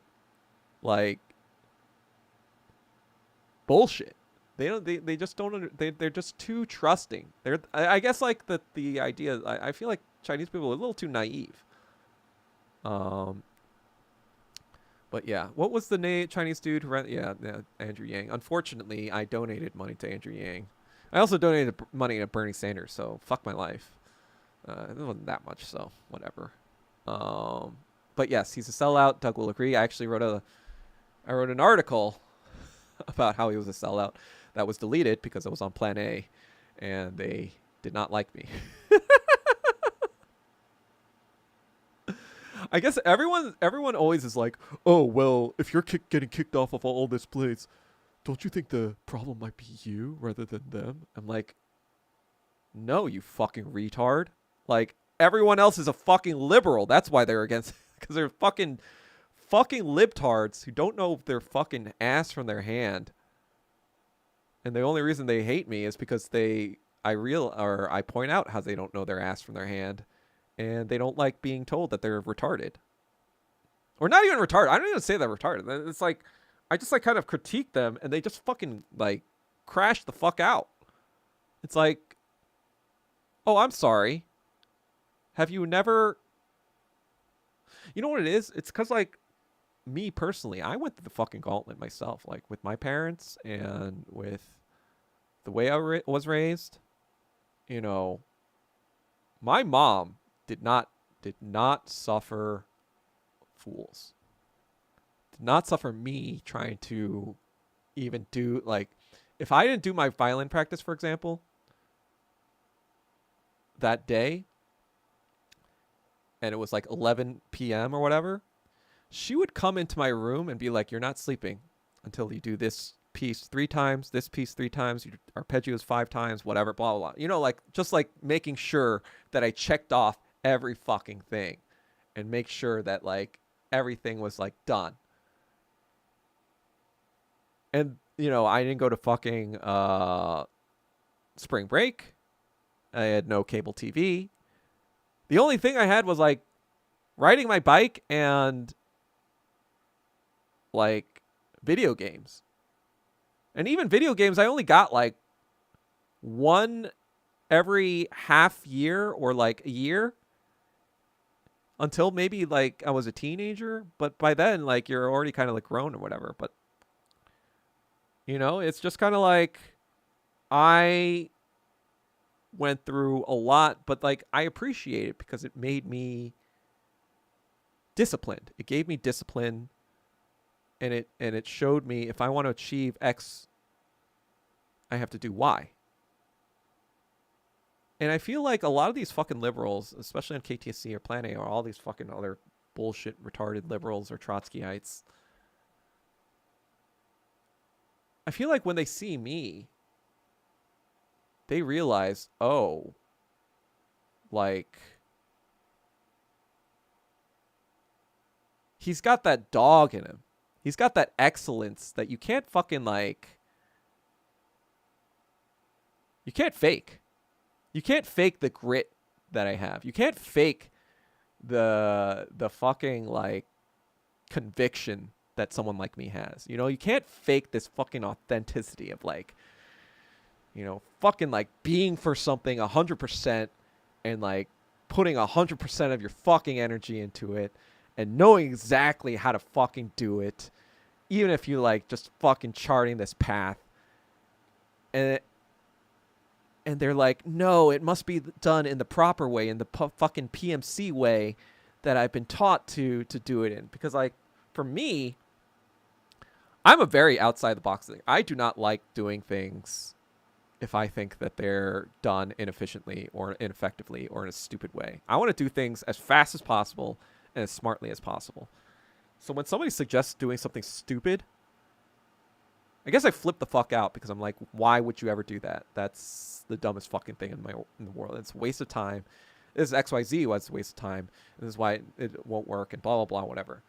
like, bullshit. They just don't they're just too trusting. I guess like the idea, I feel like Chinese people are a little too naive. But yeah, what was the Chinese dude who ran? Yeah, Andrew Yang. Unfortunately, I donated money to Andrew Yang. I also donated money to Bernie Sanders, so fuck my life. It wasn't that much, so whatever. But yes, he's a sellout. Doug will agree. I actually wrote an article about how he was a sellout that was deleted because it was on Plan A, and they did not like me. I guess everyone always is like, oh, well, if you're getting kicked off of all this place, don't you think the problem might be you rather than them? I'm like, no, you fucking retard. Like, everyone else is a fucking liberal. That's why they're against, because they're fucking libtards who don't know their fucking ass from their hand. And the only reason they hate me is because I point out how they don't know their ass from their hand. And they don't like being told that they're retarded. Or not even retarded. I don't even say they're retarded. It's like, I just like kind of critique them and they just fucking like crash the fuck out. It's like, oh, I'm sorry. Have you never... You know what it is? It's because like me personally, I went through the fucking gauntlet myself. Like with my parents and with the way I was raised. My mom did not suffer fools. Did not suffer me trying to even do, like, if I didn't do my violin practice, for example, that day, and it was like 11 p.m. or whatever, she would come into my room and be like, you're not sleeping until you do this piece 3 times, this piece 3 times, your arpeggios 5 times, whatever, blah, blah, blah. Like, just like making sure that I checked off every fucking thing and make sure that like everything was like done. And I didn't go to fucking spring break. I had no cable TV. The only thing I had was like riding my bike and like video games. And even video games, I only got like one every half year or like a year. Until maybe like I was a teenager, but by then like you're already kind of like grown or whatever. But it's just kind of like I went through a lot, but like I appreciate it because it made me disciplined. It gave me discipline, and it showed me if I want to achieve X, I have to do Y. And I feel like a lot of these fucking liberals, especially on KTSC or Plan A or all these fucking other bullshit retarded liberals or Trotskyites, I feel like when they see me, they realize, oh, like, he's got that dog in him. He's got that excellence that you can't fucking, like, you can't fake. You can't fake the grit that I have. You can't fake the fucking, like, conviction that someone like me has. You know, you can't fake this fucking authenticity of, like, you know, fucking, like, being for something 100% and, like, putting 100% of your fucking energy into it and knowing exactly how to fucking do it, even if you, like, just fucking charting this path. And they're like, no, it must be done in the proper way, in the fucking PMC way that I've been taught to do it in. Because, like, for me, I'm a very outside the box thing. I do not like doing things if I think that they're done inefficiently or ineffectively or in a stupid way. I want to do things as fast as possible and as smartly as possible. So when somebody suggests doing something stupid, I guess I flip the fuck out because I'm like, why would you ever do that? That's the dumbest fucking thing in the world. It's a waste of time. This is XYZ why it's a waste of time. This is why it won't work and blah, blah, blah, whatever.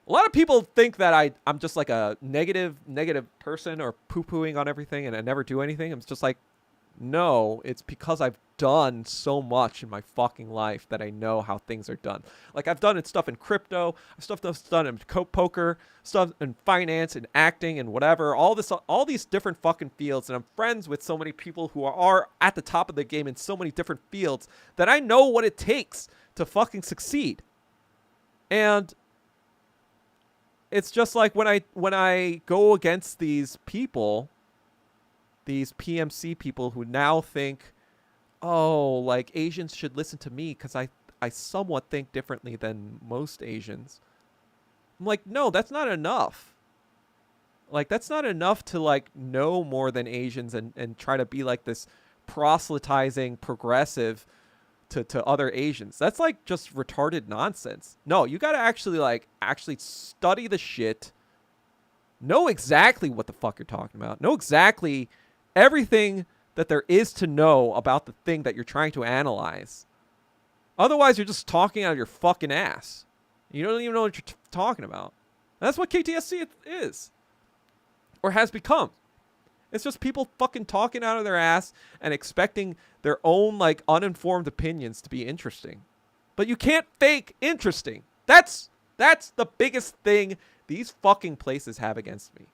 A lot of people think that I'm just like a negative person or poo-pooing on everything and I never do anything. I'm just like, no, it's because I've done so much in my fucking life that I know how things are done. Like, I've done stuff in crypto, stuff that's done in poker, stuff in finance and acting and whatever, all these different fucking fields. And I'm friends with so many people who are at the top of the game in so many different fields that I know what it takes to fucking succeed. And it's just like when I go against these people, these PMC people who now think, oh, like, Asians should listen to me because I somewhat think differently than most Asians. I'm like, no, that's not enough. Like, that's not enough to, like, know more than Asians and try to be like this proselytizing progressive to other Asians. That's, like, just retarded nonsense. No, you gotta actually study the shit, know exactly what the fuck you're talking about, know exactly everything that there is to know about the thing that you're trying to analyze. Otherwise, you're just talking out of your fucking ass. You don't even know what you're talking about. And that's what KTSC is, or has become. It's just people fucking talking out of their ass and expecting their own, like, uninformed opinions to be interesting. But you can't fake interesting. That's the biggest thing these fucking places have against me.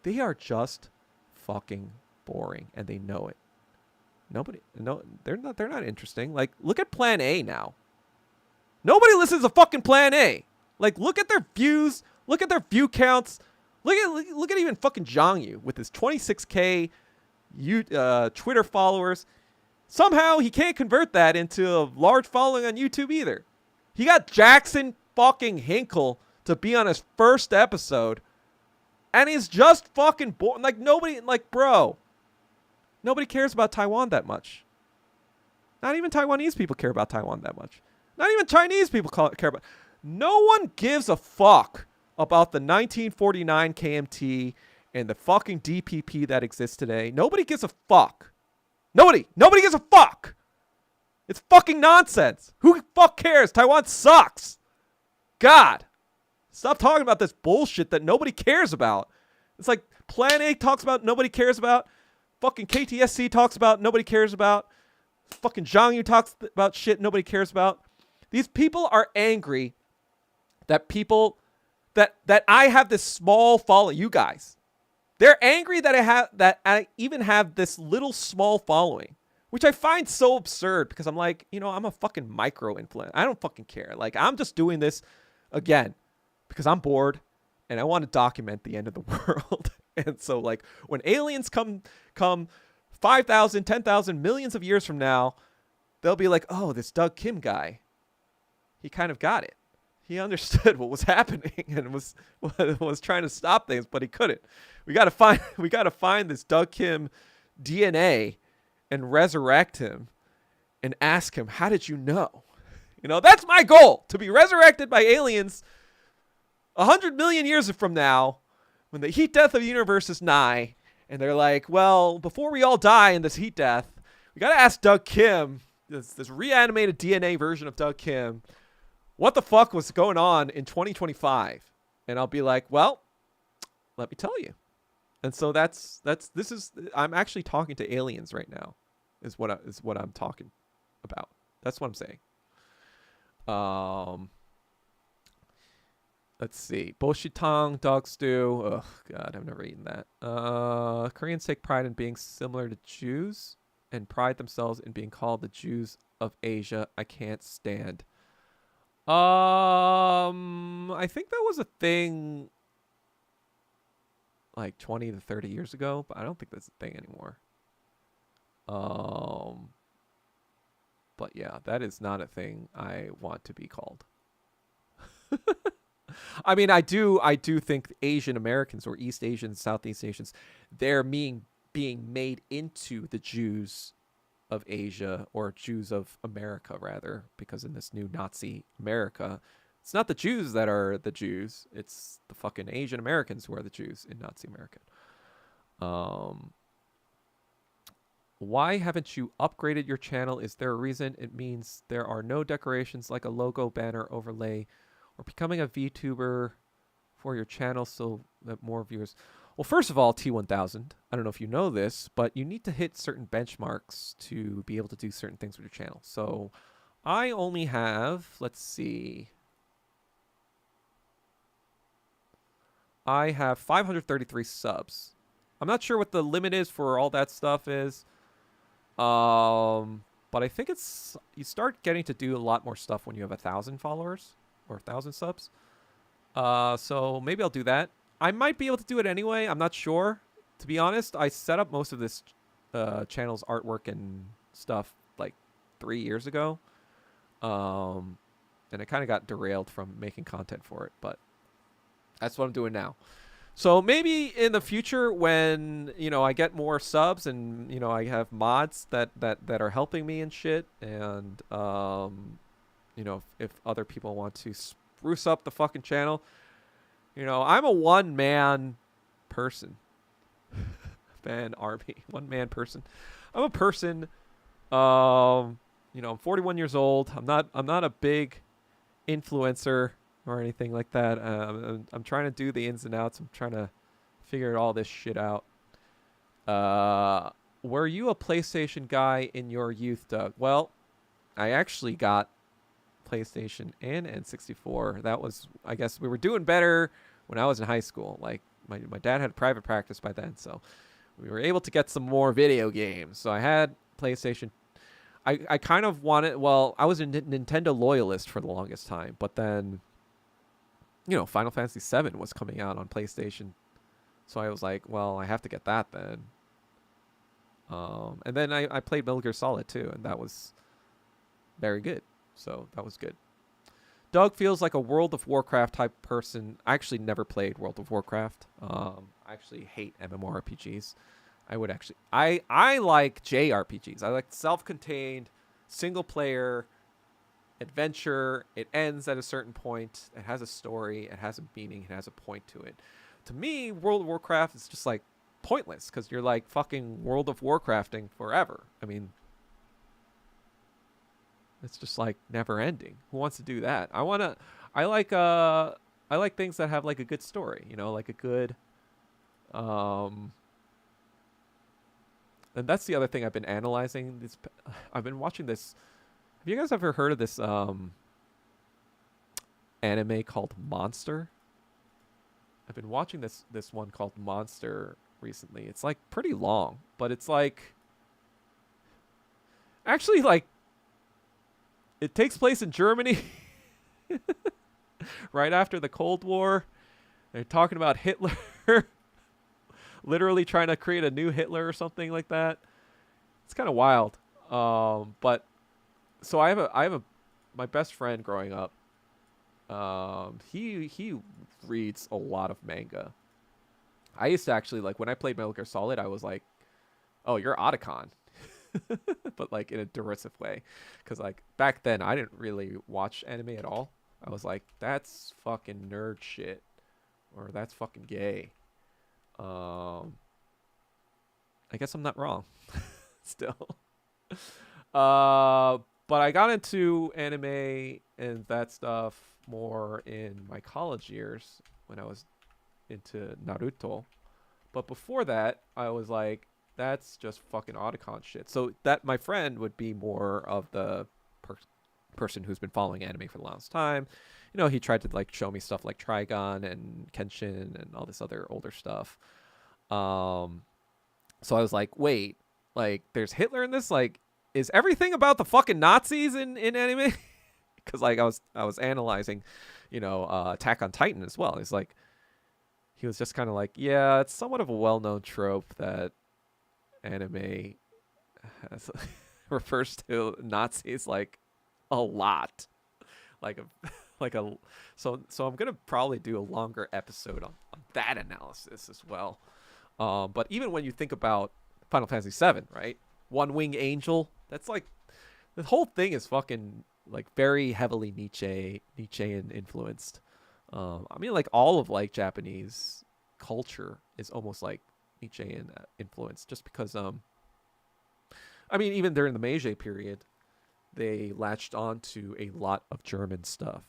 They are just fucking boring, and they know it. They're not interesting. Like, look at Plan A now. Nobody listens to fucking Plan A. Like, look at their views, look at their view counts. Look at even fucking Zhang Yu with his 26K Twitter followers. Somehow he can't convert that into a large following on YouTube either. He got Jackson fucking Hinkle to be on his first episode, and he's just fucking boring. Like, bro, nobody cares about Taiwan that much. Not even Taiwanese people care about Taiwan that much. Not even Chinese people care about. No one gives a fuck about the 1949 KMT and the fucking DPP that exists today. Nobody gives a fuck. Nobody gives a fuck. It's fucking nonsense. Who the fuck cares? Taiwan sucks. God. Stop talking about this bullshit that nobody cares about. It's like Plan A talks about, nobody cares about. Fucking KTSC talks about, nobody cares about. Fucking Zhang Yu talks about shit nobody cares about. These people are angry that that I have this small following. You guys, they're angry that I even have this little small following, which I find so absurd because I'm like, I'm a fucking micro influencer. I don't fucking care. Like, I'm just doing this again because I'm bored and I want to document the end of the world. And so, like, when aliens come 5,000, 10,000, millions of years from now, they'll be like, oh, this Doug Kim guy, he kind of got it. He understood what was happening and was trying to stop things, but he couldn't. We got to find this Doug Kim DNA and resurrect him and ask him, how did you know? That's my goal, to be resurrected by aliens 100 million years from now when the heat death of the universe is nigh. And they're like, well, before we all die in this heat death, we got to ask Doug Kim this reanimated DNA version of Doug Kim. What the fuck was going on in 2025? And I'll be like, well, let me tell you. And so I'm actually talking to aliens right now, is what I'm talking about. That's what I'm saying. Let's see. Boshitang, dog stew. Oh God, I've never eaten that. Koreans take pride in being similar to Jews and pride themselves in being called the Jews of Asia. I can't stand. I think that was a thing like 20 to 30 years ago, but I don't think that's a thing anymore. But yeah, that is not a thing I want to be called. I mean, I do think Asian Americans or East Asians, Southeast Asians, they're being made into the Jews of Asia, or Jews of America rather, because in this new Nazi America, it's not the Jews that are the Jews, it's the fucking Asian Americans who are the Jews in Nazi America. Why haven't you upgraded your channel? Is there a reason? It means there are no decorations like a logo, banner, overlay, or becoming a VTuber for your channel so that more viewers. Well, first of all, T1000, I don't know if you know this, but you need to hit certain benchmarks to be able to do certain things with your channel. So I only have, let's see, I have 533 subs. I'm not sure what the limit is for all that stuff is. But I think you start getting to do a lot more stuff when you have 1,000 followers or 1,000 subs. So maybe I'll do that. I might be able to do it anyway. I'm not sure. To be honest, I set up most of this channel's artwork and stuff like 3 years ago. And it kind of got derailed from making content for it, but that's what I'm doing now. So maybe in the future when, I get more subs and, I have mods that are helping me and shit, and, if other people want to spruce up the fucking channel, I'm a one-man person. One-man person. I'm a person, I'm 41 years old. I'm not a big influencer or anything like that. I'm trying to do the ins and outs. I'm trying to figure all this shit out. Were you a PlayStation guy in your youth, Doug? Well, I actually got PlayStation and N64. That was, I guess, we were doing better when I was in high school. Like my dad had private practice by then, so we were able to get some more video games. So I had PlayStation. I kind of wanted, well, I was a Nintendo loyalist for the longest time, but then Final Fantasy VII was coming out on PlayStation. So I was like, well, I have to get that then. And then I played Metal Gear Solid too, and that was very good. So that was good. Doug feels like a World of Warcraft type person. I actually never played World of Warcraft. I actually hate MMORPGs. I like JRPGs. I like self-contained, single-player adventure. It ends at a certain point. It has a story. It has a meaning. It has a point to it. To me, World of Warcraft is just like pointless because you're like fucking World of Warcrafting forever. I mean, it's just like never ending. Who wants to do that? I like things that have like a good story, like a good, and that's the other thing I've been analyzing. I've been watching this. Have you guys ever heard of this anime called Monster? I've been watching this one called Monster recently. It's like pretty long, but it's like actually like it takes place in Germany right after the Cold War. They're talking about Hitler literally trying to create a new Hitler or something like that. It's kind of wild. But so I have my best friend growing up. He reads a lot of manga. I used to actually, like, when I played Metal Gear Solid, I was like, oh, you're Otacon. But like in a derisive way, because like back then I didn't really watch anime at all. I was like, that's fucking nerd shit, or that's fucking gay. I guess I'm not wrong. Still. Uh, but I got into anime and that stuff more in my college years when I was into Naruto. But before that, I was like, that's just fucking Otacon shit. So that my friend would be more of the per- person who's been following anime for the longest time. You know, he tried to like show me stuff like Trigon and Kenshin and all this other older stuff. Um, so I was like, wait, like there's Hitler in this? Like, is everything about the fucking Nazis in anime? Because like I was analyzing, Attack on Titan as well. He's like, he was just kind of like, yeah, it's somewhat of a well-known trope that anime has, refers to Nazis like a lot, like a like a. So I'm gonna probably do a longer episode on that analysis as well. But even when you think about Final Fantasy VII, right? One Wing Angel, that's like the whole thing is fucking like very heavily Nietzschean influenced. I mean, like all of like Japanese culture is almost like Nietzschean influence, just because I mean, even during the Meiji period, they latched on to a lot of German stuff.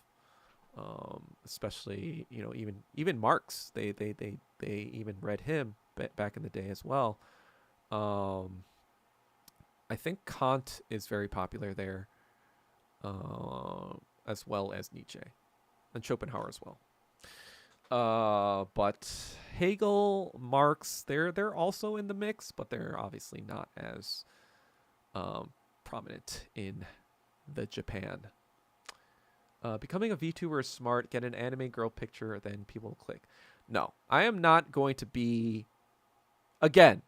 Especially, even Marx, they even read him back in the day as well. Um, I think Kant is very popular there, as well as Nietzsche and Schopenhauer as well. But Hegel, Marx, they're also in the mix, but they're obviously not as prominent in the Japan. Becoming a VTuber is smart. Get an anime girl picture, then people will click. No, I am not going to be. Again,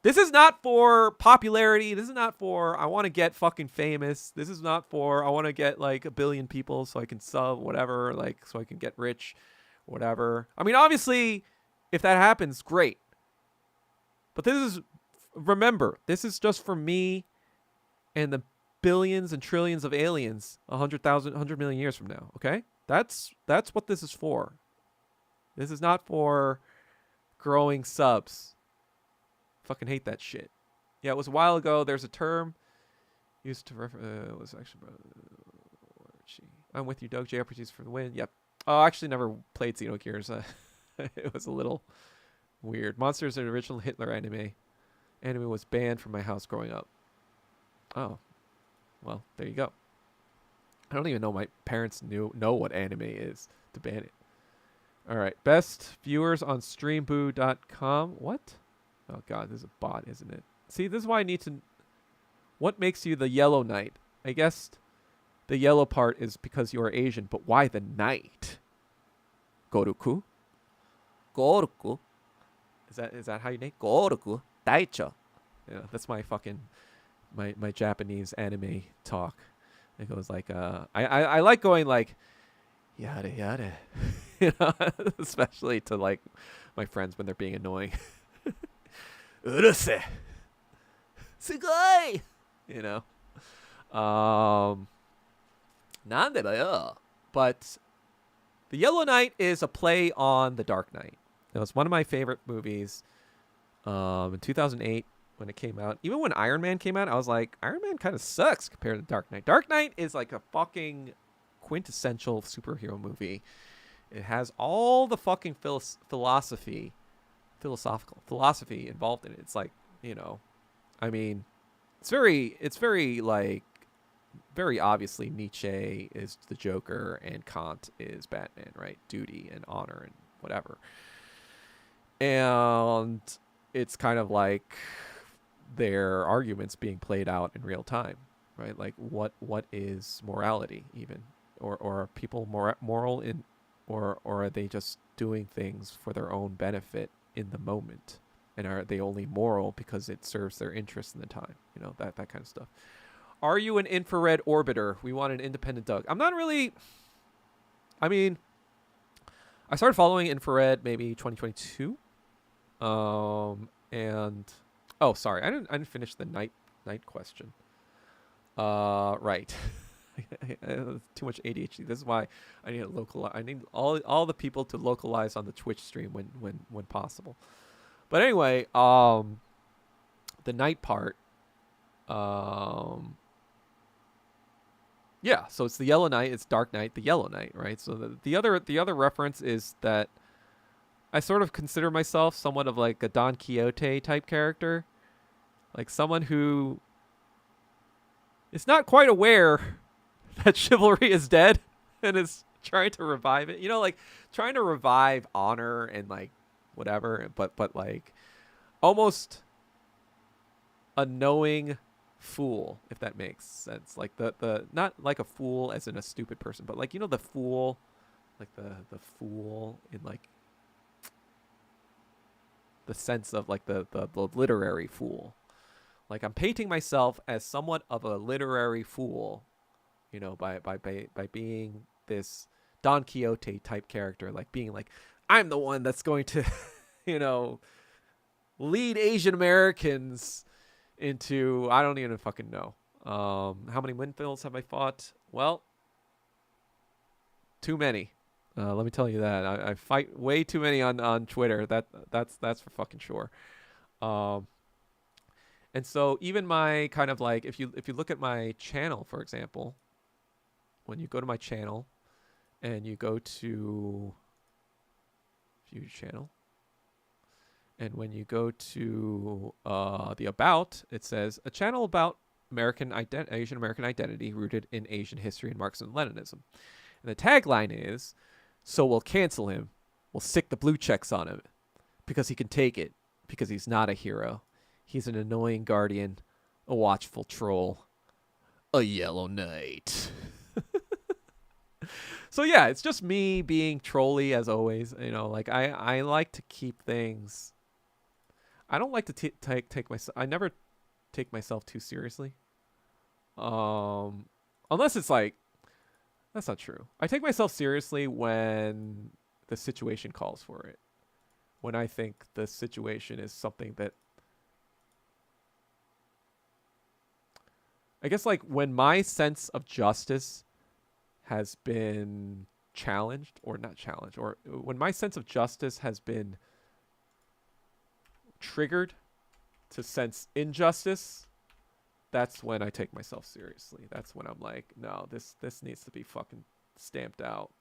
this is not for popularity. This is not for I want to get fucking famous. This is not for I want to get like 1 billion people so I can sub whatever, like so I can get rich, whatever. I mean, obviously, if that happens, great. But remember, this is just for me and the billions and trillions of aliens 100 million years from now, okay? That's what this is for. This is not for growing subs. Fucking hate that shit. Yeah, it was a while ago. There's a term used to it was actually I'm with you, Doug. JRPGs for the win. Yep. Oh, I actually never played Xenogears. It was a little weird. Monsters, an original Hitler anime. Anime was banned from my house growing up. Oh, well, there you go. I don't even know my parents know what anime is to ban it. All right, best viewers on streamboo.com. What? Oh god, this is a bot, isn't it? See, this is why I need to. What makes you the Yellow Knight? I guess the yellow part is because you are Asian, but why the knight? Goruku. Goruku. Is that how you name? Goruku. Daicho. Yeah, that's my fucking my Japanese anime talk. It goes like I like going like yada yada. Especially to like my friends when they're being annoying. Uruse. Sugoi. Nande da yo. But The Yellow Knight is a play on The Dark Knight. It was one of my favorite movies in 2008 when it came out. Even when Iron Man came out, I was like, Iron Man kind of sucks compared to Dark Knight. Dark Knight is like a fucking quintessential superhero movie. It has all the fucking philosophical philosophy involved in it. It's like, I mean, it's very like, very obviously Nietzsche is the Joker and Kant is Batman, right? Duty and honor and whatever. And it's kind of like their arguments being played out in real time, right? Like what is morality even? Or are people moral in, or are they just doing things for their own benefit in the moment? And are they only moral because it serves their interest in the time? That kind of stuff. Are you an infrared orbiter? We want an independent Doug. I'm not really. I mean, I started following infrared maybe 2022. And oh, sorry, I didn't finish the night question. Right. Too much ADHD. This is why I need to localize. I need all the people to localize on the Twitch stream when possible. But anyway, the night part. Um, yeah, so it's the Yellow Knight, it's Dark Knight, the Yellow Knight, right? So the other reference is that I sort of consider myself somewhat of like a Don Quixote type character, like someone who is not quite aware that chivalry is dead and is trying to revive it. You know, like trying to revive honor and like whatever, but like almost a knowing fool, if that makes sense. Like the not like a fool as in a stupid person, but like, you know, the fool, like the fool in like the sense of like the literary fool. Like I'm painting myself as somewhat of a literary fool, you know, by being this Don Quixote type character, like being like, I'm the one that's going to, you know, lead Asian Americans into, I don't even fucking know. How many windmills have I fought? Well, too many. Let me tell you that I fight way too many on Twitter. That's for fucking sure. Um, and so even my kind of like, if you look at my channel, for example, when you go to my channel and you go to view channel, and when you go to the about, it says a channel about Asian American identity rooted in Asian history and Marxism and Leninism. And the tagline is, so we'll cancel him. We'll stick the blue checks on him because he can take it, because he's not a hero. He's an annoying guardian, a watchful troll, a yellow knight. So yeah, it's just me being trolly as always. You know, like I like to keep things. I don't like to take myself. I never take myself too seriously. Unless it's like, that's not true. I take myself seriously when the situation calls for it. When I think the situation is something that, I guess, like when my sense of justice has been challenged, or not challenged, or when my sense of justice has been triggered to sense injustice, that's when I take myself seriously. That's when I'm like, no, this needs to be fucking stamped out.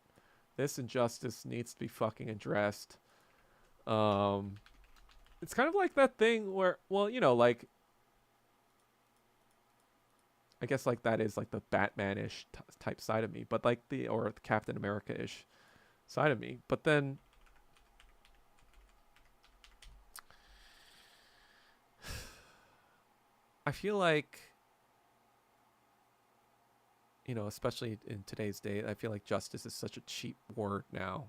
This injustice needs to be fucking addressed. It's kind of like that thing where, well, you know, like, I guess like that is like the Batman-ish type side of me, but like or the Captain America-ish side of me. But then I feel like, you know, especially in today's day, I feel like justice is such a cheap word now,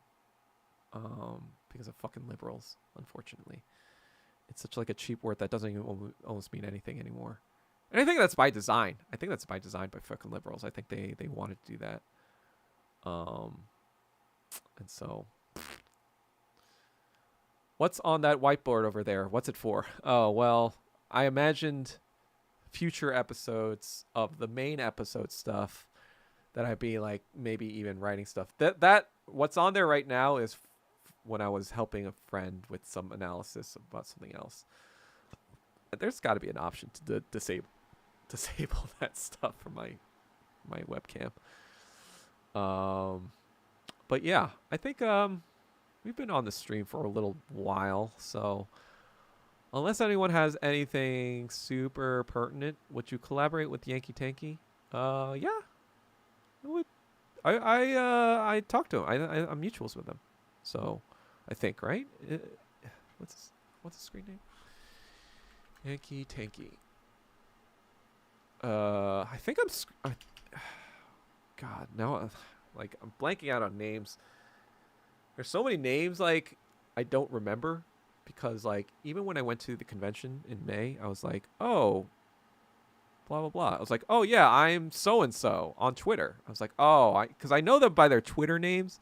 because of fucking liberals, unfortunately. It's such like a cheap word that doesn't even almost mean anything anymore. And I think that's by design. I think that's by design by fucking liberals. I think they wanted to do that. And so, what's on that whiteboard over there? What's it for? Oh, well, I imagined future episodes of the main episode stuff that I'd be like maybe even writing stuff. That what's on there right now is when I was helping a friend with some analysis about something else. There's got to be an option to disable that stuff from my webcam. But yeah, I think we've been on the stream for a little while, so unless anyone has anything super pertinent, would you collaborate with Yankee Tanky? Yeah, I would. I talked to him. I'm mutuals with him, so I think, right. What's the screen name? Yankee Tanky. I think God, now like I'm blanking out on names. There's so many names like I don't remember, because like even when I went to the convention in May, I was like, oh, blah blah blah. I was like, oh yeah, I'm so and so on Twitter. I was like, oh, because I know them by their Twitter names.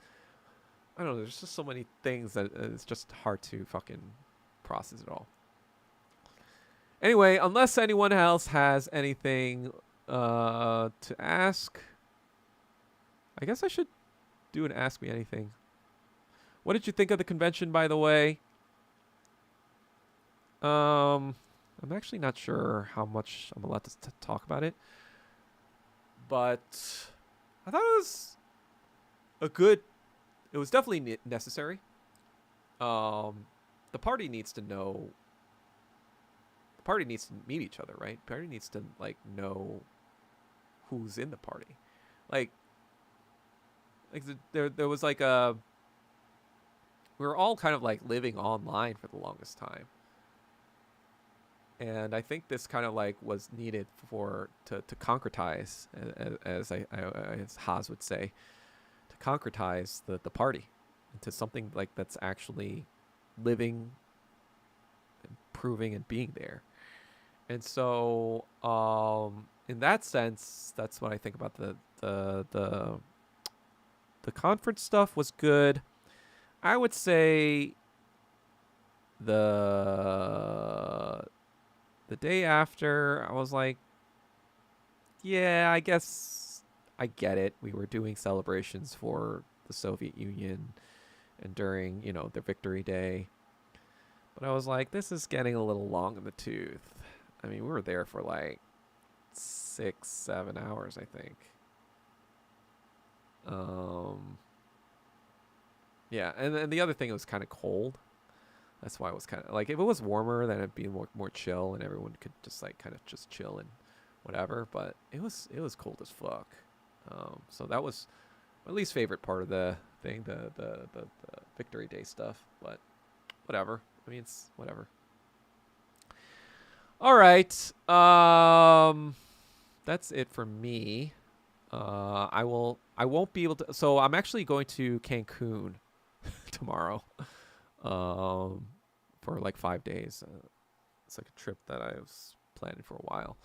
I don't know. There's just so many things that it's just hard to fucking process it all. Anyway, unless anyone else has anything to ask, I guess I should do an Ask Me Anything. What did you think of the convention, by the way? I'm actually not sure how much I'm allowed to talk about it, but I thought it was a good. It was definitely necessary. Um, the party needs to know. The party needs to meet each other, right? The party needs to like know who's in the party. Like, there was like a. We were all kind of like living online for the longest time, and I think this kind of like was needed for to concretize, as Haas would say, to concretize the party into something like that's actually living, proving, and being there. And so, in that sense, that's what I think about the conference stuff was good. I would say the the day after, I was like, yeah, I guess I get it. We were doing celebrations for the Soviet Union and during, their Victory Day. But I was like, this is getting a little long in the tooth. I mean, we were there for like 6, 7 hours, I think. Um, yeah, and then the other thing, it was kind of cold. That's why it was kind of like, if it was warmer, then it'd be more chill, and everyone could just like kind of just chill and whatever. But it was cold as fuck. So that was my least favorite part of the thing, the Victory Day stuff. But whatever. I mean, it's whatever. All right. That's it for me. I won't be able to. So I'm actually going to Cancun tomorrow. Um, for like 5 days. It's like a trip that I was planning for a while.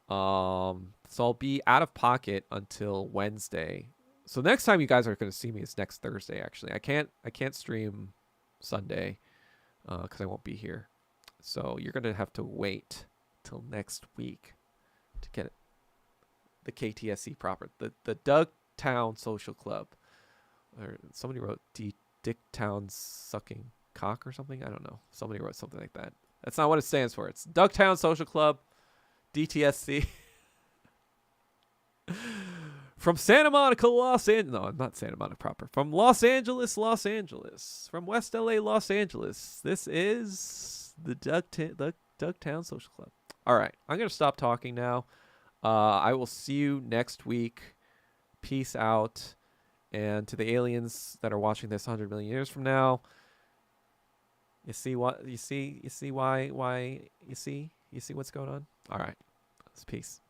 So I'll be out of pocket until Wednesday. So next time you guys are going to see me is next Thursday. Actually, I can't stream Sunday because I won't be here. So you're going to have to wait till next week to get the KTSC proper, the Dugtown Social Club, or somebody wrote Dicktown Sucking Cock or something. I don't know. Somebody wrote something like that. That's not what it stands for. It's Dugtown Social Club, DTSC. From Santa Monica, Los Angeles. No, not Santa Monica proper. From Los Angeles, Los Angeles. From West LA, Los Angeles. This is the Dugtown Social Club. All right. I'm going to stop talking now. I will see you next week. Peace out. And to the aliens that are watching this 100 million years from now, you see what you see why you see what's going on. All right. It's peace.